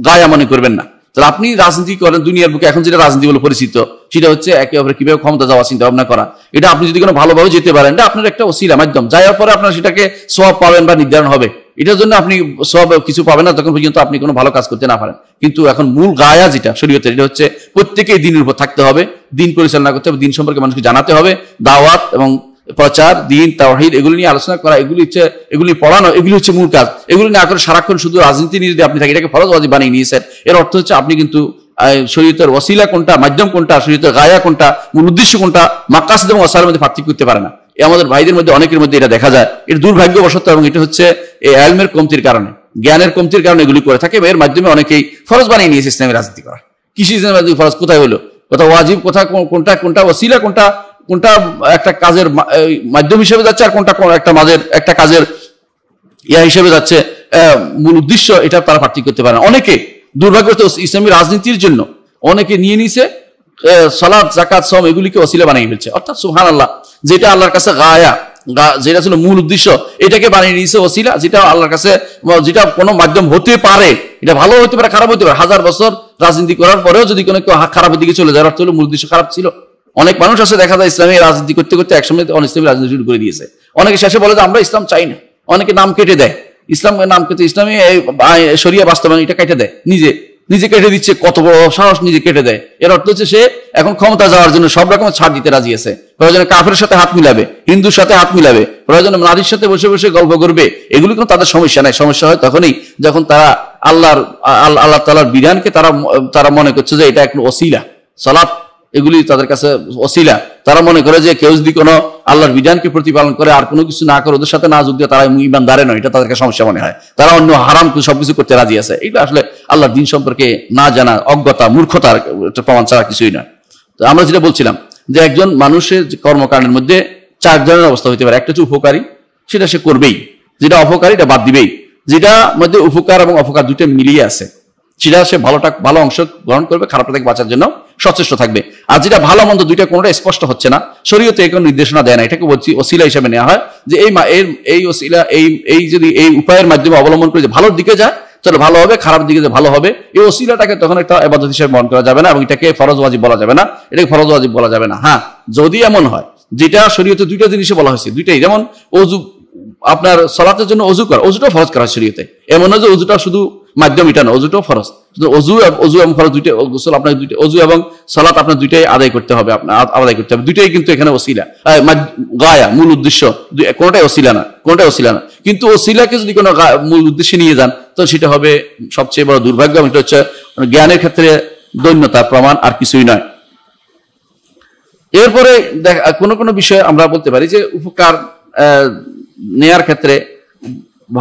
গায়া মনে করবেন না। তাহলে আপনি রাজনীতি করেন দুনিয়ার বুকে, এখন যেটা রাজনীতি বলে পরিচিত, সেটা হচ্ছে একে অপরের কিভাবে ক্ষমতা যাওয়া চিন্তা ভাবনা করা। এটা আপনি যদি কোনো ভালোভাবে যেতে পারেন, এটা আপনার একটা ওসিলা মাধ্যম। যাওয়ার পরে আপনার সেটাকে সওয়াব পাবেন বা নির্ধারণ হবে, এটার জন্য আপনি সওয়াব কিছু পাবেন না তখন পর্যন্ত আপনি কোনো ভালো কাজ করতে না পারেন। কিন্তু এখন মূল গায়া যেটা শরীয়তের, এটা হচ্ছে প্রত্যেকেই দিনের উপর থাকতে হবে, দিন পরিচালনা করতে হবে, দিন সম্পর্কে মানুষকে জানাতে হবে, দাওয়াত এবং প্রচার, দিন, তাওহীদ এগুলো নিয়ে আলোচনা করা, এগুলি পড়ানো, এগুলি হচ্ছে মূল কাজ। এগুলি না করে সারাক্ষণ শুধু রাজনীতি নিয়ে যদি আপনি থাকেন, এটাকে ফরজ ওয়াজিব বানিয়ে নিয়েছেন, এর অর্থ হচ্ছে আপনি কিন্তু শরীয়তের ওসিলা কোনটা, মাধ্যম কোনটা, শরীয়তের গায়া কোনটা, মূল উদ্দেশ্য কোনটা, মাকাসিদ এবং ওয়াসাইলের মধ্যে পার্থক্য করতে পারে না। আমাদের ভাইদের মধ্যে অনেকের মধ্যে এটা দেখা যায়। এর দুর্ভাগ্যবশত, এবং এটা হচ্ছে এই ইলমের কমতির কারণে, জ্ঞানের কমতির কারণে এগুলি করে থাকে। এর মাধ্যমে অনেকেই ফরজ বানিয়ে নিয়েছে ইসলামী রাজনীতি করা। কৃষি ইসলামী রাজনীতি ফরজ কোথায় হলো, কোথাও ওয়াজিব, কোথায় কোনটা কোনটা ওসিলা, কোনটা একটা কাজের মাধ্যম হিসেবে যাচ্ছে, আর কোনটা একটা একটা কাজের ইয়া হিসেবে যাচ্ছে, মূল উদ্দেশ্য, এটা তারা পার্থক্য করতে পারে না। অনেকে দুর্ভাগ্যবশত ইসলামী রাজনীতির জন্য অনেকে নিয়ে নিছে সালাত, যাকাত, সওম এগুলিকে ওসিলা বানিয়ে ফেলছে। অর্থাৎ সুবহানাল্লাহ, যেটা আল্লাহর কাছে গায়া, যেটা ছিল মূল উদ্দেশ্য, এটাকে বানিয়ে নিয়েছে ওসিলা, যেটা আল্লাহর কাছে, যেটা কোনো মাধ্যম হতে পারে, এটা ভালো হতে পারে, খারাপ হতে পারে। 1000 বছর রাজনীতি করার পরেও যদি কোনো কেউ খারাপের দিকে চলে যায়, অর্থ হলো মূল উদ্দেশ্য খারাপ ছিল। অনেক মানুষ আছে দেখা যায় ইসলামী রাজনীতি করতে করতে একসময় ইসলামী রাজনীতি শুরু করে দিয়েছে। অনেকে শেষে বলে যে আমরা ইসলাম চাই না, অনেকে নাম কেটে দেয়, ইসলামের নাম কেটে ইসলামী শরিয়া বাস্তবায়ন এটা কেটে দেয়, নিজে কেটে দিচ্ছে, কত বড় সাহস, নিজে কেটে দেয়। এর অর্থ হচ্ছে সে এখন ক্ষমতা যাওয়ার জন্য সব রকমের ছাড় দিতে রাজি আছে। প্রয়োজনে কাফের সাথে হাত মিলাবে, হিন্দুর সাথে হাত মিলাবে, প্রয়োজনে নারীর সাথে বসে বসে গল্প করবে। এগুলি কিন্তু তাদের সমস্যা নাই। সমস্যা হয় তখনই যখন তারা আল্লাহ তাআলার বিধানকে তারা মনে করছে যে এটা একটা ওসিলা, সালাত এগুলি তাদের কাছে ওসিলা। তারা মনে করে যে কেউ যদি কোনো আল্লাহর বিধানকে প্রতিপালন করে আর কোনো কিছু না করে, ওদের সাথে না যোগ দিয়ে, তারা ঈমানদার নয়, এটা তাদেরকে সমস্যা মনে হয়। তারা অন্য হারাম সবকিছু করতে রাজি আছে। এটা আসলে আল্লাহর দ্বীন সম্পর্কে না জানা, অজ্ঞতা, মূর্খতার প্রমাণ ছাড়া কিছুই নয়। তো আমরা যেটা বলছিলাম যে একজন মানুষের কর্মকাণ্ডের মধ্যে 4 ধরনের অবস্থা হতে পারে। একটা হচ্ছে উপকারী, সেটা সে করবেই। যেটা অপকারী, এটা বাদ দিবেই। যেটা মধ্যে উপকার এবং অপকার দুটো মিলিয়ে আছে, সেটা সে ভালো অংশ গ্রহণ করবে, খারাপটা থেকে বাঁচার জন্য সচেষ্ট থাকবে। আর যেটা ভালো মন্দ দুইটা কোনটা স্পষ্ট হচ্ছে না, শরীয়তে কোনো নির্দেশনা দেয় না, এটাকে বলছি ওসিলা হিসেবে নেওয়া হয়। যে এই ওসিলা, এই যদি এই উপায়ের মাধ্যমে অবলম্বন করে যে ভালোর দিকে যায় তাহলে ভালো হবে, খারাপ দিকে যে ভালো হবে, এই ওসিলাটাকে তখন একটা ইবাদত হিসেবে মনে করা যাবে না, এবং এটাকে ফরজ ওয়াজিব বলা যাবে না, এটাকে ফরজ ওয়াজিব বলা যাবে না। হ্যাঁ, যদি এমন হয় যেটা শরীয়তে দুইটা জিনিসে বলা হয়েছে, দুইটাই। যেমন অজু, আপনার সালাতের জন্য অজু করা, অজুটাও ফরজ করা শরীয়তে। এমন নয় যে অজুটা শুধু মাধ্যম, এটা না, অজুটাও ফরজ। অজু এবং ফরজ দুইটাই, গোসল আপনার দুইটাই, অজু এবং সালাত আপনার দুইটাই আদায় করতে হবে, আপনার আদায় করতে হবে। দুইটাই কিন্তু এখানে ওসিলা, গায়া, মূল উদ্দেশ্য কোনটাই ওসিলা না, কোনটাই ওসিলা না। কিন্তু ওসিলাকে যদি কোনো মূল উদ্দেশ্যে নিয়ে যান তো সেটা হবে সবচেয়ে বড় দুর্ভাগ্য। এটা হচ্ছে জ্ঞানের ক্ষেত্রে দৈন্যতার প্রমাণ, আর কিছুই নয়। এরপরে কোনো কোনো বিষয়ে আমরা বলতে পারি যে উপকার নেয়ার ক্ষেত্রে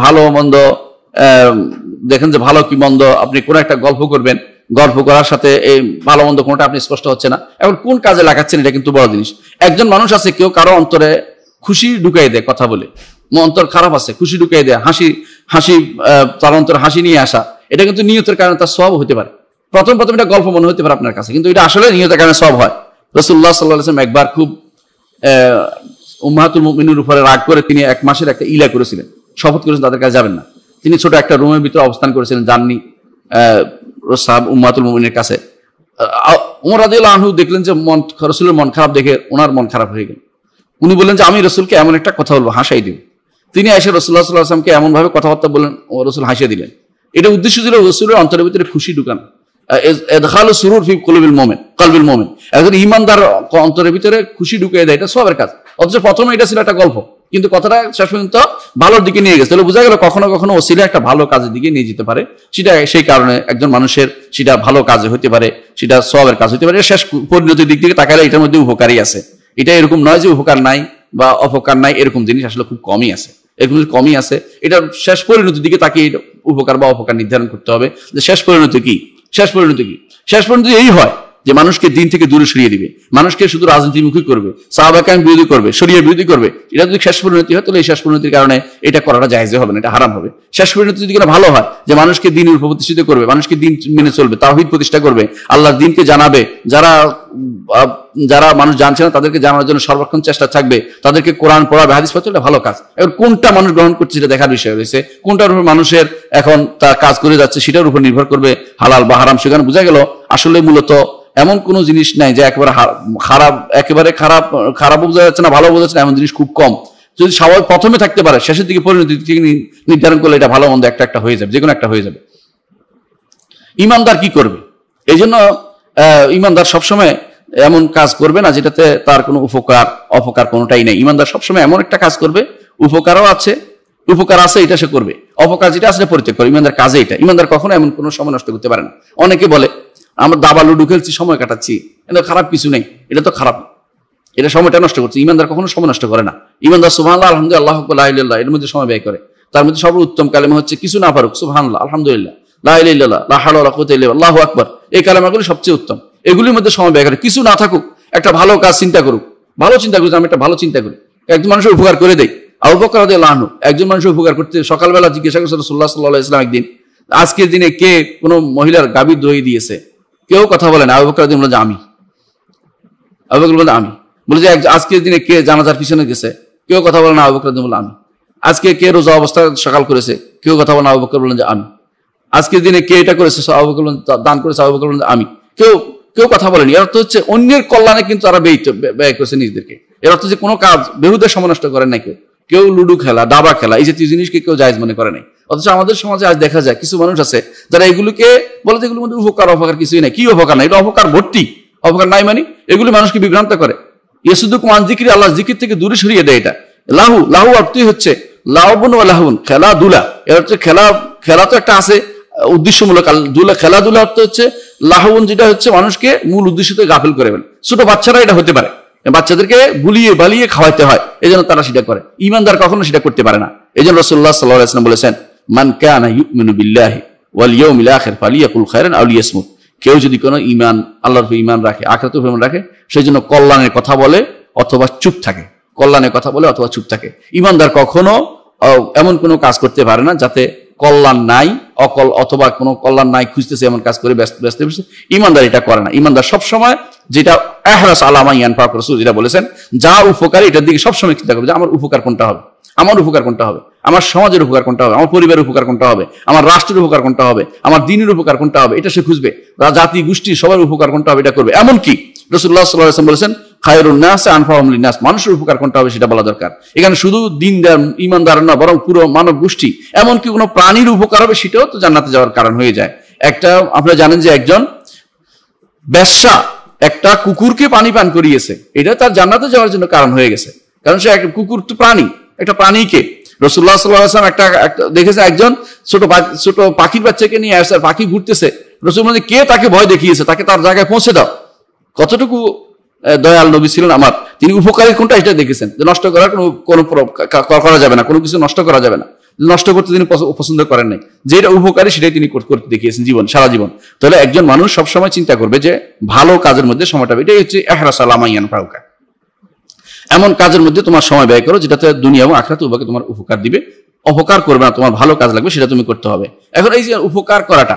ভালো মন্দ, দেখেন যে ভালো কি মন্দ, আপনি কোনো একটা গল্প করবেন, গল্প করার সাথে এই ভালো মন্দ কোনটা আপনি স্পষ্ট হচ্ছে না, এখন কোন কাজে লাগাচ্ছেন এটা কিন্তু বড় জিনিস। একজন মানুষ আছে, কেউ কারো অন্তরে খুশি ঢুকাই দেয় কথা বলে, অন্তর খারাপ আছে, খুশি ঢুকাই দেয়, হাসি তার অন্তরে হাসি নিয়ে আসা, এটা কিন্তু নিয়তের কারণে তার সওয়াব হতে পারে। প্রথম এটা গল্প মনে হতে পারে আপনার কাছে, কিন্তু এটা আসলে নিয়তের কারণে সওয়াব হয়। রাসূলুল্লাহ সাল্লাল্লাহু আলাইহি ওয়াসাল্লাম একবার খুব উম্মাহাতুল মুমিনিনের উপরে রাগ করে তিনি 1 মাসের একটা ইলা করেছিলেন, শপথ করেছেন তাদের কাছে যাবেন না। তিনি ছোট একটা রুমের ভিতরে অবস্থান করেছিলেন, যাননি উম্মাহাতুল মুমিনের কাছে। ওমর রাদিয়াল্লাহু আনহু দেখলেন যে রাসূলের মন খারাপ দেখে ওনার মন খারাপ হয়ে গেল। উনি বললেন যে আমি রাসূলকে এমন একটা কথা বলবো, হাসাই দিব। তিনি এসে রাসূলুল্লাহ সাল্লাল্লাহু আলাইহি ওয়াসাল্লামকে এমন ভাবে কথাবার্তা বললেন, রাসূল হাসিয়ে দিলেন। এটা উদ্দেশ্য ছিল রাসূলের অন্তরের ভিতরে খুশি ঢুকানো, ইদখালু সুরুর ফি কলবিল মুমিন। একজন ঈমানদার অন্তরের ভিতরে খুশি ঢুকিয়ে দেয়, এটা সওয়াবের কাজ। অথচ প্রথমে এটা ছিল একটা গল্প, কিন্তু কথাটা শেষ পর্যন্ত ভালোর দিকে নিয়ে গেছে। তাহলে বোঝা গেল কখনো কখনো ওসিলা একটা ভালো কাজের দিকে নিয়ে যেতে পারে। সেটা সেই কারণে একজন মানুষের সেটা ভালো কাজে হতে পারে, সেটা সওয়াবের কাজ হতে পারে। শেষ পরিণতির দিক থেকে তাকালে এটার মধ্যে উপকারই আছে। এটা এরকম নয় যে উপকার নাই বা অপকার নাই, এরকম জিনিস আসলে খুব কমই আছে, এরকম কমই আছে। এটার শেষ পরিণতির দিকে তাকে উপকার বা অপকার নির্ধারণ করতে হবে যে শেষ পরিণতি কি। শেষ পরিণতি এই হয় যে মানুষকে দিন থেকে দূরে সরিয়ে দিবে, মানুষকে শুধু রাজনীতিমুখী করবে, সাহাবা কেরাম বিরোধী করবে, শরিয়া বিরোধী করবে। এটা যদি শেষ পরিণতি হয় তাহলে এই শেষ পরিণতির কারণে এটা করাটা জায়েজ হবে না, এটা হারাম হবে। শেষ পরিণতি যদি ভালো হয় যে মানুষকে দিনের উপর প্রতিষ্ঠিত করবে, মানুষকে দিন মেনে চলবে, তাওহীদ প্রতিষ্ঠা করবে, আল্লাহর দিনকে জানাবে, যারা মানুষ জানছে না তাদেরকে জানানোর জন্য সর্বক্ষণ চেষ্টা থাকবে, তাদেরকে কোরআন পড়াবে, হাদিস পড়াবে, এটা ভালো কাজ। এবার কোনটা মানুষ গ্রহণ করছে সেটা দেখার বিষয় রয়েছে, কোনটার উপর মানুষের এখন তার কাজ করে যাচ্ছে সেটার উপর নির্ভর করবে হালাল বা হারাম। সেখানে বোঝা গেল আসলে মূলত এমন কোনো জিনিস নাই যে একেবারে খারাপ বোঝা যাচ্ছে না, ভালো বোঝা যাচ্ছে না, এমন জিনিস খুব কম। যদি স্বাভাবিক প্রথমে থাকতে পারে, শেষের দিকে পরিণতি নির্ধারণ করলে এটা ভালো মন্দ একটা হয়ে যাবে, যে কোনো একটা হয়ে যাবে। ঈমানদার কি করবে? এই জন্য ঈমানদার সবসময় এমন কাজ করবে না যেটাতে তার কোনো অপকার কোনোটাই নেই। ঈমানদার সবসময় এমন একটা কাজ করবে, উপকার আছে এটা সে করবে, অপকার যেটা আছে পরিত্যাগ করবে। ঈমানদার কাজে এটা। ঈমানদার কখনো এমন কোনো সময় নষ্ট করতে পারে না। অনেকে বলে আমরা দাবা লুডু খেলছি, সময় কাটাচ্ছি, এটা খারাপ কিছু নেই, এটা তো খারাপ, এটা সময়টা নষ্ট করছে। ঈমানদার কখনো সময় নষ্ট করে না। ঈমানদার সুবহানাল্লাহ, আলহামদুলিল্লাহ, আল্লাহু লা ইলাহা ইল্লাল্লাহ এর মধ্যে সময় ব্যয় করে। তার মধ্যে সর্বোত্তম কালেমা হচ্ছে কিছু না পারুক সুবহানাল্লাহ, আলহামদুলিল্লাহ, লা ইলাহা ইল্লাল্লাহ, লা হাওলা ওয়ালা কুওয়াতা ইল্লা বিল্লাহ, আল্লাহু আকবার। এই কালেমাগুলো সবচেয়ে উত্তম। এগুলির মধ্যে সময় ব্যয় করে। কিছু না থাকুক, একটা ভালো কাজ চিন্তা করুক, আমি একটা ভালো চিন্তা করি, একজন মানুষের উপকার করে দেই। আবু বকর রাদিয়াল্লাহু আনহু একজন মানুষের উপকার করতে সকালবেলা জিজ্ঞাসা করছে রাসূলুল্লাহ সাল্লাল্লাহু আলাইহি ওয়াসাল্লাম একদিন, আজকের দিনে কে কোনো মহিলার গাভী দই দিয়েছে? কেউ কথা বলে না। আবু বকর রাদিয়াল্লাহু আনহু বলে আমি। আবু বকর বলে আমি। বলে যে আজকের দিনে কে জানাজার পিছনে গেছে? কেউ কথা বলে না। আবু বকর রাদিয়াল্লাহু আনহু বলে আমি। আজকে কে রোজা অবস্থা সকাল করেছে? কেউ কথা বলে না। আবু বকর বলেন যে আমি। আজকের দিনে কে এটা করেছে? আবু বকর দান করেছে। আবু বকর বলেন আমি। কেউ কথা বলেনি। এর অর্থ হচ্ছে অন্যের কল্যাণে কিন্তু তারা ব্যয় করেছে নিজেদেরকে। এর অর্থ যে কোনো কাজ বেহুদা সময় নষ্ট করেন না কেউ লুডু খেলা, দাবা খেলা, এই জাতীয় জিনিসকে কেউ জায়েজ মনে করে নাই। অথচ আমাদের সমাজে আজ দেখা যায় কিছু মানুষ আছে যারা এগুলোকে বলে যে এগুলোর মধ্যে অপকার কিছুই নাই। কি অপকার নাই? এটা অপকার ভর্তি। অপকার নাই মানে এগুলি মানুষকে বিভ্রান্ত করে। ইয়াসুদুকু আন যিকরি, আল্লাহর জিকির থেকে দূরে সরিয়ে দেয়। এটা লাহু অর্থই হচ্ছে লাউবুন ওয়া লাহুন, খেলাধুলা। এর হচ্ছে খেলা তো একটা আছে উদ্দেশ্যমূলক, খেলাধুলা অর্থ হচ্ছে লাহুন, যেটা হচ্ছে মানুষকে মূল উদ্দেশ্য থেকে গাফিল করে ফেলে। ছোট বাচ্চারা এটা হতে পারে, বাচ্চাদেরকে বুলিয়ে বালিয়ে খাওয়াইতে হয়, এই জন্য তারা সেটা করে। ঈমানদার কখনো সেটা করতে পারে না। এই জন্য রাসূলুল্লাহ সাল্লাল্লাহু আলাইহি ওয়াসাল্লাম বলেছেন, মান কানা ইউমিনু বিল্লাহি ওয়াল ইয়াউমিল আখির ফালিয়াকুল খায়রান আও লিয়াসমুত। কেউ যদি কোনো আল্লাহর উপর ঈমান রাখে, আখিরাতের উপর ঈমান রাখে, সেই জন্য কল্যাণের কথা বলে অথবা চুপ থাকে। কল্যাণের কথা বলে অথবা চুপ থাকে। ঈমানদার কখনো এমন কোনো কাজ করতে পারে না যাতে কল্যাণ নাই, অথবা কোনো কল্যাণ নাই খুঁজতেছে এমন কাজ করে ব্যস্ত। ঈমানদার এটা করে না। ঈমানদার সবসময় যেটা ইহরাস আলা মা ইয়ানফাক, রাসূল যেটা বলেছেন, যা উপকারী এটার দিকে সবসময় চিন্তা করবে যে আমার উপকার কোনটা হবে, আমার সমাজের উপকার কোনটা হবে, আমার পরিবারের উপকার কোনটা হবে, আমার রাষ্ট্রের উপকার কোনটা হবে, আমার দ্বীনের উপকার কোনটা হবে, এটা সে খুঁজবে। জাতি গোষ্ঠী সবার উপকার কোনটা হবে এটা করবে। এমনকি রাসূলুল্লাহ সাল্লাল্লাহু আলাইহি ওয়াসাল্লাম বলেছেন, খায়রুন নাস আনফাহুম লিন্নাস, মানুষের উপকার কোনটা হবে সেটা বলা দরকার। এখানে শুধু দিনদার ইমানদার না, বরং পুরো মানব গোষ্ঠী, এমনকি কোনো প্রাণীর উপকার হবে সেটাও তো জান্নাতে যাওয়ার কারণ হয়ে যায়। একটা আপনারা জানেন যে একজন বেশ্যা একটা কুকুরকে পানি পান করিয়েছে, এটা তার জান্নাতে যাওয়ার জন্য কারণ হয়ে গেছে, কারণ সে একটা কুকুর তো প্রাণী, একটা প্রাণীকে রাসূলুল্লাহ সাল্লাল্লাহু আলাইহি ওয়াসাল্লাম একটা দেখেছে একজন ছোট পাখির বাচ্চাকে নিয়ে আসছে, পাখি ঘুরতেছে, রাসূল বলেন কে তাকে ভয় দেখিয়েছে, তাকে তার জায়গায় পৌঁছে দাও। কতটুকু দয়াল নবী ছিলেন আমার, তিনি উপকারী কোনটা এটা দেখেছেন, যে নষ্ট করার কোনো করা যাবে না, কোনো কিছু নষ্ট করা যাবে না, নষ্ট করতে তিনি পছন্দ করেন নাই, যেটা উপকারী সেটাই তিনি করতে দেখিয়েছেন সারা জীবন। তাহলে একজন মানুষ সবসময় চিন্তা করবে যে ভালো কাজের মধ্যে সময়টা, এটাই হচ্ছে ইহরাস আলা মা ইয়ানফাউকা, এমন কাজের মধ্যে তোমার সময় ব্যয় করো যেটাতে দুনিয়া এবং আখিরাত উভয়কে তোমার উপকার দিবে, অপকার করবে না, তোমার ভালো কাজ লাগবে সেটা তুমি করতে হবে। এখন এই যে উপকার করাটা,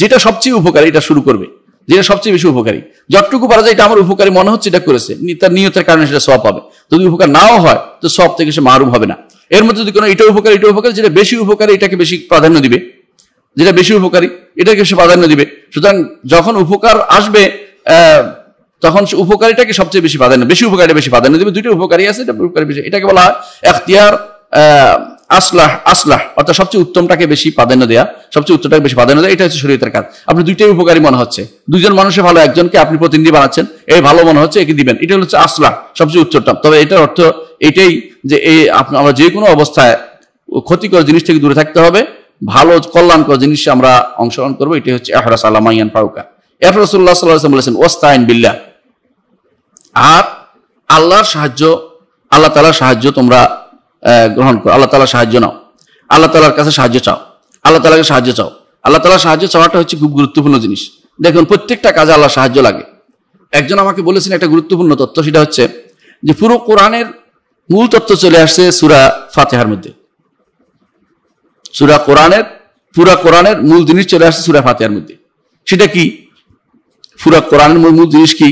যেটা সবচেয়ে উপকারী এটা শুরু করবে, যেটা সবচেয়ে বেশি উপকারী, যতটুকু পারা যায় এটা আমার উপকারী মনে হচ্ছে এটা করেছে, তার নিয়তের কারণে সেটা সওয়াব পাবে। যদি উপকার নাও হয় তো সওয়াব থেকে সে মাহরুম হবে না। এর মধ্যে যদি কোনো এটা উপকারী যেটা বেশি উপকারী এটাকে বেশি প্রাধান্য দিবে, যেটা বেশি উপকারী এটাকে বেশি প্রাধান্য দিবে। সুতরাং যখন উপকার আসবে তখন উপকারীটাকে সবচেয়ে বেশি প্রাধান্য, বেশি উপকারীটা বেশি প্রাধান্য দিবে। দুইটা উপকারী আছে, এটা উপকারী বেশি, এটাকে বলা হয় ইখতিয়ার আসলাহ, অর্থাৎ সবচেয়ে উত্তমটাকে বেশি প্রাধান্য দেয়া, সবচেয়ে উত্তমটাকে বেশি প্রাধান্য দেয়া, এটা হচ্ছে শরীয়তের কাজ। আপনি দুইটাই উপকারী মনে হচ্ছে, দুইজন মানুষের ভালো, একজনকে আপনি প্রতিনিধি বানাচ্ছেন, এই ভালো মনে হচ্ছে একে দিবেন, এটা হচ্ছে আসলাহ, সবচেয়ে উত্তমটা। তবে এটার অর্থ এটাই যে আমরা যে কোনো অবস্থায় ক্ষতিকর জিনিস থেকে দূরে থাকতে হবে, ভালো কল্যাণকর জিনিসে আমরা অংশগ্রহণ করবো, এটাই হচ্ছে ইহরাস আলা মা ইয়ানফাউকা। এরপর রাসূলুল্লাহ সাল্লাল্লাহু আলাইহি ওয়াসাল্লাম বলেছেন ওয়াস্তাইন বিল্লাহ, আর আল্লাহর সাহায্য, আল্লাহ তাআলার সাহায্য তোমরা গ্রহণ করো, আল্লাহ তাআলার সাহায্য নাও, আল্লাহ তাআলার কাছে সাহায্য চাও, আল্লাহ তাআলাকে সাহায্য চাও। আল্লাহ তাআলার সাহায্য চাওয়াটা হচ্ছে খুব গুরুত্বপূর্ণ জিনিস। দেখুন প্রত্যেকটা কাজে আল্লাহর সাহায্য লাগে। একজন আমাকে বলেছেন একটা গুরুত্বপূর্ণ তথ্য, সেটা হচ্ছে যে পুরো কোরআনের মূল তথ্য চলে আসছে সূরা ফাতিহার মধ্যে। পুরা কোরআনের মূল জিনিস চলে আসছে সূরা ফাতিহার মধ্যে। সেটা কি? পুরা কোরআনের মূল জিনিস কি?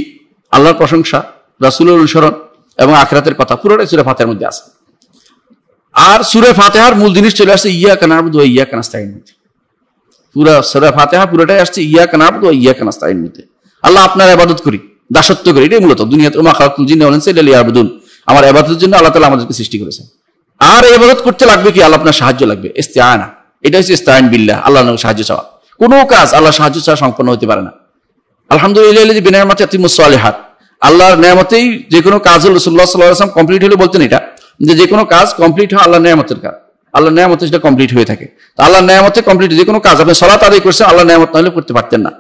আল্লাহর প্রশংসা, রাসূলের অনুসরণ এবং আখিরাতের কথা, পুরোটাই সূরা ফাতিহার মধ্যে আছে। আর সূরা ফাতিহার মূল জিনিস চলে আসছে ইয়াকা না'বুদু ওয়া ইয়াকা নাস্তাইন মধ্যে। পুরা সূরা ফাতিহা পুরোটাই আসছে ইয়াকা না'বুদু ওয়া ইয়াকা নাস্তাইন মধ্যে। আল্লাহ আপনার ইবাদত করি, দাসত্ব করি, এটাই মূলত দুনিয়াতে ওমা খালাকুল জিন্না ওয়াল ইনসা ইল্লা লিয়াবুদুন, আমার ইবাদতের জন্য আল্লাহ তাআলা আমাদেরকে সৃষ্টি করেছেন। আর ইবাদত করতে লাগবে কি? আল্লাহ আপনার সাহায্য লাগবে, ইস্তিআনা, এটা হচ্ছে ইস্তাইন বিল্লাহ, আল্লাহর নামে সাহায্য চাওয়া। কোনো কাজ আল্লাহর সাহায্য ছাড়া সম্পন্ন হতে পারে না। আলহামদুলিল্লাহি বিনিআমাতি তাতিমুস সালিহাত, আল্লাহর নিয়ামতেই যে কোনো কাজ রাসূলুল্লাহ সাল্লাল্লাহু আলাইহি ওয়াসাল্লাম কমপ্লিট হলে বলতেন এটা, যে কোনো কাজ কমপ্লিট হয় আল্লাহর নিয়ামতের কাজ, আল্লাহর নিয়ামতে সেটা কমপ্লিট হয়ে থাকে। তো আল্লাহর নিয়ামতে কমপ্লিট যে কোনো কাজ, আপনি সালাত আদায় করছেন, আল্লাহর নিয়ামত না হলে করতে পারতেন না,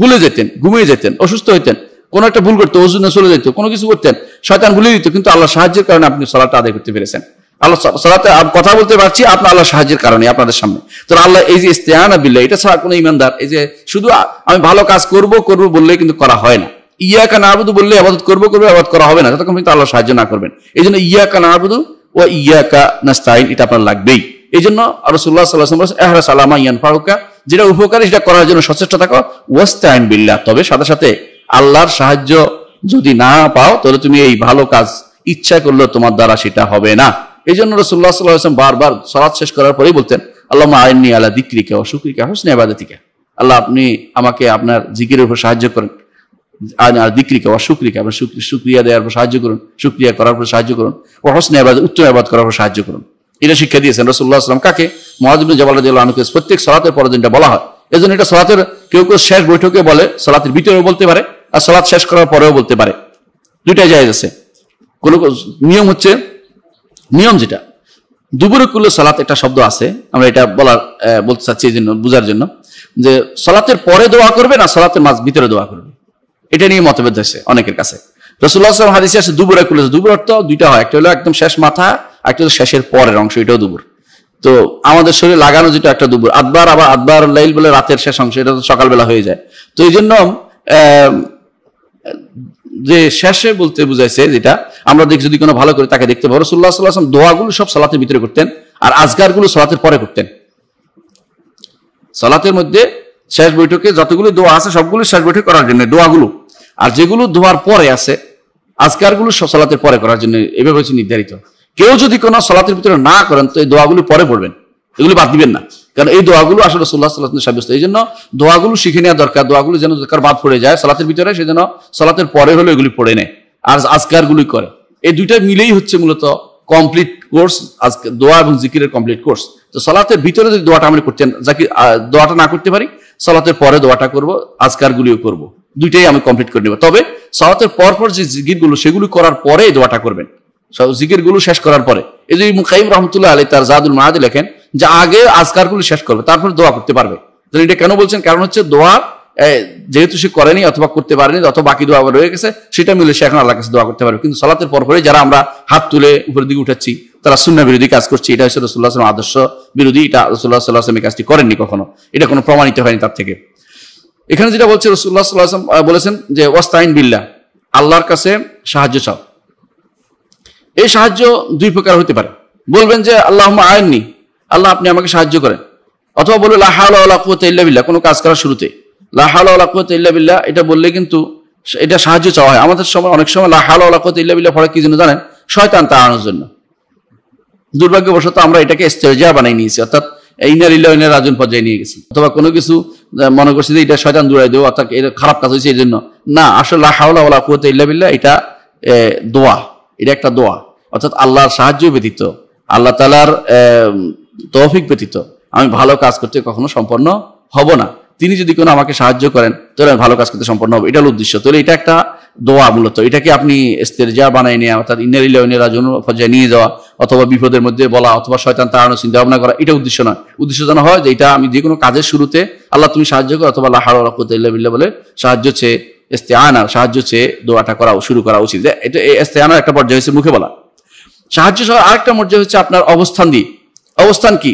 ভুলে যেতেন, ঘুমিয়ে যেতেন, অসুস্থ হইতেন, কোনো একটা ভুল করতে, ওযু না চলে যেত, কোনো কিছু করতেন, শয়তান ভুলে দিত, কিন্তু আল্লাহর সাহায্যের কারণে আপনি সালাতটা আদায় করতে পেরেছেন। আল্লাহ সালাতে কথা বলতে পারছি আপনার আল্লাহর সাহায্যের কারণে আপনাদের সামনে। তো আল্লাহ এই যে ইস্তিআনা বিল্লাহ, এটা ছাড়া কোনো ইমানদার এই যে শুধু আমি ভালো কাজ করব বললেই কিন্তু করা হয় না। ইয়াকা না'বুদু বললে ইবাদত করব ইবাদত করা হবে না যতক্ষণ পর্যন্ত আল্লাহ সাহায্য না করবেন। এই জন্য ইয়াকা না'বুদু ওয়া ইয়াকা নাস্তাইন এটা আপনার লাগবেই। এই জন্য রাসূলুল্লাহ সাল্লাল্লাহু আলাইহি ওয়াসাল্লাম বলেছেন ইহরাস আলা মা ইয়ানফাউকা, যেটা উপকারী সেটা করার জন্য সচেষ্ট থাকো, ওয়াস্তাইন বিল্লাহ। তবে সাথে সাথে আল্লাহর সাহায্য যদি না পাও তাহলে তুমি এই ভালো কাজ ইচ্ছা করলেও তোমার দ্বারা সেটা হবে না। এই জন্য রাসূলুল্লাহ সাল্লাল্লাহু আলাইহি ওয়াসাল্লাম বারবার সালাত শেষ করার পরেই বলতেন আল্লাহুম্মা আইন্নি আলা যিকরিকা ওয়া শুকরিকা ওয়া হুসনি ইবাদাতিকা, আল্লাহ আপনি আমাকে আপনার জিকিরের উপর সাহায্য করেন, আর যিকরিকা ওয়া শুকরিকা, আপনার শুকরিয়া দেওয়ার উপর সাহায্য করুন, শুকরিয়া করার উপর সাহায্য করুন, ওয়া হুসনি ইবাদাত, উত্তম ইবাদত করার উপর সাহায্য করুন। এটা শিক্ষা দিয়েছেন রাসূলুল্লাহ সাল্লাল্লাহু আলাইহি ওয়াসাল্লাম কাকে? মুআয ইবনে জাবাল রাদিয়াল্লাহু আনহু। প্রত্যেক সালাতের পরে যেটা বলা হয়, এজন্য এটা সালাতের কেউ শেষ বৈঠকে বলে, সালাতের ভিতরেও বলতে পারে আর সালাত শেষ করার পরেও বলতে পারে, দুইটাই জায়েজ আছে। কোন নিয়ম যেটা দুবুরকুল্লু সালাত একটা শব্দ আছে, আমরা এটা বলতে চাচ্ছি এই জন্য বুঝার জন্য যে সালাতের পরে দোয়া করবে না সালাতের ভিতরে দোয়া করবে, এটা নিয়ে মতভেদ আছে অনেকের কাছে। রাসূলুল্লাহ সাল্লাল্লাহু আলাইহি ওয়াসাল্লাম হাদিসে আছে দুবুরকুল্লু, দুবুর অর্থ দুইটা হয়, একটা হলো একদম শেষ মাথা, একটা হলো শেষের পরের অংশ, এটাও দুবুর। তো আমাদের শরীরে লাগানো যেটা একটা দুবুর, আদবার, আবার আদবার লাইল বলে রাতের শেষ অংশ, এটা তো সকালবেলা হয়ে যায়। তো এই জন্য যে শেষে বলতে বুঝাইছে যেটা আমরা যদি কোনো ভালো করে তাকে দেখতে পাবো, রাসূলুল্লাহ সাল্লাল্লাহু আলাইহি ওয়াসাল্লাম দোয়াগুলো সব সালাতের ভিতরে করতেন আর আজকারগুলো সালাতের পরে করতেন। সালাতের মধ্যে শেষ বৈঠকে যতগুলো দোয়া আছে সবগুলো শেষ বৈঠক করার জন্য দোয়াগুলো, আর যেগুলো দোয়ার পরে আছে আজকারগুলো সব সালাতের পরে করার জন্য এভাবে হচ্ছে নির্ধারিত। কেউ যদি কোনো সালাতের ভিতরে না করেন তো এই দোয়াগুলো পরে পড়বেন, এগুলো বাদ দিবেন না, কারণ এই দোয়াগুলো আসলে রাসূলুল্লাহ সাল্লাল্লাহু আলাইহি ওয়াসাল্লাম সাব্যস্ত। এই জন্য দোয়াগুলো শিখে নেওয়া দরকার, দোয়াগুলো যেন দরকার বাদ পড়ে যায় সালাতের ভিতরে, সেজন্য সালাতের পরে হলো এগুলি পড়ে নেয়। আর আজকারগুলি করে, এই দুইটা মিলেই হচ্ছে মূলত কমপ্লিট কোর্স, আজকে দোয়া এবং জিকিরের কমপ্লিট কোর্স। তো সালাতের ভিতরে যদি দোয়াটা আমরা করতে দোয়াটা না করতে পারি, সালাতের পরে দোয়াটা করব, আজকারগুলিও করব, দুইটাই আমি কমপ্লিট করে নেব। তবে সালাতের পর যে জিকিরগুলো সেগুলো করার পরে দোয়াটা করবেন, সব জিকিরগুলো শেষ করার পরে। এই যে ইবনে কাইয়িম রাহমাতুল্লাহ আলাইহি তার জাদুল মাআদে লেখেন যে আগে আজকারগুলো শেষ করবে, তারপর দোয়া করতে পারবে। তো এটা কেন বলছেন? কারণ হচ্ছে দোয়া যেহেতু সে করেনি অথবা করতে পারেনি অথবা বাকি দোয়া রয়ে গেছে, সেটা মিলে সে এখন আল্লাহর কাছে দোয়া করতে পারবে। কিন্তু সালাতের পরে যারা আমরা হাত তুলে উপরের দিকে উঠাচ্ছি, তারা সুন্নাহ বিরোধী কাজ করছে। এটা হচ্ছে রাসূলুল্লাহ সাল্লাল্লাহু আলাইহি ওয়াসাল্লাম আদর্শ বিরোধী। এটা রাসূলুল্লাহ সাল্লাল্লাহু আলাইহি ওয়াসাল্লাম এই কাজটি করেননি কখনো, এটা কোনো প্রমাণিত হয়নি তার থেকে। এখানে যেটা বলছে রাসূলুল্লাহ সাল্লাল্লাহু আলাইহি ওয়াসাল্লাম বলেছেন যে ওয়াস্তাইন বিল্লাহ, আল্লাহর কাছে সাহায্য চাও। এই সাহায্য দুই প্রকার হতে পারে। বলবেন যে আল্লাহুম্মা আইননি, আল্লাহ আপনি আমাকে সাহায্য করেন, অথবা বলবেন লা হাওলা ওয়ালা কুওয়াতা ইল্লা বিল্লাহ, কোনো কাজ করার শুরুতে লা হাওলা ওয়ালা কুওয়াতা ইল্লা বিল্লাহ এটা বললে কিন্তু এটা সাহায্য চাওয়া হয়। আমাদের সময় অনেক সময় লা হাওলা ওয়ালা কুওয়াতা ইল্লা বিল্লাহ পড়ে কি জন্য জানেন? শয়তান তাড়ানোর জন্য। দুর্ভাগ্যবশত আমরা এটাকে ইস্তেরজা বানাই নিয়েছি, অর্থাৎ ইন্না লিল্লাহি ওয়া ইন্না ইলাইহি রাজিউন পর্যায়ে নিয়ে গেছি, অথবা কোনো কিছু মনে করছি যে এটা শয়তান দূরাই দেবো, অর্থাৎ এটা খারাপ কাজ হয়েছে এই জন্য। না, আসলে লা হাওলা ওয়ালা কুওয়াতা ইল্লা বিল্লাহ এটা দোয়া, এটা একটা দোয়া। অর্থাৎ আল্লাহর সাহায্য ব্যতীত, আল্লাহ তাআলার তৌফিক ব্যতীত আমি ভালো কাজ করতে কখনো সম্পন্ন হব না। তিনি যদি কোনো আমাকে সাহায্য করেন তাহলে আমি ভালো কাজ করতে সম্পন্ন হবো, এটা হলো উদ্দেশ্য। তাহলে এটা একটা দোয়া মূলত। এটাকে আপনি ইস্তেরজা বানাই নেওয়া, অর্থাৎ ইন্না লিল্লাহি ওয়া ইন্না ইলাইহি রাজিউন পর্যায়ে নিয়ে যাওয়া, অথবা বিপদের মধ্যে বলা, অথবা শয়তান তাড়ানোর চিন্তা ভাবনা করা, এটা উদ্দেশ্য নয়। উদ্দেশ্য যেন হয় যে এটা আমি যে কোনো কাজের শুরুতে আল্লাহ তুমি সাহায্য করো, অথবা লা হাওলা ওয়ালা কুওয়াতা ইল্লা বিল্লাহ বলে সাহায্য চেয়ে ইস্তেআনা, সাহায্য চেয়ে দোয়াটা করা শুরু করা উচিত। এটা ইস্তেআনার একটা পর্যায়ে হচ্ছে মুখে বলা। সাহায্য সহ আরেকটা মর্যাদা হচ্ছে আপনার অবস্থান দিয়ে। অবস্থান কি?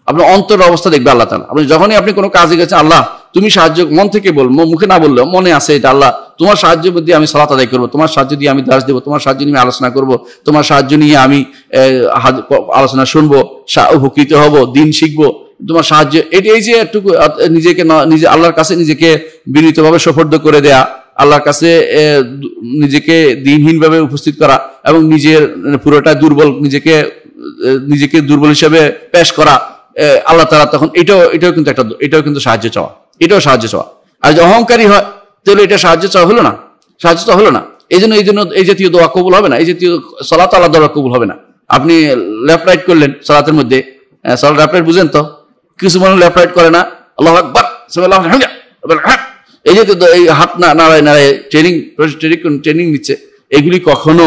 আপনার অন্তরের অবস্থা দেখবে আল্লাহ তাআলা। আপনি যখনই আপনি কোনো কাজে গেছেন, আল্লাহ তুমি সাহায্য, মন থেকে বলবো, মুখে না বললেও মনে আছে এটা, আল্লাহ তোমার সাহায্য দিয়ে আমি সালাত আদায় করবো, তোমার সাহায্য দিয়ে আমি দাস দেবো, তোমার সাহায্য নিয়ে আলোচনা করবো, তোমার সাহায্য নিয়ে আমি আলোচনা শুনবো, উপকৃত হব, দিন শিখবো, তোমার সাহায্য। এই যে একটুকু নিজেকে নিজে আল্লাহর কাছে নিজেকে বিনীতভাবে সুপর্দ করে দেয়া, আল্লাহর কাছে নিজেকে দিনহীন ভাবে উপস্থিত করা এবং নিজের পুরোটা দুর্বল, নিজেকে দুর্বল হিসেবে পেশ করা, আল্লাহ তাআলা তখন এটাও কিন্তু সাহায্য চাওয়া, এটাও সাহায্য চাওয়া। আর যদি অহংকারী হয় তাহলে এটা সাহায্য চাওয়া হলো না, সাহায্য চাওয়া হলো না। এই জন্য এই জাতীয় দোয়া কবুল হবে না, এই জাতীয় সালাত আল্লাহ দোয়া কবুল হবে না। আপনি লেফট রাইট করলেন সালাতের মধ্যে, সালাত লেফট রাইট বুঝেন তো? কিছু মানুষ লেফট রাইট করে না, আল্লাহু আকবার এই যে এই হাত নাড়ায় ট্রেনিং নিচ্ছে, এগুলি কখনো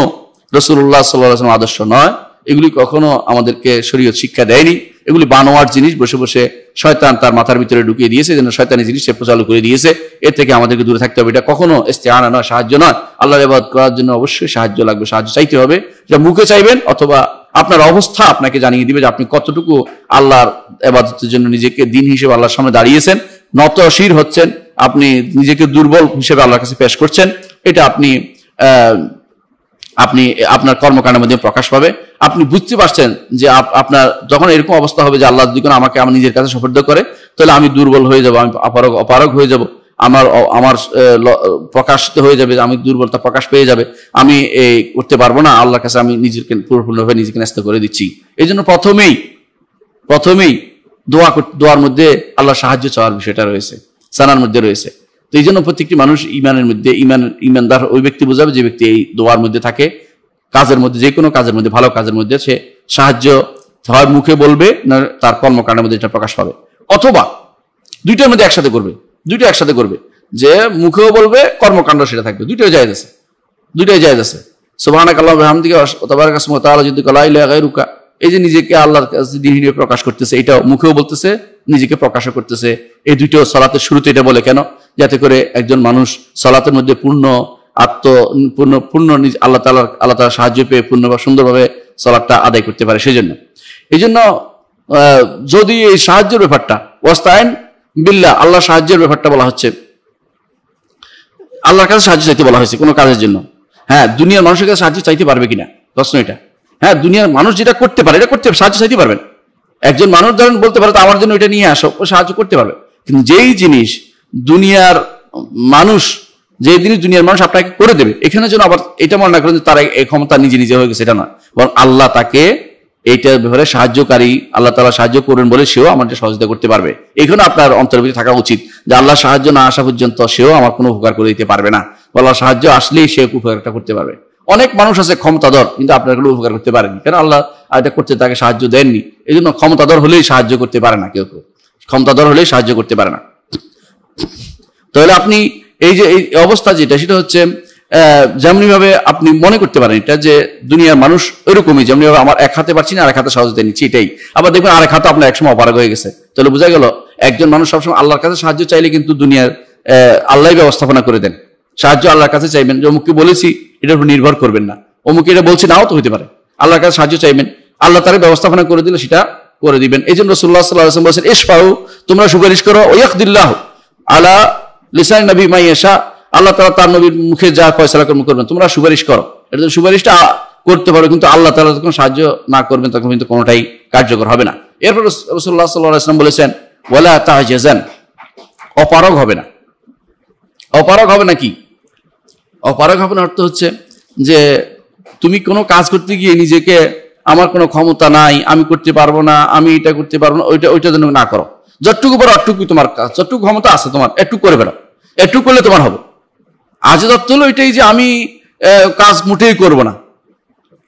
রাসূলুল্লাহ সাল্লাল্লাহু আলাইহি ওয়াসাল্লাম আদর্শ নয়, এগুলি কখনো আমাদেরকে শরীয়ত শিক্ষা দেয়নি। এগুলি বানোয়ার জিনিস, বসে বসে শয়তান তার মাথার ভিতরে ঢুকিয়ে দিয়েছে, যেন শয়তানি জিনিস সে প্রচার করে দিয়েছে। এর থেকে আমাদেরকে দূরে থাকতে হবে। এটা কখনো ইস্তেআনা নয়, সাহায্য নয়। আল্লাহর ইবাদত করার জন্য অবশ্যই সাহায্য লাগবে, সাহায্য চাইতে হবে। যা মুখে চাইবেন অথবা আপনার অবস্থা আপনাকে জানিয়ে দিবে যে আপনি কতটুকু আল্লাহর ইবাদতের জন্য নিজেকে দিন হিসেবে আল্লাহর সামনে দাঁড়িয়েছেন, নতশির হচ্ছেন, আপনি নিজেকে দুর্বল হিসেবে আল্লাহর কাছে পেশ করছেন। এটা আপনি আপনার কর্মকাণ্ডের মধ্যে প্রকাশ পাবে। আপনি বুঝতে পারছেন যে আপনার যখন এরকম অবস্থা হবে যে আল্লাহ যদি কোনো আমাকে আমার নিজের কাছে সুপর্দ করে, তাহলে আমি দুর্বল হয়ে যাব, আমি অপারগ হয়ে যাব, আমার প্রকাশিত হয়ে যাবে, আমি দুর্বলতা প্রকাশ পেয়ে যাবে, আমি করতে পারবো না। আল্লাহর কাছে আমি নিজেকে পূর্ণভাবে নিজেকে ন্যস্ত করে দিচ্ছি। এই জন্য প্রথমেই দোয়ার মধ্যে আল্লাহ সাহায্য চাওয়ার বিষয়টা রয়েছে, সানার মধ্যে রয়েছে। তো এই জন্য প্রত্যেকটি মানুষ ইমানের মধ্যে ইমানদার ওই ব্যক্তি বোঝাবে যে ব্যক্তি এই দোয়ার মধ্যে থাকে, কাজের মধ্যে, যে কোনো কাজের মধ্যে, ভালো কাজের মধ্যে সে সাহায্য হয় মুখে বলবে, না তার কর্মকাণ্ডের মধ্যে এটা প্রকাশ পাবে, অথবা দুইটার মধ্যে একসাথে করবে, যে মুখেও বলবে, কর্মকাণ্ড সেটা থাকবে। দুইটাই জায়েজ আছে। সুবহানাকাল্লাহু ওয়া বিহামদিহি ওয়া তাবারাকা ইসমুকা ওয়া তাআলা জাদ্দুকা লা ইলাহা গায়রুকা, এই যে নিজেকে আল্লাহর কাছে দিন হিসেবে প্রকাশ করতেছে, এটাও মুখেও বলতেছে, নিজেকে প্রকাশও করতেছে। এই দুইটাও সালাতের শুরুতে এটা বলে কেন? যাতে করে একজন মানুষ সালাতের মধ্যে পূর্ণ আল্লাহ তাআলার সাহায্য পেয়ে পূর্ণভাবে সুন্দরভাবে সালাতটা আদায় করতে পারে। এই জন্য যদি এই সাহায্যের ব্যাপারটা ওয়াস্তাইন বিল্লাহ, আল্লাহ সাহায্যের ব্যাপারটা বলা হচ্ছে, আল্লাহর কাছে সাহায্য চাইতে বলা হয়েছে কোনো কাজের জন্য। হ্যাঁ, দুনিয়ার মানুষের কাছে সাহায্য চাইতে পারবে কিনা প্রশ্ন এটা। হ্যাঁ, দুনিয়ার মানুষ যেটা করতে পারে এটা করতে সাহায্য চাইতে পারবেন। একজন মানুষ ধরেন বলতে পারে আমার জন্য এটা নিয়ে আসো, ও সাহায্য করতে পারবে। কিন্তু যেই জিনিস দুনিয়ার মানুষ আপনাকে করে দেবে, এখানে যেন আবার এটা মনে না করেন যে তার এই ক্ষমতা নিজে হয়ে গেছে, এটা নয়। বরং আল্লাহ তাকে এইটার ব্যাপারে সাহায্যকারী, আল্লাহ তাআলা সাহায্য করবেন বলে সেও আমাকে সহযোগিতা করতে পারবে। এখানে আপনার অন্তরের ভিতরে থাকা উচিত যে আল্লাহ সাহায্য না আসা পর্যন্ত সেও আমার কোনো উপকার করে দিতে পারবে না, আল্লাহ সাহায্য আসলেই সে উপকারটা করতে পারবে। অনেক মানুষ আছে ক্ষমতাধর, কিন্তু আপনার কোনো উপকার করতে পারেনি, কেন আল্লাহ এটা করতে তাকে সাহায্য দেননি। এই জন্য ক্ষমতাধর হলেই সাহায্য করতে পারে না, কেউ কেউ ক্ষমতাধর হলেই সাহায্য করতে পারে না। তাহলে আপনি এই যে এই অবস্থা যেটা, সেটা হচ্ছে যেমনি ভাবে আপনি মনে করতে পারেন এটা যে দুনিয়ার মানুষ ওইরকমই, যেমনি ভাবে আমার এক হাতে পারছি না আর এক হাতে সহজতে নিচ্ছি, এটাই। আবার দেখবেন আরেক হাতে আপনার একসময় অপারগ হয়ে গেছে। তাহলে বোঝা গেল একজন মানুষ সবসময় আল্লাহর কাছে সাহায্য চাইলে কিন্তু দুনিয়ার আল্লাহ ব্যবস্থাপনা করে দেন। সাহায্য আল্লাহর কাছে চাইবেন, যে অমুককে বলেছি এটার উপর নির্ভর করবেন না, অমুকে এটা বলছি নাও তো হতে পারে, আল্লাহর কাছে সাহায্য চাইবেন, আল্লাহ তার ব্যবস্থাপনা করে দিলে সেটা করে দিবেন। এই জন্য রাসূলুল্লাহ সাল্লাল্লাহু আলাইহি ওয়াসাল্লাম বলেছেন, ইশফাউ, তোমরা সুপারিশ করো, ওয়ায়াকদিল্লাহু আলা লিসান নবী মা ইয়াশা, আল্লাহ তাআলা তার নবীর মুখে যা ফয়সালা করবেন তোমরা সুপারিশ করো। এটা সুপারিশটা করতে পারো, কিন্তু আল্লাহ তাআলা যখন সাহায্য না করবেন তখন কিন্তু কোনোটাই কার্যকর হবে না। এরপর রাসূলুল্লাহ সাল্লাল্লাহু আলাইহি ওয়াসাল্লাম বলেছেন, ওয়ালা তাহজাজান, অপারগ হবে না। অপারগ হবে না কি? অপারগ হবে না অর্থ হচ্ছে যে তুমি কোনো কাজ করতে গিয়ে নিজেকে আমার কোনো ক্ষমতা নাই, আমি করতে পারবো না, আমি এটা করতে পারবো না, ওইটা যেন না করো। যতটুকু পারো অতটুকু তোমার কাজ, যতটুকু ক্ষমতা আছে তোমার একটু করে বেরো, একটু করলে তোমার হবে। আজ দত্ত হলো এটাই যে আমি কাজ মোটেই করবো না,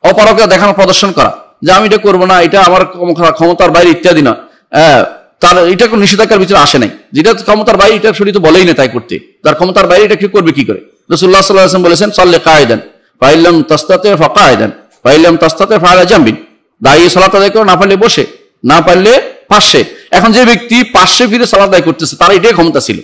অপারগতা দেখানো, প্রদর্শন করা যে আমি এটা করবো না, এটা আমার ক্ষমতার বাইরে ইত্যাদি না, তার এটা কোনো নিষেধাজ্ঞার ভিতরে আসে নাই। যেটা ক্ষমতার বাইরে এটা শরীর তো বলেই না তাই করতে, তার ক্ষমতার বাইরে এটা কি করবে কি করে? রাসূলুল্লাহ সাল্লাল্লাহু আলাইহি ওয়াসাল্লাম বলেছেন, সাল্লি কায়দান ফাইলাম তাস্তাতি ফাকায়দান ফাইলাম তাস্তাতি ফাআলা জামবিন, দাঁড়িয়ে সালাত আদায় করো, না পারলে বসে, না পারলে পাশে। এখন যে ব্যক্তি পাশে ফিরে সালাত আদায় করতেছে তার এটাই ক্ষমতা ছিল।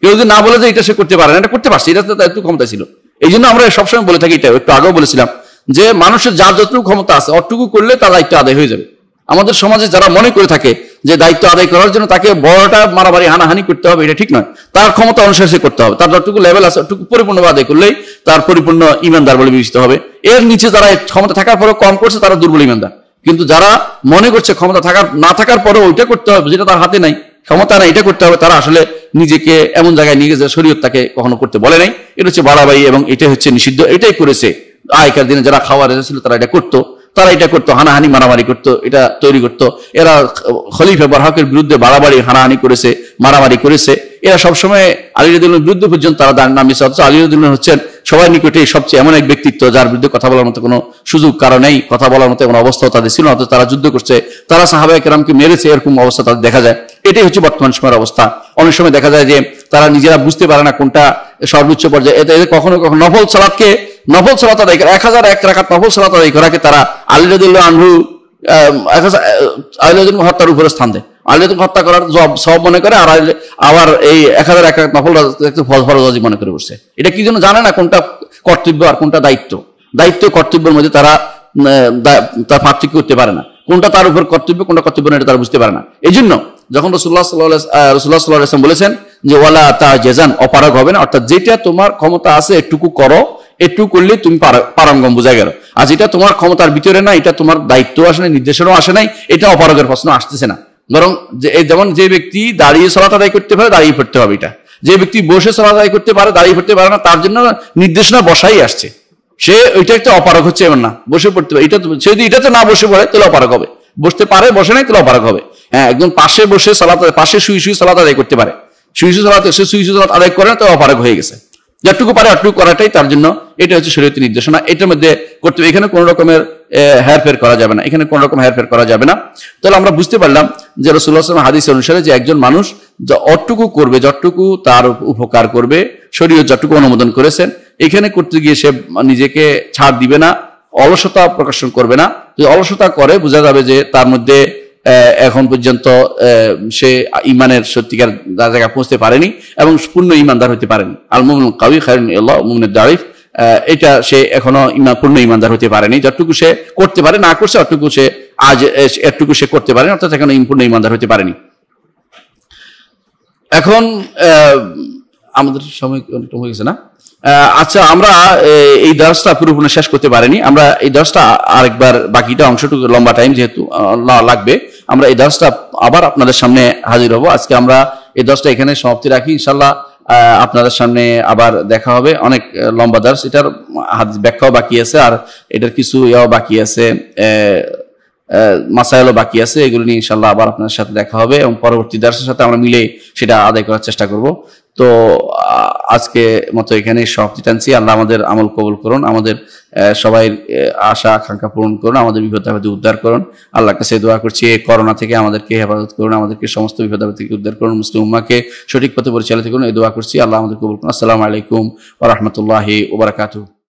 কেউ যদি না বলে যে এটা সে করতে পারে না, এটা করতে পারছে, এটা তার একটু ক্ষমতা ছিল। এই জন্য আমরা সবসময় বলে থাকি, এটা একটু আগেও বলেছিলাম যে মানুষের যার যতটুকু ক্ষমতা আছে অতটুকু করলে তার দায়িত্ব আদায় হয়ে যাবে। আমাদের সমাজে যারা মনে করে থাকে যে দায়িত্ব আদায় করার জন্য তাকে বড়টা মারামারি হানাহানি করতে হবে, এটা ঠিক নয়। তার ক্ষমতা অনুসারে করতে হবে, তার যতটুকু লেভেল আছে অতটুকু পরিপূর্ণভাবে আদায় করলেই তার পরিপূর্ণ ইমানদার বলে বিবেচিত হবে। এর নিচে যারা ক্ষমতা থাকার পরেও কম করছে তারা দুর্বল ইমানদার। কিন্তু যারা মনে করছে ক্ষমতা থাকার না থাকার পরেও ওইটা করতে হবে যেটা তার হাতে নাই, ক্ষমতা নাই, এটা করতে হবে, তারা আসলে নিজেকে এমন জায়গায় নিয়ে গেছে শরীয়ত তাকে কখনো করতে বলে নাই। এটা হচ্ছে বাড়াবাড়ি এবং এটা হচ্ছে নিষিদ্ধ। এটাই করেছে আগেকার দিনে যারা খাওয়ার ছিল, তারা এটা করতো, হানাহানি মারামারি করতো, এটা তৈরি করতো। এরা খলিফা বারহাকের বিরুদ্ধে বাড়াবাড়ি হানাহানি করেছে, মারামারি করেছে। এরা সবসময় আলী রাদিয়াল্লাহু বিরুদ্ধে পর্যন্ত তারা দাঁড় নামিয়েছে। অথচ আলী রাদিয়াল্লাহু হচ্ছেন সবার নিকটে সবচেয়ে এমন এক ব্যক্তিত্ব যার বিরুদ্ধে কথা বলার মতো কোনো সুযোগ কারো নেই, কথা বলার মতো এমন অবস্থাও তাদের ছিল না। অথচ তারা যুদ্ধ করছে, তারা সাহাবায়ে কেরামকে মেরেছে, এরকম অবস্থা তাদের দেখা যায়। এটাই হচ্ছে বর্তমান সময়ের অবস্থা। অনেক সময় দেখা যায় যে তারা নিজেরা বুঝতে পারে না কোনটা সর্বোচ্চ পর্যায়ে। এতে কখনো কখনো নফল সালাত আদায় করে 1001 রাকাত নফল সালাত আদায় করাকে তারা আলী রাদিয়াল্লাহু আনহু আলী রাদিয়াল্লাহু হত্যার উপরে স্থান দেয়। আলী রাদিয়াল্লাহু হত্যা করার সব মনে করে, আর আবার এই 1001 রাকাত নফল ফরজ ওয়াজিব মনে করে বসছে। এটা কি জন্য জানে না কোনটা কর্তব্য আর কোনটা দায়িত্ব কর্তব্যের মধ্যে তারা তার পার্থক্য করতে পারে না, কোনটা তার উপর কর্তব্য কোনটা কর্তব্য না, এটা তারা বুঝতে পারে না। এই জন্য যখন রাসূলুল্লাহ সাল্লাল্লাহু আলাইহি ওয়াসাল্লাম বলেছেন যে ওয়ালা তাজাজান, অপারগ হবে না, অর্থাৎ যেটা তোমার ক্ষমতা আছে একটুকু করো, একটু করলে তুমি পারঙ্গম, বোঝা গেল। আর যেটা তোমার ক্ষমতার ভিতরে না, এটা তোমার দায়িত্ব আসে নাই, নির্দেশনাও আসে নাই, এটা অপারগের প্রশ্ন আসতেছে না। বরং যেমন যে ব্যক্তি দাঁড়িয়ে সালাত আদায় করতে পারে দাঁড়িয়ে পড়তে হবে, এটা যে ব্যক্তি বসে সালাত আদায় করতে পারে দাঁড়িয়ে পড়তে পারে না, তার জন্য নির্দেশনা বসাই আসছে। সে ওইটা একটা অপারগ হচ্ছে, এমন না বসে পড়তে পারে। এটা সে যদি এটাতে না বসে পড়ে তাহলে অপারগ হবে, বসতে পারে বসে নাই তাহলে অপারগ হবে। হ্যাঁ, একদম পাশে বসে পাশে শুয়ে সালাত আদায় করতে পারে, শুয়ে সালাত আদায় করে না, তো অপারগ হয়ে গেছে। যতটুকু পারে অতটুকু করাটাই তার জন্য, এটা হচ্ছে শরীয়তের নির্দেশনা। এটার মধ্যে করতে এখানে কোনো রকমের হেরফের করা যাবে না, এখানে কোনো রকম হেরফের করা যাবে না। তাহলে আমরা বুঝতে পারলাম যে রাসূলুল্লাহ সাল্লাল্লাহু আলাইহি ওয়াসাল্লাম হাদিস অনুসারে যে একজন মানুষ যতটুকু করবে, যতটুকু তার উপকার করবে, শরীয়ত যতটুকু অনুমোদন করেছেন, এখানে করতে গিয়ে সে নিজেকে ছাড় দিবে না, অলসতা প্রকাশন করবে না। যদি অলসতা করে বোঝা যাবে যে তার মধ্যে এখন পর্যন্ত সে ইমানের সত্যিকার জায়গায় পৌঁছতে পারেনি এবং পূর্ণ ইমানদার হতে পারেনি। আল মুমিনুল কাওয়ি খায়রুন মিনাল মুমিনিদ দাঈফ, এটা সে এখনো পূর্ণ ইমানদার হতে পারেনি। যতটুকু সে করতে পারে, না করছে অতটুকু সে এতটুকু সে করতে পারেনি, অর্থাৎ এখনো পূর্ণ ইমানদার হতে পারেনি। এখন আমাদের সময় হয়ে গেছে না? আচ্ছা, আমরা এই দর্শটা পুরোপুরি শেষ করতে পারিনি। আমরা এই দর্শটা আরেকবার, বাকিটা অংশটুকু লম্বা টাইম যেহেতু লাগবে, আমরা এই দর্শটা আবার আপনাদের সামনে হাজির হব। আজকে আমরা এই দর্শটা এখানে সমাপ্তি রাখি। ইনশাল্লাহ আপনাদের সামনে আবার দেখা হবে। অনেক লম্বা দর্শ, এটার ব্যাখ্যাও বাকি আছে, আর এটার কিছু ইয়াও বাকি আছে, মাসাইলও বাকি আছে। এগুলো নিয়ে ইনশাল্লাহ আবার আপনাদের সাথে দেখা হবে এবং পরবর্তী দর্শের সাথে আমরা মিলে সেটা আদায় করার চেষ্টা করব। তো আজকে মতো এখানে সমাপ্তি টানছি। আল্লাহ আমাদের আমল কবুল করুন, আমাদের সবাই আশা আকাঙ্ক্ষা পূরণ করুন, আমাদের বিপদ আপদে উদ্ধার করুন। আল্লাহর কাছে দোয়া করছি এই করোনা থেকে আমাদেরকে হেফাজত করুন, আমাদেরকে সমস্ত বিপদ আপদ থেকে উদ্ধার করুন, মুসলিম উম্মাহকে সঠিক পথে পরিচালিত করুন, এই দোয়া করছি। আল্লাহ আমাদের কবুল করুন। আসসালামু আলাইকুম ওয়া রাহমাতুল্লাহি ওয়া বারাকাতুহু।